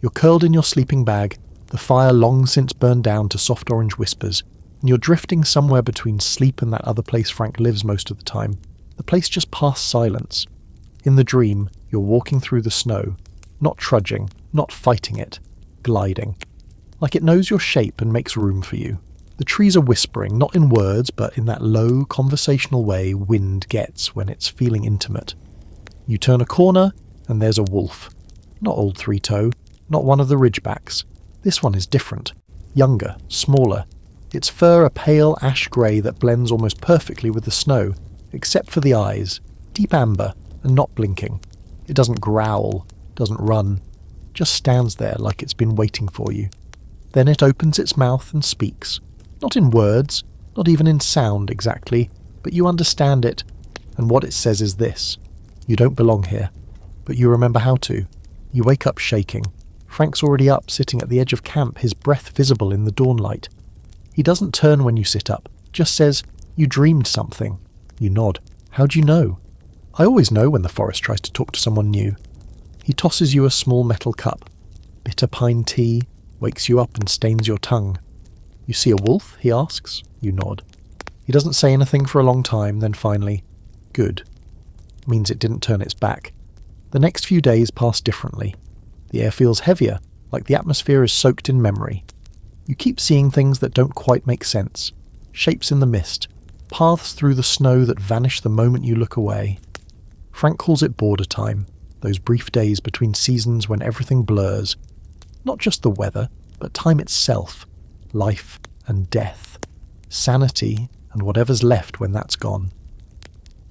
A: You're curled in your sleeping bag, the fire long since burned down to soft orange whispers, and you're drifting somewhere between sleep and that other place Frank lives most of the time, the place just past silence. In the dream, you're walking through the snow, not trudging, not fighting it, gliding. Like it knows your shape and makes room for you. The trees are whispering, not in words, but in that low, conversational way wind gets when it's feeling intimate. You turn a corner, and there's a wolf. Not old three-toe, not one of the ridgebacks. This one is different. Younger, smaller. Its fur a pale ash grey that blends almost perfectly with the snow, except for the eyes, deep amber, and not blinking. It doesn't growl, doesn't run, just stands there like it's been waiting for you. Then it opens its mouth and speaks. Not in words, not even in sound exactly, but you understand it, and what it says is this. You don't belong here, but you remember how to. You wake up shaking. Frank's already up, sitting at the edge of camp, his breath visible in the dawnlight. He doesn't turn when you sit up, just says, "You dreamed something." You nod. "How'd you know?" "I always know when the forest tries to talk to someone new." He tosses you a small metal cup. Bitter pine tea, wakes you up and stains your tongue. "You see a wolf?" he asks. You nod. He doesn't say anything for a long time, then finally, "Good." Means it didn't turn its back. The next few days pass differently. The air feels heavier, like the atmosphere is soaked in memory. You keep seeing things that don't quite make sense. Shapes in the mist. Paths through the snow that vanish the moment you look away. Frank calls it border time, those brief days between seasons when everything blurs. Not just the weather, but time itself. Life and death. Sanity and whatever's left when that's gone.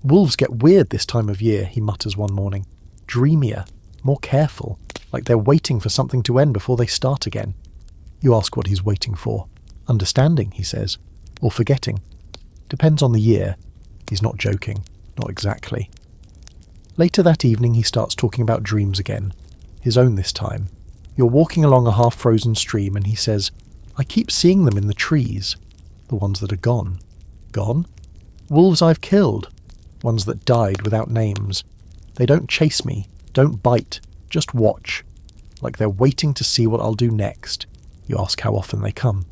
A: Wolves get weird this time of year, he mutters one morning. Dreamier, more careful, like they're waiting for something to end before they start again. You ask what he's waiting for. Understanding, he says, or forgetting. Depends on the year. He's not joking, not exactly. Later that evening he starts talking about dreams again, his own this time. You're walking along a half-frozen stream and he says, "I keep seeing them in the trees, the ones that are gone." Gone? Wolves I've killed, ones that died without names. They don't chase me, don't bite, just watch, like they're waiting to see what I'll do next. You ask how often they come.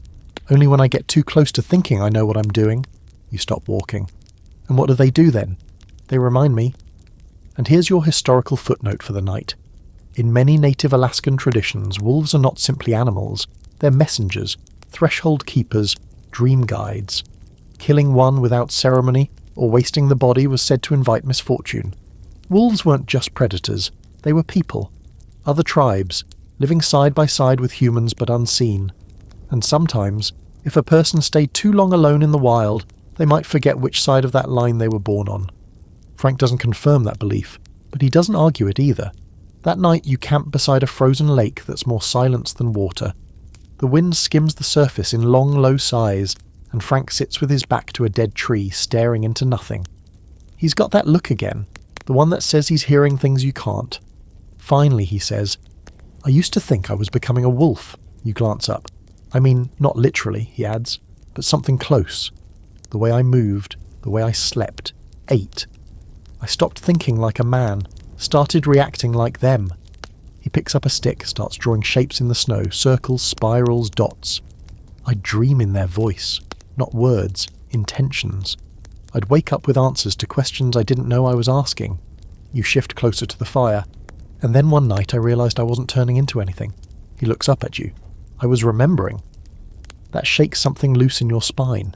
A: Only when I get too close to thinking I know what I'm doing. You stop walking. And what do they do then? They remind me. And here's your historical footnote for the night. In many native Alaskan traditions, wolves are not simply animals. They're messengers, threshold keepers, dream guides. Killing one without ceremony or wasting the body was said to invite misfortune. Wolves weren't just predators. They were people. Other tribes, living side by side with humans but unseen. And sometimes, if a person stayed too long alone in the wild, they might forget which side of that line they were born on. Frank doesn't confirm that belief, but he doesn't argue it either. That night you camp beside a frozen lake that's more silence than water. The wind skims the surface in long, low sighs, and Frank sits with his back to a dead tree, staring into nothing. He's got that look again, the one that says he's hearing things you can't. Finally, he says, "I used to think I was becoming a wolf." You glance up. "I mean, not literally," he adds, "but something close. The way I moved, the way I slept, ate. I stopped thinking like a man, started reacting like them." He picks up a stick, starts drawing shapes in the snow, circles, spirals, dots. I'd dream in their voice, not words, intentions. I'd wake up with answers to questions I didn't know I was asking. You shift closer to the fire, and then one night I realised I wasn't turning into anything. He looks up at you. I was remembering. That shakes something loose in your spine.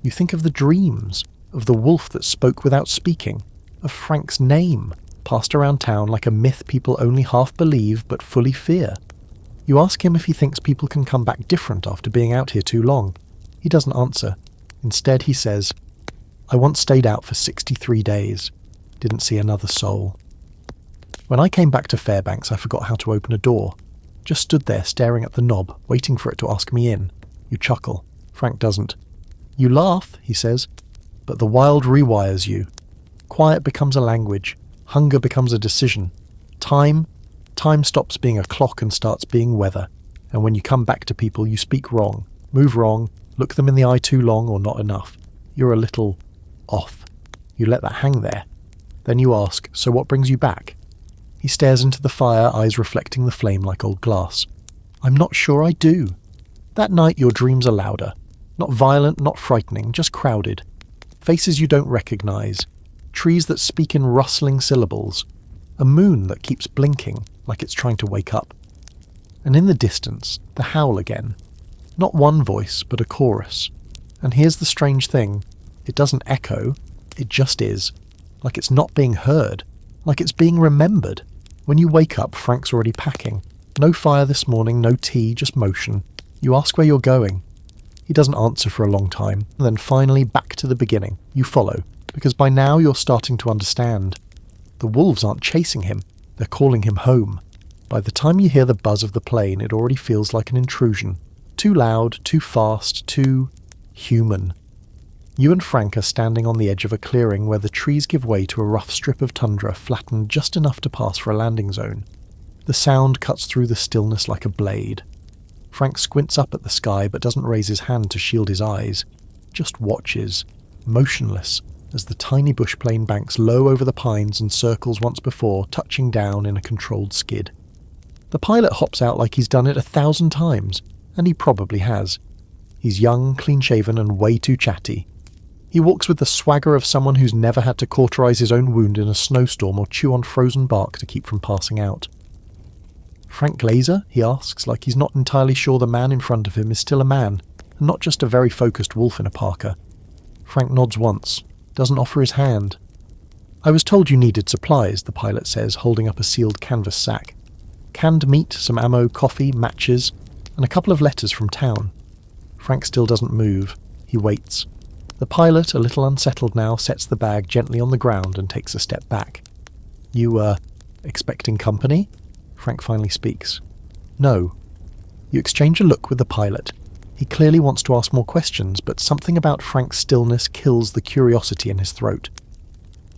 A: You think of the dreams, of the wolf that spoke without speaking, of Frank's name, passed around town like a myth people only half believe but fully fear. You ask him if he thinks people can come back different after being out here too long. He doesn't answer. Instead he says, I once stayed out for 63 days. Didn't see another soul. When I came back to Fairbanks, I forgot how to open a door. Just stood there staring at the knob, waiting for it to ask me in. You chuckle. Frank doesn't. You laugh, he says, but the wild rewires you. Quiet becomes a language. Hunger becomes a decision. Time stops being a clock and starts being weather. And when you come back to people, you speak wrong, move wrong, look them in the eye too long or not enough. You're a little off. You let that hang there. Then you ask, so what brings you back? He stares into the fire, eyes reflecting the flame like old glass. I'm not sure I do. That night your dreams are louder. Not violent, not frightening, just crowded. Faces you don't recognise. Trees that speak in rustling syllables. A moon that keeps blinking like it's trying to wake up. And in the distance, the howl again. Not one voice, but a chorus. And here's the strange thing. It doesn't echo. It just is. Like it's not being heard. Like it's being remembered. When you wake up, Frank's already packing. No fire this morning, no tea, just motion. You ask where you're going. He doesn't answer for a long time, and then finally back to the beginning. You follow, because by now you're starting to understand. The wolves aren't chasing him, they're calling him home. By the time you hear the buzz of the plane, it already feels like an intrusion. Too loud, too fast, too human. You and Frank are standing on the edge of a clearing where the trees give way to a rough strip of tundra flattened just enough to pass for a landing zone. The sound cuts through the stillness like a blade. Frank squints up at the sky but doesn't raise his hand to shield his eyes. Just watches, motionless, as the tiny bush plane banks low over the pines and circles once before, touching down in a controlled skid. The pilot hops out like he's done it 1,000 times, and he probably has. He's young, clean-shaven, and way too chatty. He walks with the swagger of someone who's never had to cauterize his own wound in a snowstorm or chew on frozen bark to keep from passing out. Frank Glazer? He asks, like he's not entirely sure the man in front of him is still a man, and not just a very focused wolf in a parka. Frank nods once, doesn't offer his hand. I was told you needed supplies, the pilot says, holding up a sealed canvas sack. Canned meat, some ammo, coffee, matches, and a couple of letters from town. Frank still doesn't move. He waits. The pilot, a little unsettled now, sets the bag gently on the ground and takes a step back. You, expecting company? Frank finally speaks. No. You exchange a look with the pilot. He clearly wants to ask more questions, but something about Frank's stillness kills the curiosity in his throat.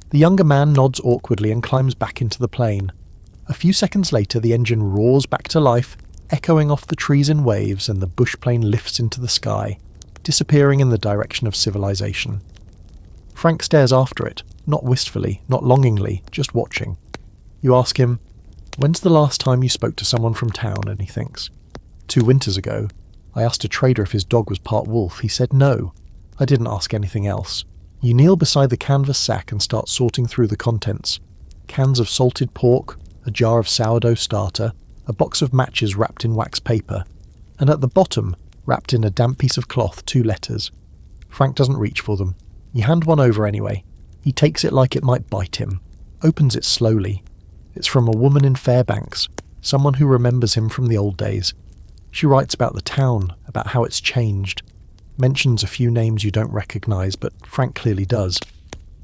A: The younger man nods awkwardly and climbs back into the plane. A few seconds later, the engine roars back to life, echoing off the trees in waves, and the bush plane lifts into the sky, disappearing in the direction of civilization. Frank stares after it, not wistfully, not longingly, just watching. You ask him, when's the last time you spoke to someone from town? And he thinks. 2 winters ago. I asked a trader if his dog was part wolf. He said no. I didn't ask anything else. You kneel beside the canvas sack and start sorting through the contents. Cans of salted pork, a jar of sourdough starter, a box of matches wrapped in wax paper, and at the bottom, wrapped in a damp piece of cloth, 2 letters. Frank doesn't reach for them. You hand one over anyway. He takes it like it might bite him, opens it slowly. It's from a woman in Fairbanks, someone who remembers him from the old days. She writes about the town, about how it's changed, mentions a few names you don't recognise, but Frank clearly does.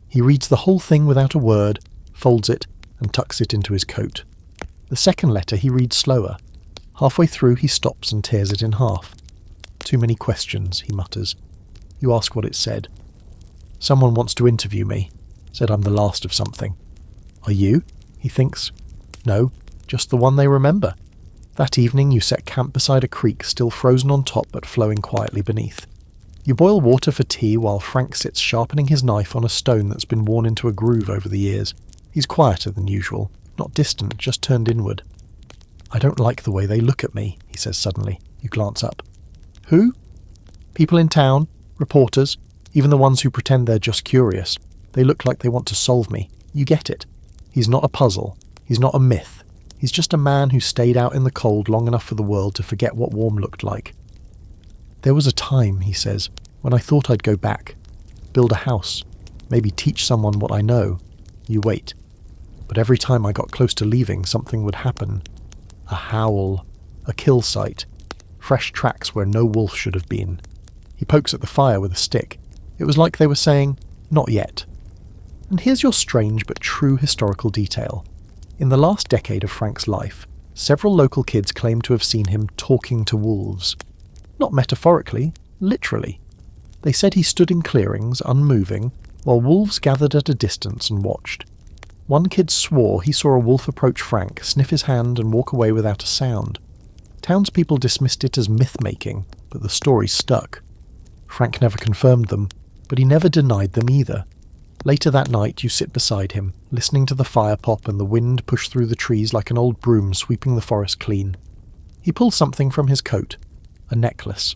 A: He reads the whole thing without a word, folds it, and tucks it into his coat. The second letter he reads slower. Halfway through he stops and tears it in half. Too many questions, he mutters. You ask what it said. Someone wants to interview me. Said I'm the last of something. Are you? He thinks. No, just the one they remember. That evening you set camp beside a creek still frozen on top but flowing quietly beneath. You boil water for tea while Frank sits sharpening his knife on a stone that's been worn into a groove over the years. He's quieter than usual, not distant, just turned inward. I don't like the way they look at me, he says suddenly. You glance up. Who? People in town, reporters, even the ones who pretend they're just curious. They look like they want to solve me. You get it. He's not a puzzle. He's not a myth. He's just a man who stayed out in the cold long enough for the world to forget what warm looked like. There was a time, he says, when I thought I'd go back. Build a house. Maybe teach someone what I know. You wait. But every time I got close to leaving, something would happen. A howl. A kill site. Fresh tracks where no wolf should have been. He pokes at the fire with a stick. It was like they were saying, not yet. And here's your strange but true historical detail. In the last decade of Frank's life, several local kids claim to have seen him talking to wolves. Not metaphorically, literally. They said he stood in clearings, unmoving, while wolves gathered at a distance and watched. One kid swore he saw a wolf approach Frank, sniff his hand and walk away without a sound. Townspeople dismissed it as myth-making, but the story stuck. Frank never confirmed them, but he never denied them either. Later that night you sit beside him, listening to the fire pop and the wind push through the trees like an old broom sweeping the forest clean. He pulls something from his coat. A necklace.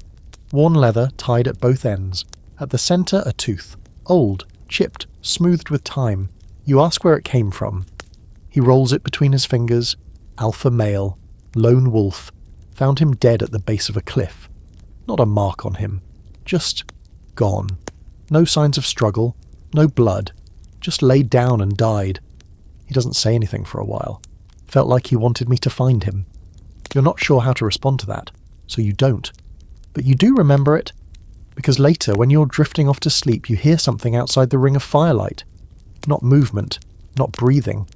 A: Worn leather, tied at both ends. At the centre a tooth. Old, chipped, smoothed with time. You ask where it came from. He rolls it between his fingers. Alpha male. Lone wolf. Found him dead at the base of a cliff. Not a mark on him. Just gone. No signs of struggle. No blood. Just laid down and died. He doesn't say anything for a while. Felt like he wanted me to find him. You're not sure how to respond to that, so you don't. But you do remember it, because later, when you're drifting off to sleep, you hear something outside the ring of firelight. Not movement, not breathing.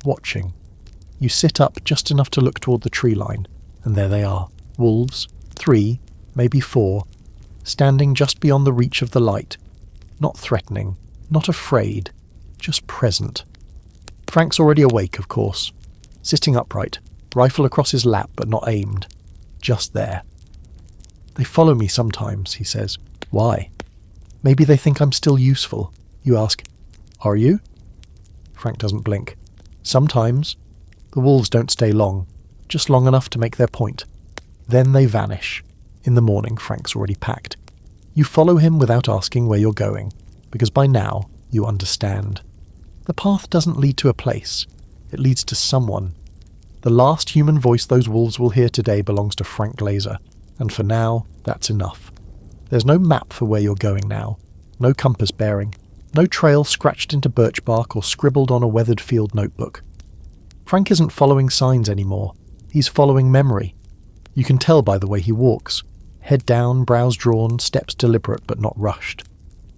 A: Watching. You sit up just enough to look toward the tree line, and there they are. Wolves, 3, maybe 4, standing just beyond the reach of the light. Not threatening. Not afraid, just present. Frank's already awake, of course. Sitting upright, rifle across his lap but not aimed. Just there. They follow me sometimes, he says. Why? Maybe they think I'm still useful. You ask, are you? Frank doesn't blink. Sometimes. The wolves don't stay long, just long enough to make their point. Then they vanish. In the morning, Frank's already packed. You follow him without asking where you're going, because by now you understand. The path doesn't lead to a place. It leads to someone. The last human voice those wolves will hear today belongs to Frank Glazer, and for now, that's enough. There's no map for where you're going now, no compass bearing, no trail scratched into birch bark or scribbled on a weathered field notebook. Frank isn't following signs anymore. He's following memory. You can tell by the way he walks. Head down, brows drawn, steps deliberate but not rushed.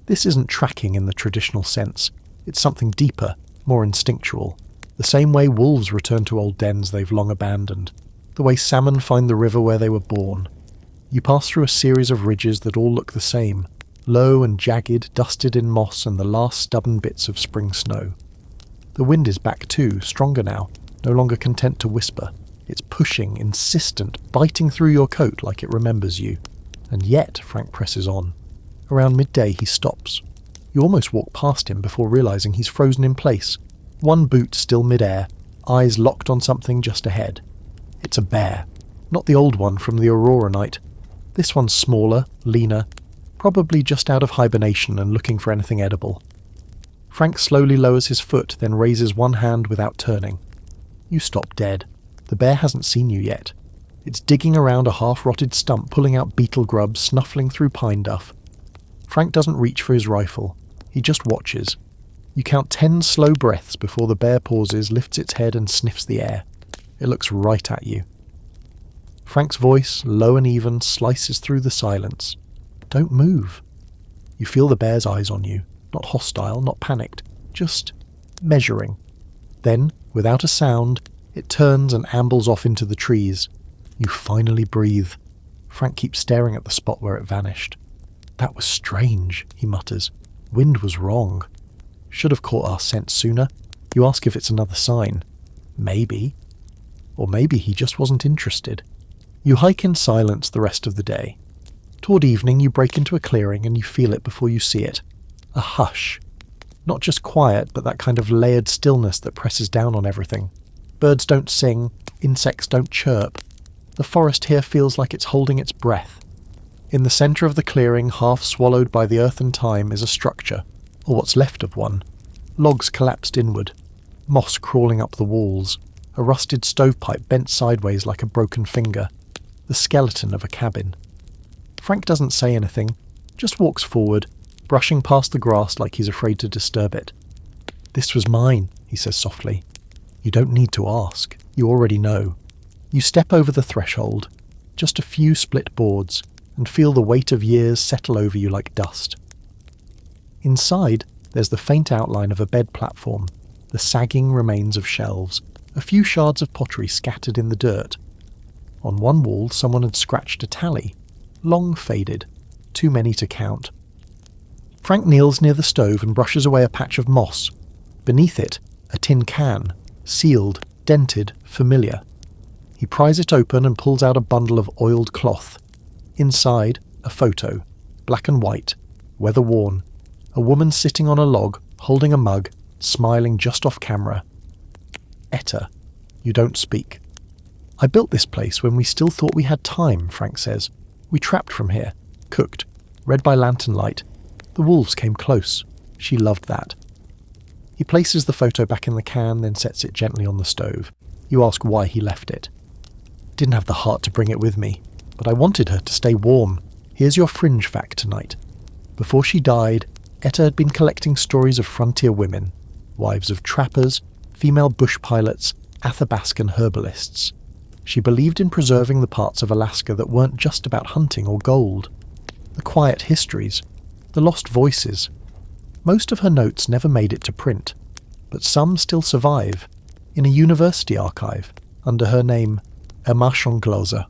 A: This isn't tracking in the traditional sense. It's something deeper, more instinctual. The same way wolves return to old dens they've long abandoned. The way salmon find the river where they were born. You pass through a series of ridges that all look the same. Low and jagged, dusted in moss and the last stubborn bits of spring snow. The wind is back too, stronger now, no longer content to whisper. It's pushing, insistent, biting through your coat like it remembers you. And yet, Frank presses on. Around midday he stops. You almost walk past him before realizing he's frozen in place. One boot still mid-air, eyes locked on something just ahead. It's a bear. Not the old one from the Aurora night. This one's smaller, leaner, probably just out of hibernation and looking for anything edible. Frank slowly lowers his foot, then raises one hand without turning. You stop dead. The bear hasn't seen you yet. It's digging around a half-rotted stump, pulling out beetle grubs, snuffling through pine duff. Frank doesn't reach for his rifle. He just watches. You count 10 slow breaths before the bear pauses, lifts its head and sniffs the air. It looks right at you. Frank's voice, low and even, slices through the silence. Don't move. You feel the bear's eyes on you. Not hostile, not panicked. Just measuring. Then, without a sound, it turns and ambles off into the trees. You finally breathe. Frank keeps staring at the spot where it vanished. That was strange, he mutters. Wind was wrong. Should have caught our scent sooner. You ask if it's another sign. Maybe. Or maybe he just wasn't interested. You hike in silence the rest of the day. Toward evening you break into a clearing and you feel it before you see it. A hush. Not just quiet, but that kind of layered stillness that presses down on everything. Birds don't sing, insects don't chirp. The forest here feels like it's holding its breath. In the centre of the clearing, half swallowed by the earth and time, is a structure, or what's left of one. Logs collapsed inward, moss crawling up the walls, a rusted stovepipe bent sideways like a broken finger, the skeleton of a cabin. Frank doesn't say anything, just walks forward, brushing past the grass like he's afraid to disturb it. "This was mine," he says softly. "You don't need to ask. You already know." You step over the threshold, just a few split boards, and feel the weight of years settle over you like dust. Inside, there's the faint outline of a bed platform, the sagging remains of shelves, a few shards of pottery scattered in the dirt. On one wall, someone had scratched a tally, long faded, too many to count. Frank kneels near the stove and brushes away a patch of moss. Beneath it, a tin can, sealed, dented, familiar. He pries it open and pulls out a bundle of oiled cloth. Inside, a photo, black and white, weather-worn, a woman sitting on a log, holding a mug, smiling just off camera. Etta, you don't speak. "I built this place when we still thought we had time," Frank says. "We trapped from here, cooked, read by lantern light. The wolves came close. She loved that." He places the photo back in the can, then sets it gently on the stove. You ask why he left it. "Didn't have the heart to bring it with me, but I wanted her to stay warm. Here's your fringe fact tonight. Before she died, Etta had been collecting stories of frontier women, wives of trappers, female bush pilots, Athabascan herbalists. She believed in preserving the parts of Alaska that weren't just about hunting or gold. The quiet histories, the lost voices. Most of her notes never made it to print, but some still survive, in a university archive, under her name, Frank Glazer.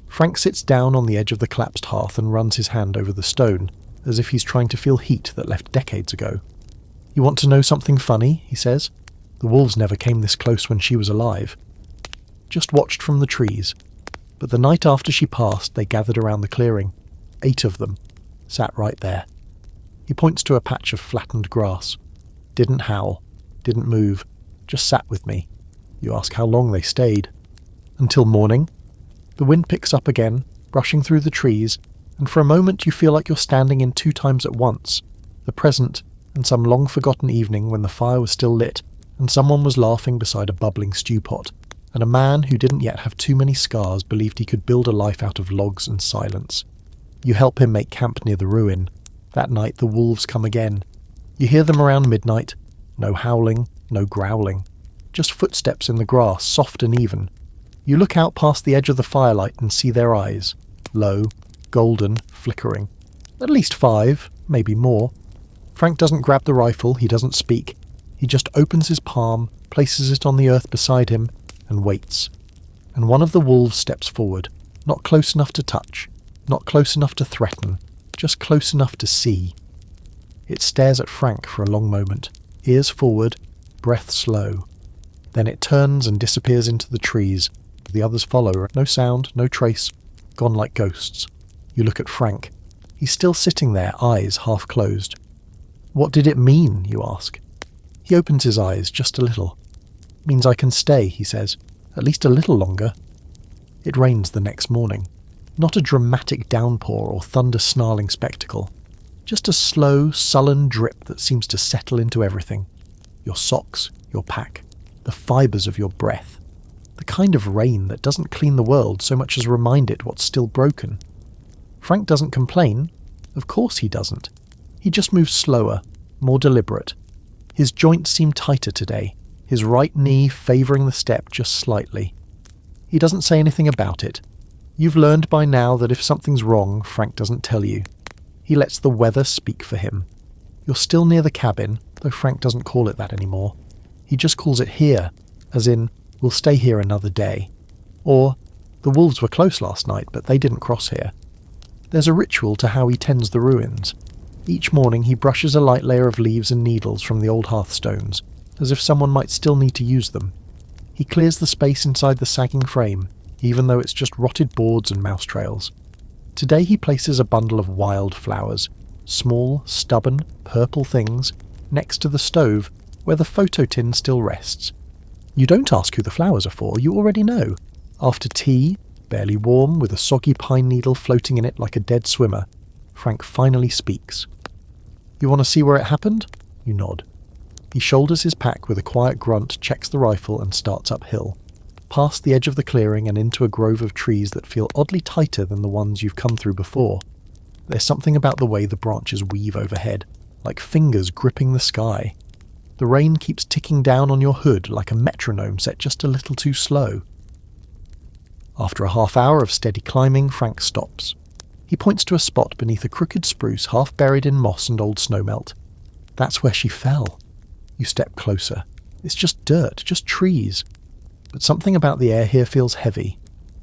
A: Frank sits down on the edge of the collapsed hearth and runs his hand over the stone, as if he's trying to feel heat that left decades ago. "You want to know something funny?" he says. "The wolves never came this close when she was alive. Just watched from the trees. But the night after she passed, they gathered around the clearing. 8 of them. Sat right there." He points to a patch of flattened grass. "Didn't howl. Didn't move. Just sat with me." You ask how long they stayed. "Until morning." The wind picks up again, brushing through the trees, and for a moment you feel like you're standing in 2 times at once. The present, and some long-forgotten evening when the fire was still lit, and someone was laughing beside a bubbling stew pot, and a man who didn't yet have too many scars believed he could build a life out of logs and silence. You help him make camp near the ruin. That night the wolves come again. You hear them around midnight. No howling, no growling. Just footsteps in the grass, soft and even. You look out past the edge of the firelight and see their eyes. Low, golden, flickering. At least 5, maybe more. Frank doesn't grab the rifle, he doesn't speak. He just opens his palm, places it on the earth beside him, and waits. And one of the wolves steps forward, not close enough to touch, not close enough to threaten, just close enough to see. It stares at Frank for a long moment, ears forward, breath slow. Then it turns and disappears into the trees. The others follow, no sound, no trace, gone like ghosts. You look at Frank. He's still sitting there, eyes half closed. "What did it mean?" you ask. He opens his eyes just a little. "Means I can stay," he says. "At least a little longer." It rains the next morning. Not a dramatic downpour or thunder-snarling spectacle. Just a slow, sullen drip that seems to settle into everything. Your socks, your pack, the fibres of your breath. The kind of rain that doesn't clean the world so much as remind it what's still broken. Frank doesn't complain. Of course he doesn't. He just moves slower, more deliberate. His joints seem tighter today, his right knee favouring the step just slightly. He doesn't say anything about it. You've learned by now that if something's wrong, Frank doesn't tell you. He lets the weather speak for him. You're still near the cabin, though Frank doesn't call it that anymore. He just calls it here, as in, we'll stay here another day. Or, the wolves were close last night, but they didn't cross here. There's a ritual to how he tends the ruins. Each morning he brushes a light layer of leaves and needles from the old hearthstones, as if someone might still need to use them. He clears the space inside the sagging frame, even though it's just rotted boards and mouse trails. Today he places a bundle of wild flowers, small, stubborn, purple things, next to the stove where the photo tin still rests. You don't ask who the flowers are for, you already know. After tea, barely warm, with a soggy pine needle floating in it like a dead swimmer, Frank finally speaks. You want to see where it happened? You nod. He shoulders his pack with a quiet grunt, checks the rifle and starts uphill, past the edge of the clearing and into a grove of trees that feel oddly tighter than the ones you've come through before. There's something about the way the branches weave overhead, like fingers gripping the sky. The rain keeps ticking down on your hood like a metronome set just a little too slow. After a half hour of steady climbing, Frank stops. He points to a spot beneath a crooked spruce half buried in moss and old snowmelt. That's where she fell. You step closer. It's just dirt, just trees. But something about the air here feels heavy,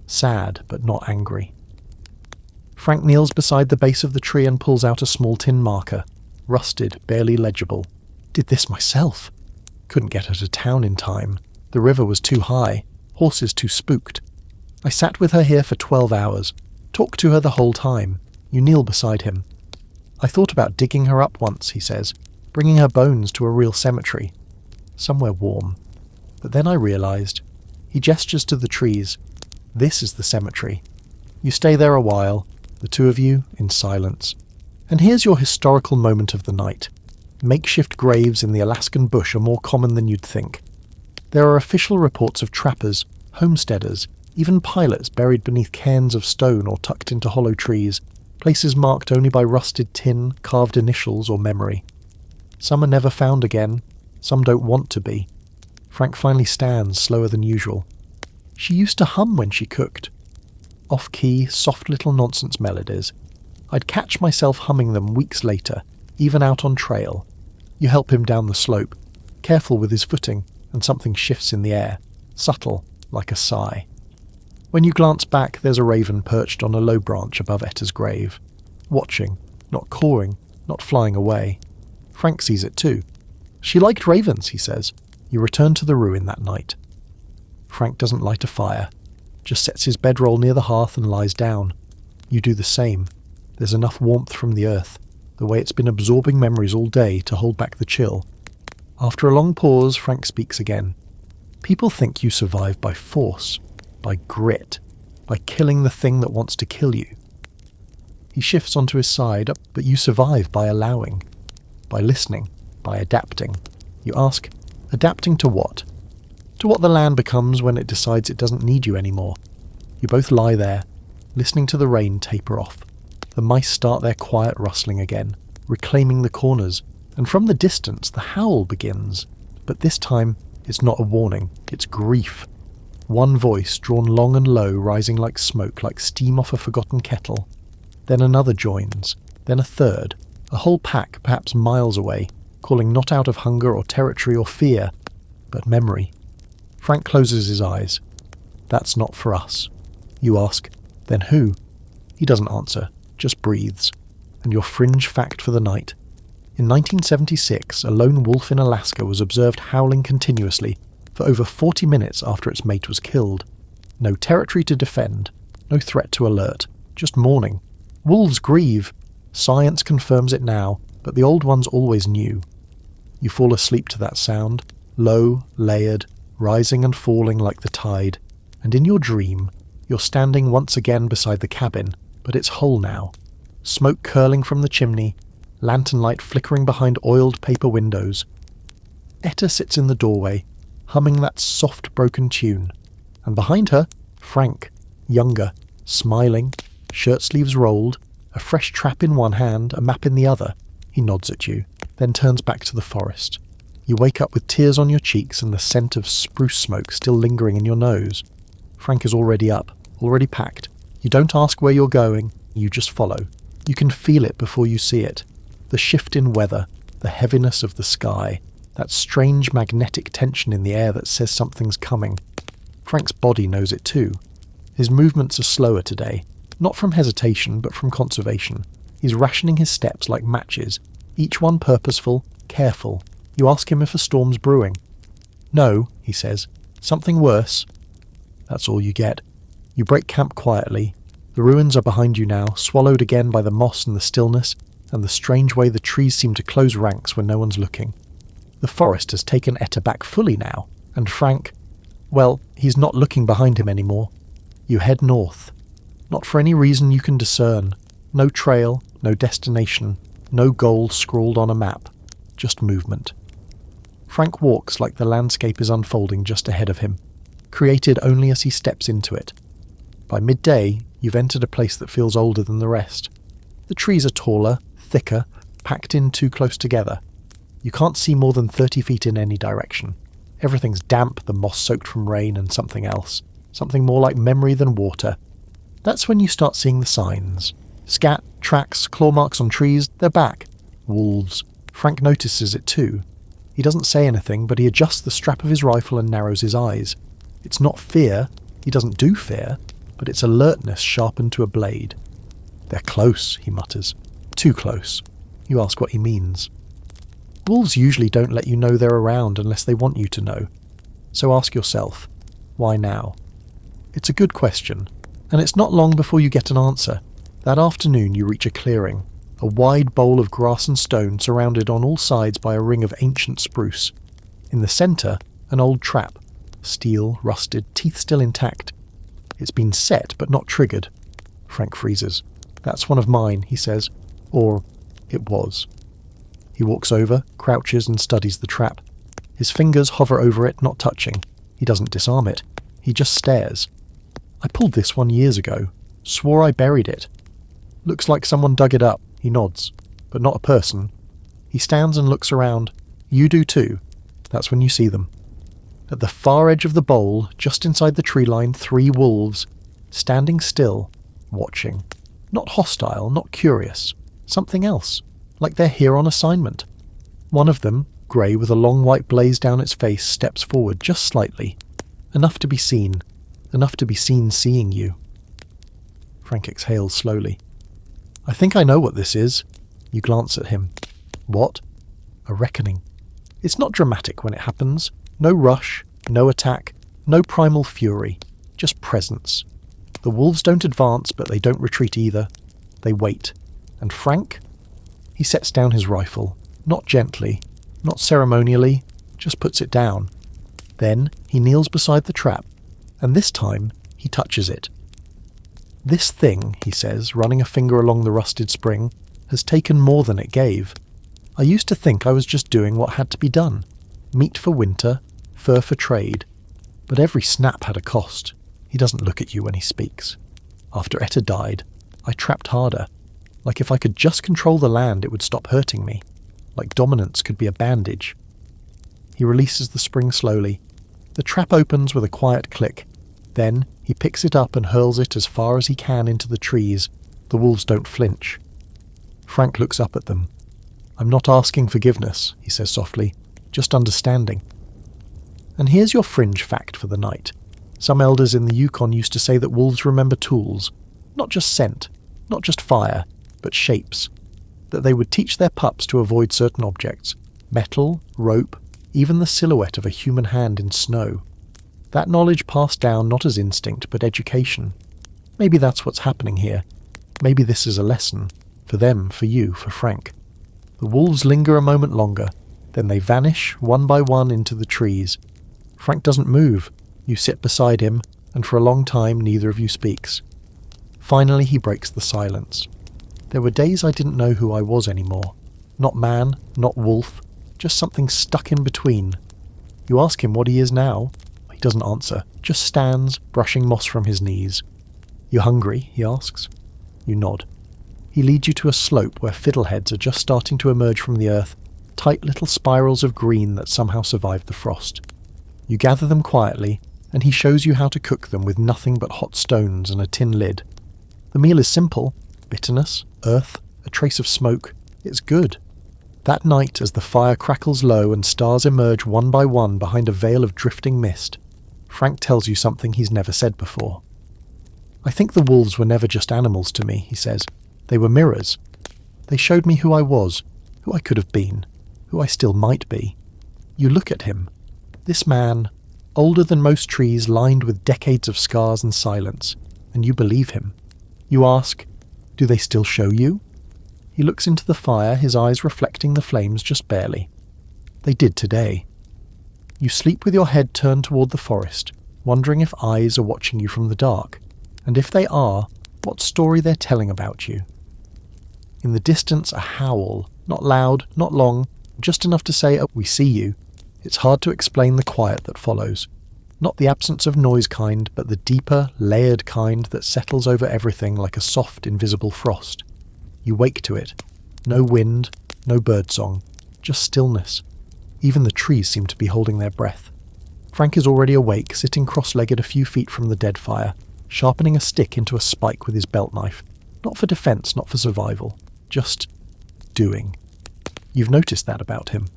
A: sad but not angry. Frank kneels beside the base of the tree and pulls out a small tin marker, rusted, barely legible. Did this myself. Couldn't get her to town in time. The river was too high, horses too spooked. I sat with her here for 12 hours, talked to her the whole time. You kneel beside him. I thought about digging her up once, he says, bringing her bones to a real cemetery, somewhere warm. But then I realised. He gestures to the trees. This is the cemetery. You stay there a while, the two of you, in silence. And here's your historical moment of the night. Makeshift graves in the Alaskan bush are more common than you'd think. There are official reports of trappers, homesteaders, even pilots buried beneath cairns of stone or tucked into hollow trees, places marked only by rusted tin, carved initials or memory. Some are never found again, some don't want to be. Frank finally stands, slower than usual. She used to hum when she cooked. Off-key, soft little nonsense melodies. I'd catch myself humming them weeks later, even out on trail. You help him down the slope, careful with his footing, and something shifts in the air, subtle, like a sigh. When you glance back, there's a raven perched on a low branch above Etta's grave, watching, not cawing, not flying away. Frank sees it too. She liked ravens, he says. You return to the ruin that night. Frank doesn't light a fire, just sets his bedroll near the hearth and lies down. You do the same. There's enough warmth from the earth, the way it's been absorbing memories all day, to hold back the chill. After a long pause, Frank speaks again. People think you survive by force, by grit, by killing the thing that wants to kill you. He shifts onto his side, but you survive by allowing, by listening, by adapting. You ask, adapting to what? To what the land becomes when it decides it doesn't need you anymore. You both lie there, listening to the rain taper off. The mice start their quiet rustling again, reclaiming the corners, and from the distance the howl begins. But this time, it's not a warning, it's grief. One voice, drawn long and low, rising like smoke, like steam off a forgotten kettle. Then another joins, then a third, a whole pack perhaps miles away, calling not out of hunger or territory or fear, but memory. Frank closes his eyes. That's not for us. You ask, then who? He doesn't answer, just breathes. And your fringe fact for the night. In 1976, a lone wolf in Alaska was observed howling continuously for over 40 minutes after its mate was killed. No territory to defend, no threat to alert, just mourning. Wolves grieve. Science confirms it now, but the old ones always knew. You fall asleep to that sound, low, layered, rising and falling like the tide, and in your dream, you're standing once again beside the cabin, but it's whole now. Smoke curling from the chimney, lantern light flickering behind oiled paper windows. Etta sits in the doorway, humming that soft broken tune, and behind her, Frank, younger, smiling, shirt sleeves rolled, a fresh trap in one hand, a map in the other. He nods at you, then turns back to the forest. You wake up with tears on your cheeks and the scent of spruce smoke still lingering in your nose. Frank is already up, already packed. You don't ask where you're going, you just follow. You can feel it before you see it. The shift in weather, the heaviness of the sky, that strange magnetic tension in the air that says something's coming. Frank's body knows it too. His movements are slower today, not from hesitation but from conservation. He's rationing his steps like matches, each one purposeful, careful. You ask him if a storm's brewing. No, he says. Something worse. That's all you get. You break camp quietly. The ruins are behind you now, swallowed again by the moss and the stillness, and the strange way the trees seem to close ranks when no one's looking. The forest has taken Etta back fully now, and Frank, Well, he's not looking behind him anymore. You head north. Not for any reason you can discern. No trail, no destination, no goal scrawled on a map. Just movement. Frank walks like the landscape is unfolding just ahead of him, created only as he steps into it. By midday, you've entered a place that feels older than the rest. The trees are taller, thicker, packed in too close together. You can't see more than 30 feet in any direction. Everything's damp, the moss soaked from rain, and something else. Something more like memory than water. That's when you start seeing the signs. Scat, tracks, claw marks on trees, they're back. Wolves. Frank notices it too. He doesn't say anything, but he adjusts the strap of his rifle and narrows his eyes. It's not fear, he doesn't do fear, but it's alertness sharpened to a blade. They're close, he mutters. Too close. You ask what he means. Wolves usually don't let you know they're around unless they want you to know. So ask yourself, why now? It's a good question, and it's not long before you get an answer. That afternoon you reach a clearing, a wide bowl of grass and stone surrounded on all sides by a ring of ancient spruce. In the centre, an old trap. Steel, rusted, teeth still intact. It's been set but not triggered. Frank freezes. That's one of mine, he says. Or, it was. He walks over, crouches and studies the trap. His fingers hover over it, not touching. He doesn't disarm it. He just stares. I pulled this one years ago. Swore I buried it. Looks like someone dug it up. He nods. But not a person. He stands and looks around. You do too. That's when you see them. At the far edge of the bowl, just inside the tree line, 3 wolves, standing still, watching. Not hostile, not curious. Something else. Like they're here on assignment. One of them, grey with a long white blaze down its face, steps forward just slightly. Enough to be seen. Enough to be seen seeing you. Frank exhales slowly. I think I know what this is. You glance at him. What? A reckoning. It's not dramatic when it happens. No rush, no attack, no primal fury. Just presence. The wolves don't advance, but they don't retreat either. They wait. And Frank? He sets down his rifle. Not gently, not ceremonially, just puts it down. Then he kneels beside the trap, and this time he touches it. This thing, he says, running a finger along the rusted spring, has taken more than it gave. I used to think I was just doing what had to be done. Meat for winter, fur for trade. But every snap had a cost. He doesn't look at you when he speaks. After Etta died, I trapped harder. Like if I could just control the land, it would stop hurting me. Like dominance could be a bandage. He releases the spring slowly. The trap opens with a quiet click. Then he picks it up and hurls it as far as he can into the trees. The wolves don't flinch. Frank looks up at them. I'm not asking forgiveness, he says softly, just understanding. And here's your fringe fact for the night. Some elders in the Yukon used to say that wolves remember tools. Not just scent, not just fire, but shapes. That they would teach their pups to avoid certain objects. Metal, rope, even the silhouette of a human hand in snow. That knowledge passed down not as instinct, but education. Maybe that's what's happening here. Maybe this is a lesson. For them, for you, for Frank. The wolves linger a moment longer. Then they vanish, one by one, into the trees. Frank doesn't move. You sit beside him, and for a long time neither of you speaks. Finally he breaks the silence. There were days I didn't know who I was anymore. Not man, not wolf, just something stuck in between. You ask him what he is now. He doesn't answer, just stands, brushing moss from his knees. You hungry? He asks. You nod. He leads you to a slope where fiddleheads are just starting to emerge from the earth, tight little spirals of green that somehow survived the frost. You gather them quietly, and he shows you how to cook them with nothing but hot stones and a tin lid. The meal is simple. Bitterness, earth, a trace of smoke. It's good. That night, as the fire crackles low and stars emerge one by one behind a veil of drifting mist, Frank tells you something he's never said before. I think the wolves were never just animals to me, he says. They were mirrors. They showed me who I was, who I could have been, who I still might be. You look at him. This man, older than most trees, lined with decades of scars and silence, and you believe him. You ask, do they still show you? He looks into the fire, his eyes reflecting the flames just barely. They did today. You sleep with your head turned toward the forest. wondering if eyes are watching you from the dark, and if they are, what story they're telling about you. In the distance, a howl, not loud, not long, just enough to say, "Oh, we see you." It's hard to explain the quiet that follows. Not the absence of noise kind, but the deeper, layered kind that settles over everything like a soft, invisible frost. You wake to it. No wind, no birdsong, just stillness. Even the trees seem to be holding their breath. Frank is already awake, sitting cross-legged a few feet from the dead fire, sharpening a stick into a spike with his belt knife. Not for defense, not for survival. Just doing. You've noticed that about him.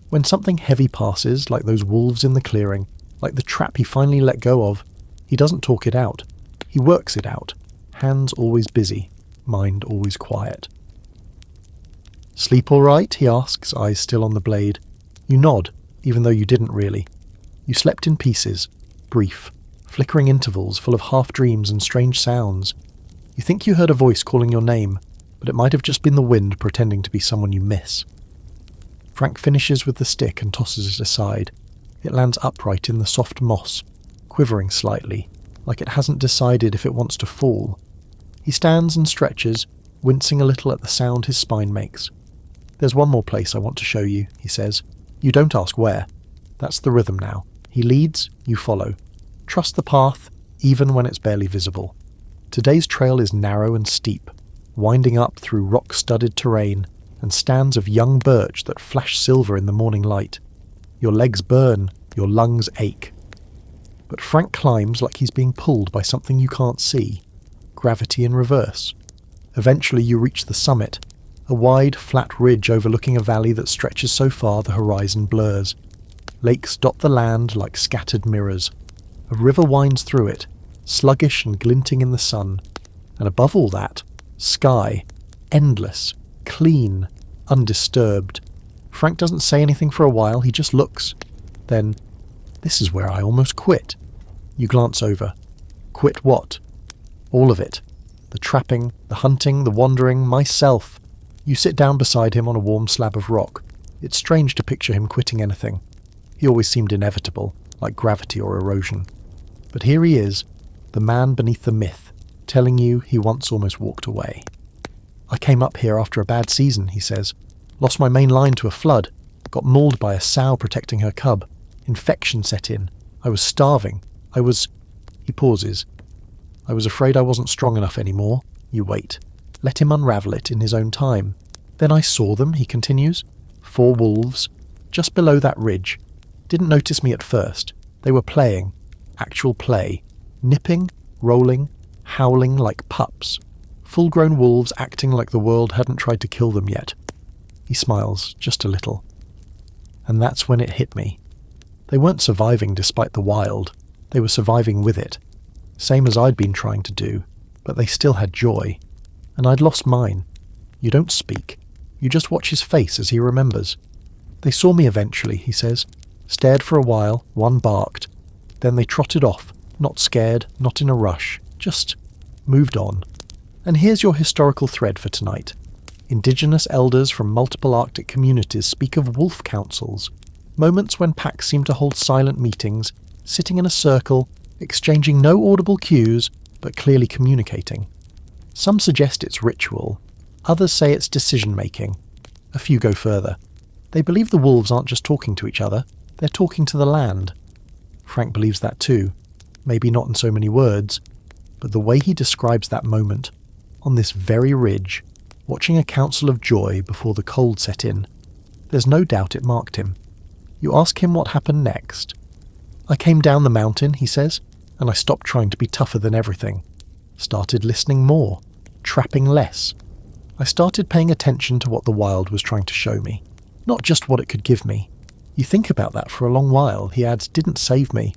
A: When something heavy passes, like those wolves in the clearing, like the trap he finally let go of, he doesn't talk it out. He works it out. Hands always busy, mind always quiet. "Sleep all right?" he asks, eyes still on the blade. You nod, even though you didn't really. You slept in pieces, brief, flickering intervals full of half-dreams and strange sounds. You think you heard a voice calling your name, but it might have just been the wind pretending to be someone you miss. Frank finishes with the stick and tosses it aside. It lands upright in the soft moss, quivering slightly, like it hasn't decided if it wants to fall. He stands and stretches, wincing a little at the sound his spine makes. "There's one more place I want to show you," he says. You don't ask where. That's the rhythm now. He leads, you follow. Trust the path, even when it's barely visible. Today's trail is narrow and steep, winding up through rock-studded terrain and stands of young birch that flash silver in the morning light. Your legs burn, your lungs ache. But Frank climbs like he's being pulled by something you can't see. Gravity in reverse. Eventually you reach the summit, a wide, flat ridge overlooking a valley that stretches so far the horizon blurs. Lakes dot the land like scattered mirrors. A river winds through it, sluggish and glinting in the sun. And above all that, sky, endless, clean, undisturbed. Frank doesn't say anything for a while, he just looks. Then, "This is where I almost quit." You glance over. Quit what? All of it. The trapping, the hunting, the wandering, myself. You sit down beside him on a warm slab of rock. It's strange to picture him quitting anything. He always seemed inevitable, like gravity or erosion. But here he is, the man beneath the myth, telling you he once almost walked away. "I came up here after a bad season," he says. "Lost my main line to a flood. Got mauled by a sow protecting her cub. Infection set in. I was starving. He pauses. "I was afraid I wasn't strong enough anymore." You wait. Let him unravel it in his own time. "Then I saw them," he continues. 4 wolves, just below that ridge. Didn't notice me at first. They were playing. Actual play. Nipping, rolling, howling like pups. Full-grown wolves acting like the world hadn't tried to kill them yet." He smiles, just a little. "And that's when it hit me. They weren't surviving despite the wild. They were surviving with it. Same as I'd been trying to do, but they still had joy. And I'd lost mine. You don't speak. You just watch his face as he remembers. They saw me eventually," he says. "Stared for a while, one barked. Then they trotted off, not scared, not in a rush, just moved on." And here's your historical thread for tonight. Indigenous elders from multiple Arctic communities speak of wolf councils, moments when packs seem to hold silent meetings, sitting in a circle, exchanging no audible cues, but clearly communicating. Some suggest it's ritual, others say it's decision-making. A few go further. They believe the wolves aren't just talking to each other, they're talking to the land. Frank believes that too, maybe not in so many words, but the way he describes that moment, on this very ridge, watching a council of joy before the cold set in, there's no doubt it marked him. You ask him what happened next. "I came down the mountain," he says, "and I stopped trying to be tougher than everything. Started listening more, trapping less. I started paying attention to what the wild was trying to show me, not just what it could give me. You think about that for a long while," he adds. "Didn't save me.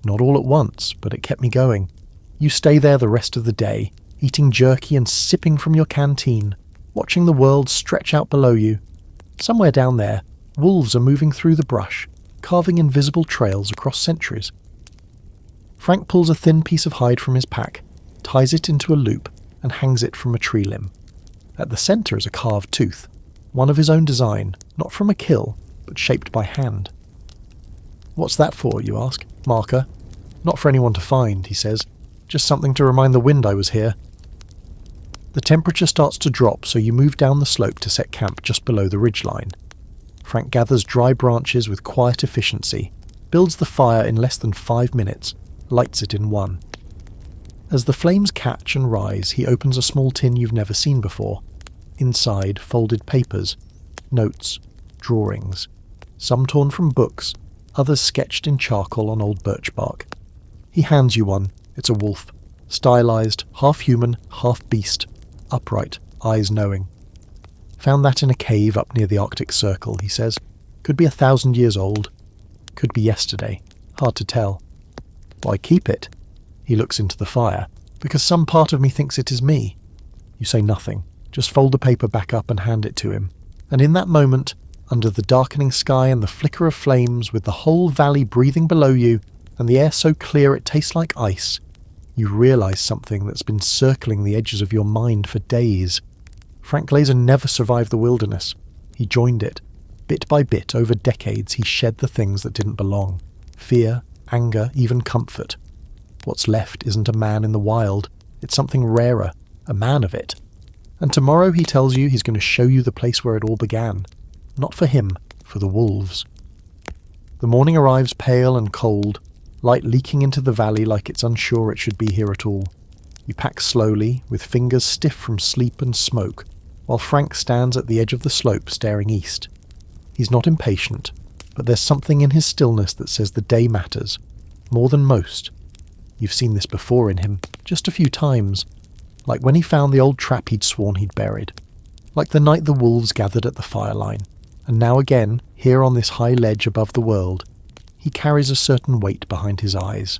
A: Not all at once, but it kept me going. You stay there the rest of the day, eating jerky and sipping from your canteen, watching the world stretch out below you. Somewhere down there, wolves are moving through the brush, carving invisible trails across centuries." Frank pulls a thin piece of hide from his pack, ties it into a loop, and hangs it from a tree limb. At the centre is a carved tooth, one of his own design, not from a kill, but shaped by hand. "What's that for?" you ask. "Marker?" Not for anyone to find, he says. Just something to remind the wind I was here. The temperature starts to drop, so you move down the slope to set camp just below the ridgeline. Frank gathers dry branches with quiet efficiency, builds the fire in less than 5 minutes, lights it in 1. As the flames catch and rise, he opens a small tin you've never seen before. Inside, folded papers, notes, drawings, some torn from books, others sketched in charcoal on old birch bark. He hands you one. It's a wolf, stylized, half human, half beast, upright, eyes knowing. Found that in a cave up near the Arctic Circle, he says. Could be 1,000 years old. Could be yesterday. Hard to tell. Why keep it? He looks into the fire. Because some part of me thinks it is me. You say nothing. Just fold the paper back up and hand it to him. And in that moment, under the darkening sky and the flicker of flames, with the whole valley breathing below you, and the air so clear it tastes like ice, you realise something that's been circling the edges of your mind for days. Frank Glazer never survived the wilderness. He joined it. Bit by bit, over decades, he shed the things that didn't belong. Fear, anger, even comfort. What's left isn't a man in the wild. It's something rarer, a man of it. And tomorrow he tells you he's going to show you the place where it all began. Not for him, for the wolves. The morning arrives pale and cold, light leaking into the valley like it's unsure it should be here at all. You pack slowly, with fingers stiff from sleep and smoke, while Frank stands at the edge of the slope staring east. He's not impatient, but there's something in his stillness that says the day matters, more than most. You've seen this before in him, just a few times, like when he found the old trap he'd sworn he'd buried, like the night the wolves gathered at the fire line, and now again, here on this high ledge above the world, he carries a certain weight behind his eyes.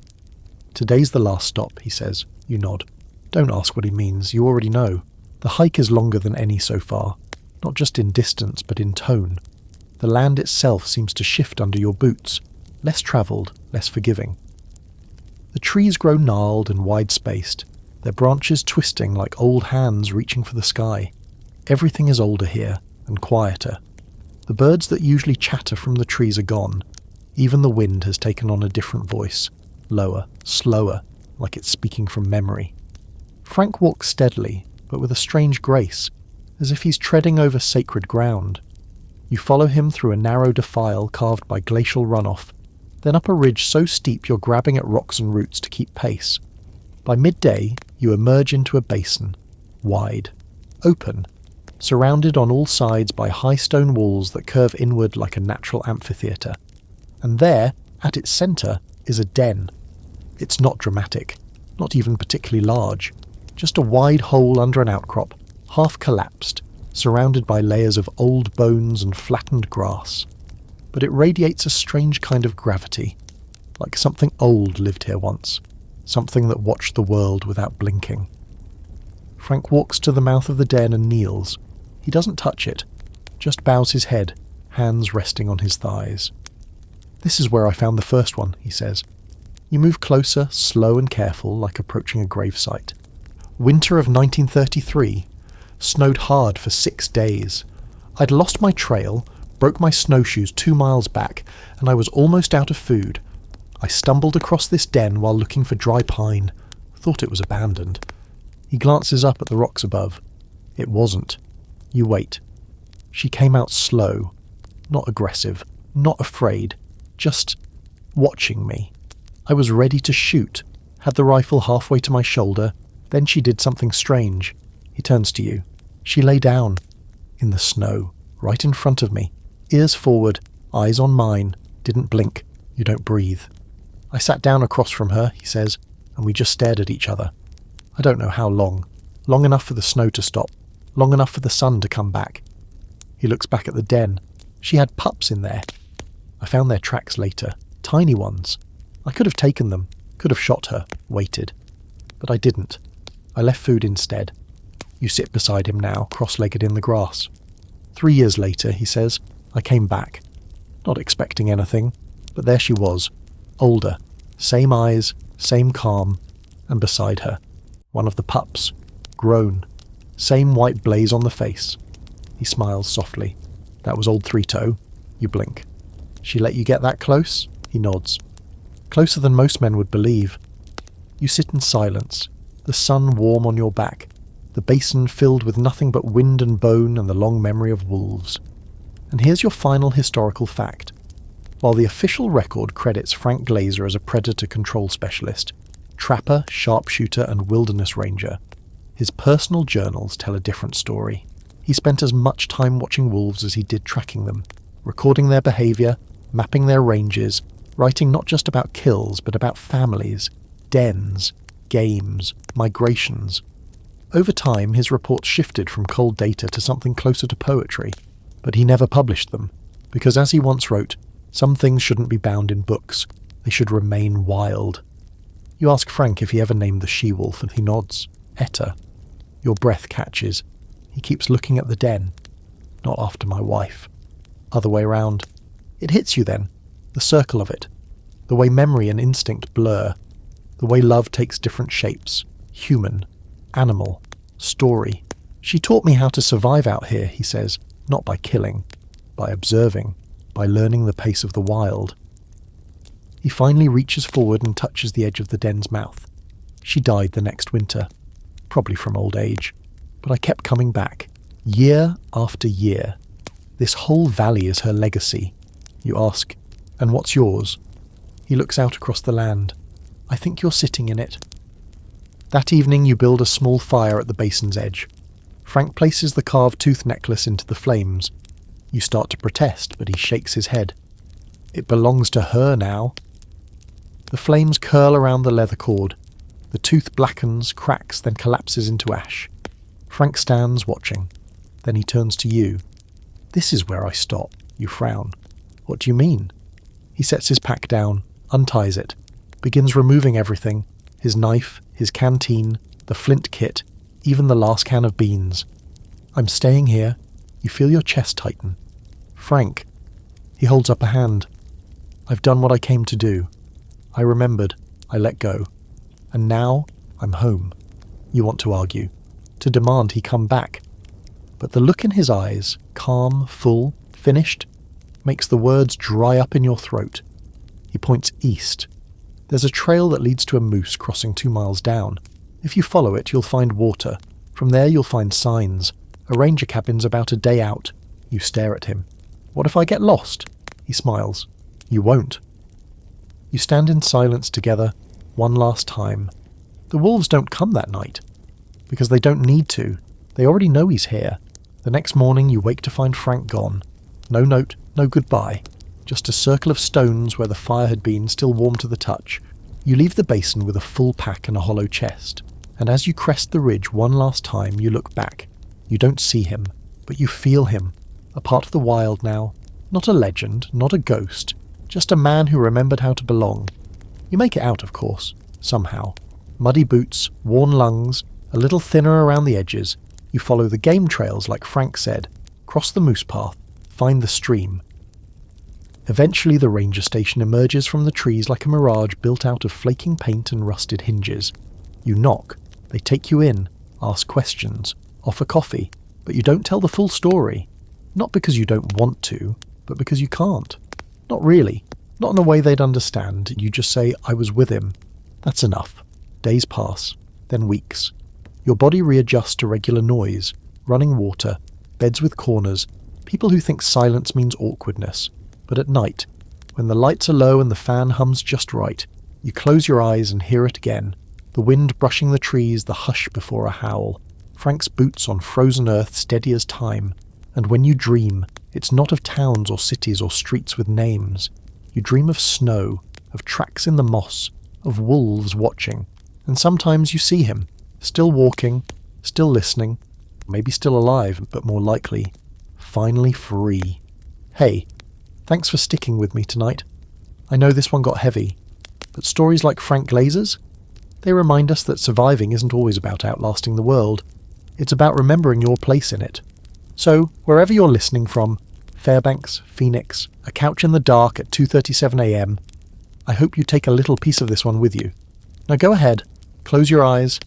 A: Today's the last stop, he says. You nod. Don't ask what he means, you already know. The hike is longer than any so far, not just in distance but in tone. The land itself seems to shift under your boots, less travelled, less forgiving. The trees grow gnarled and wide-spaced, their branches twisting like old hands reaching for the sky. Everything is older here, and quieter. The birds that usually chatter from the trees are gone. Even the wind has taken on a different voice, lower, slower, like it's speaking from memory. Frank walks steadily, but with a strange grace, as if he's treading over sacred ground. You follow him through a narrow defile carved by glacial runoff, then up a ridge so steep you're grabbing at rocks and roots to keep pace. By midday, you emerge into a basin, wide, open, surrounded on all sides by high stone walls that curve inward like a natural amphitheatre. And there, at its centre, is a den. It's not dramatic, not even particularly large, just a wide hole under an outcrop, half collapsed, surrounded by layers of old bones and flattened grass. But it radiates a strange kind of gravity, like something old lived here once, something that watched the world without blinking. Frank walks to the mouth of the den and kneels. He doesn't touch it, just bows his head, hands resting on his thighs. This is where I found the first one, he says. You move closer, slow and careful, like approaching a gravesite. Winter of 1933. Snowed hard for 6 days. I'd lost my trail, broke my snowshoes 2 miles back, and I was almost out of food. I stumbled across this den while looking for dry pine. Thought it was abandoned. He glances up at the rocks above. It wasn't. You wait. She came out slow, not aggressive, not afraid, just watching me. I was ready to shoot, had the rifle halfway to my shoulder, then she did something strange. He turns to you. She lay down, in the snow, right in front of me, ears forward, eyes on mine, didn't blink, you don't breathe. I sat down across from her, he says, and we just stared at each other. I don't know how long. Long enough for the snow to stop, long enough for the sun to come back. He looks back at the den. She had pups in there. I found their tracks later, tiny ones. I could have taken them, could have shot her, waited. But I didn't. I left food instead. You sit beside him now, cross-legged in the grass. 3 years later, he says, I came back. Not expecting anything, but there she was, older, same eyes, same calm, and beside her, one of the pups, grown, same white blaze on the face. He smiles softly. That was old Three-Toe. You blink. She let you get that close? He nods. closer than most men would believe. You sit in silence, the sun warm on your back, the basin filled with nothing but wind and bone and the long memory of wolves. And here's your final historical fact. While the official record credits Frank Glazer as a predator control specialist, trapper, sharpshooter and wilderness ranger, his personal journals tell a different story. He spent as much time watching wolves as he did tracking them, recording their behaviour, mapping their ranges, writing not just about kills but about families, dens, games, migrations. Over time, his reports shifted from cold data to something closer to poetry, but he never published them, because as he once wrote, some things shouldn't be bound in books, they should remain wild. You ask Frank if he ever named the she-wolf, and he nods. Etta. Your breath catches. He keeps looking at the den. Not after my wife. Other way round. It hits you then, the circle of it, the way memory and instinct blur, the way love takes different shapes, human, animal, story. She taught me how to survive out here, he says, not by killing, by observing, by learning the pace of the wild. He finally reaches forward and touches the edge of the den's mouth. She died the next winter, probably from old age, but I kept coming back, year after year. This whole valley is her legacy. You ask, and what's yours? He looks out across the land. I think you're sitting in it. That evening you build a small fire at the basin's edge. Frank places the carved tooth necklace into the flames. You start to protest, but he shakes his head. It belongs to her now. The flames curl around the leather cord. The tooth blackens, cracks, then collapses into ash. Frank stands watching. Then he turns to you. This is where I stop. You frown. What do you mean? He sets his pack down, unties it, begins removing everything, his knife, his canteen, the flint kit, even the last can of beans. I'm staying here. You feel your chest tighten. Frank. He holds up a hand. I've done what I came to do. I remembered. I let go. And now I'm home. You want to argue, to demand he come back. But the look in his eyes, calm, full, finished, makes the words dry up in your throat. He points east. There's a trail that leads to a moose crossing 2 miles down. If you follow it, you'll find water. From there you'll find signs. A ranger cabin's about a day out. You stare at him. What if I get lost? He smiles. You won't. You stand in silence together, one last time. The wolves don't come that night. Because they don't need to. They already know he's here. The next morning you wake to find Frank gone. No note, no goodbye. Just a circle of stones where the fire had been, still warm to the touch. You leave the basin with a full pack and a hollow chest. And as you crest the ridge one last time, you look back. You don't see him, but you feel him. A part of the wild now. Not a legend, not a ghost. Just a man who remembered how to belong. You make it out, of course. Somehow. Muddy boots, worn lungs, a little thinner around the edges. You follow the game trails like Frank said. Cross the moose path. Find the stream. Eventually the ranger station emerges from the trees like a mirage built out of flaking paint and rusted hinges. You knock. They take you in, ask questions, offer coffee, but you don't tell the full story. Not because you don't want to, but because you can't. Not really. Not in a way they'd understand. You just say, I was with him. That's enough. Days pass, then weeks. Your body readjusts to regular noise, running water, beds with corners, people who think silence means awkwardness. But at night, when the lights are low and the fan hums just right, you close your eyes and hear it again. The wind brushing the trees, the hush before a howl. Frank's boots on frozen earth steady as time. And when you dream, it's not of towns or cities or streets with names. You dream of snow, of tracks in the moss, of wolves watching. And sometimes you see him, still walking, still listening, maybe still alive, but more likely, finally free. Hey, thanks for sticking with me tonight. I know this one got heavy, but stories like Frank Glazer's, they remind us that surviving isn't always about outlasting the world. It's about remembering your place in it. So, wherever you're listening from, Fairbanks, Phoenix, a couch in the dark at 2:37 a.m, I hope you take a little piece of this one with you. Now go ahead, close your eyes.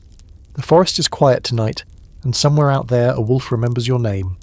A: The forest is quiet tonight, and somewhere out there a wolf remembers your name.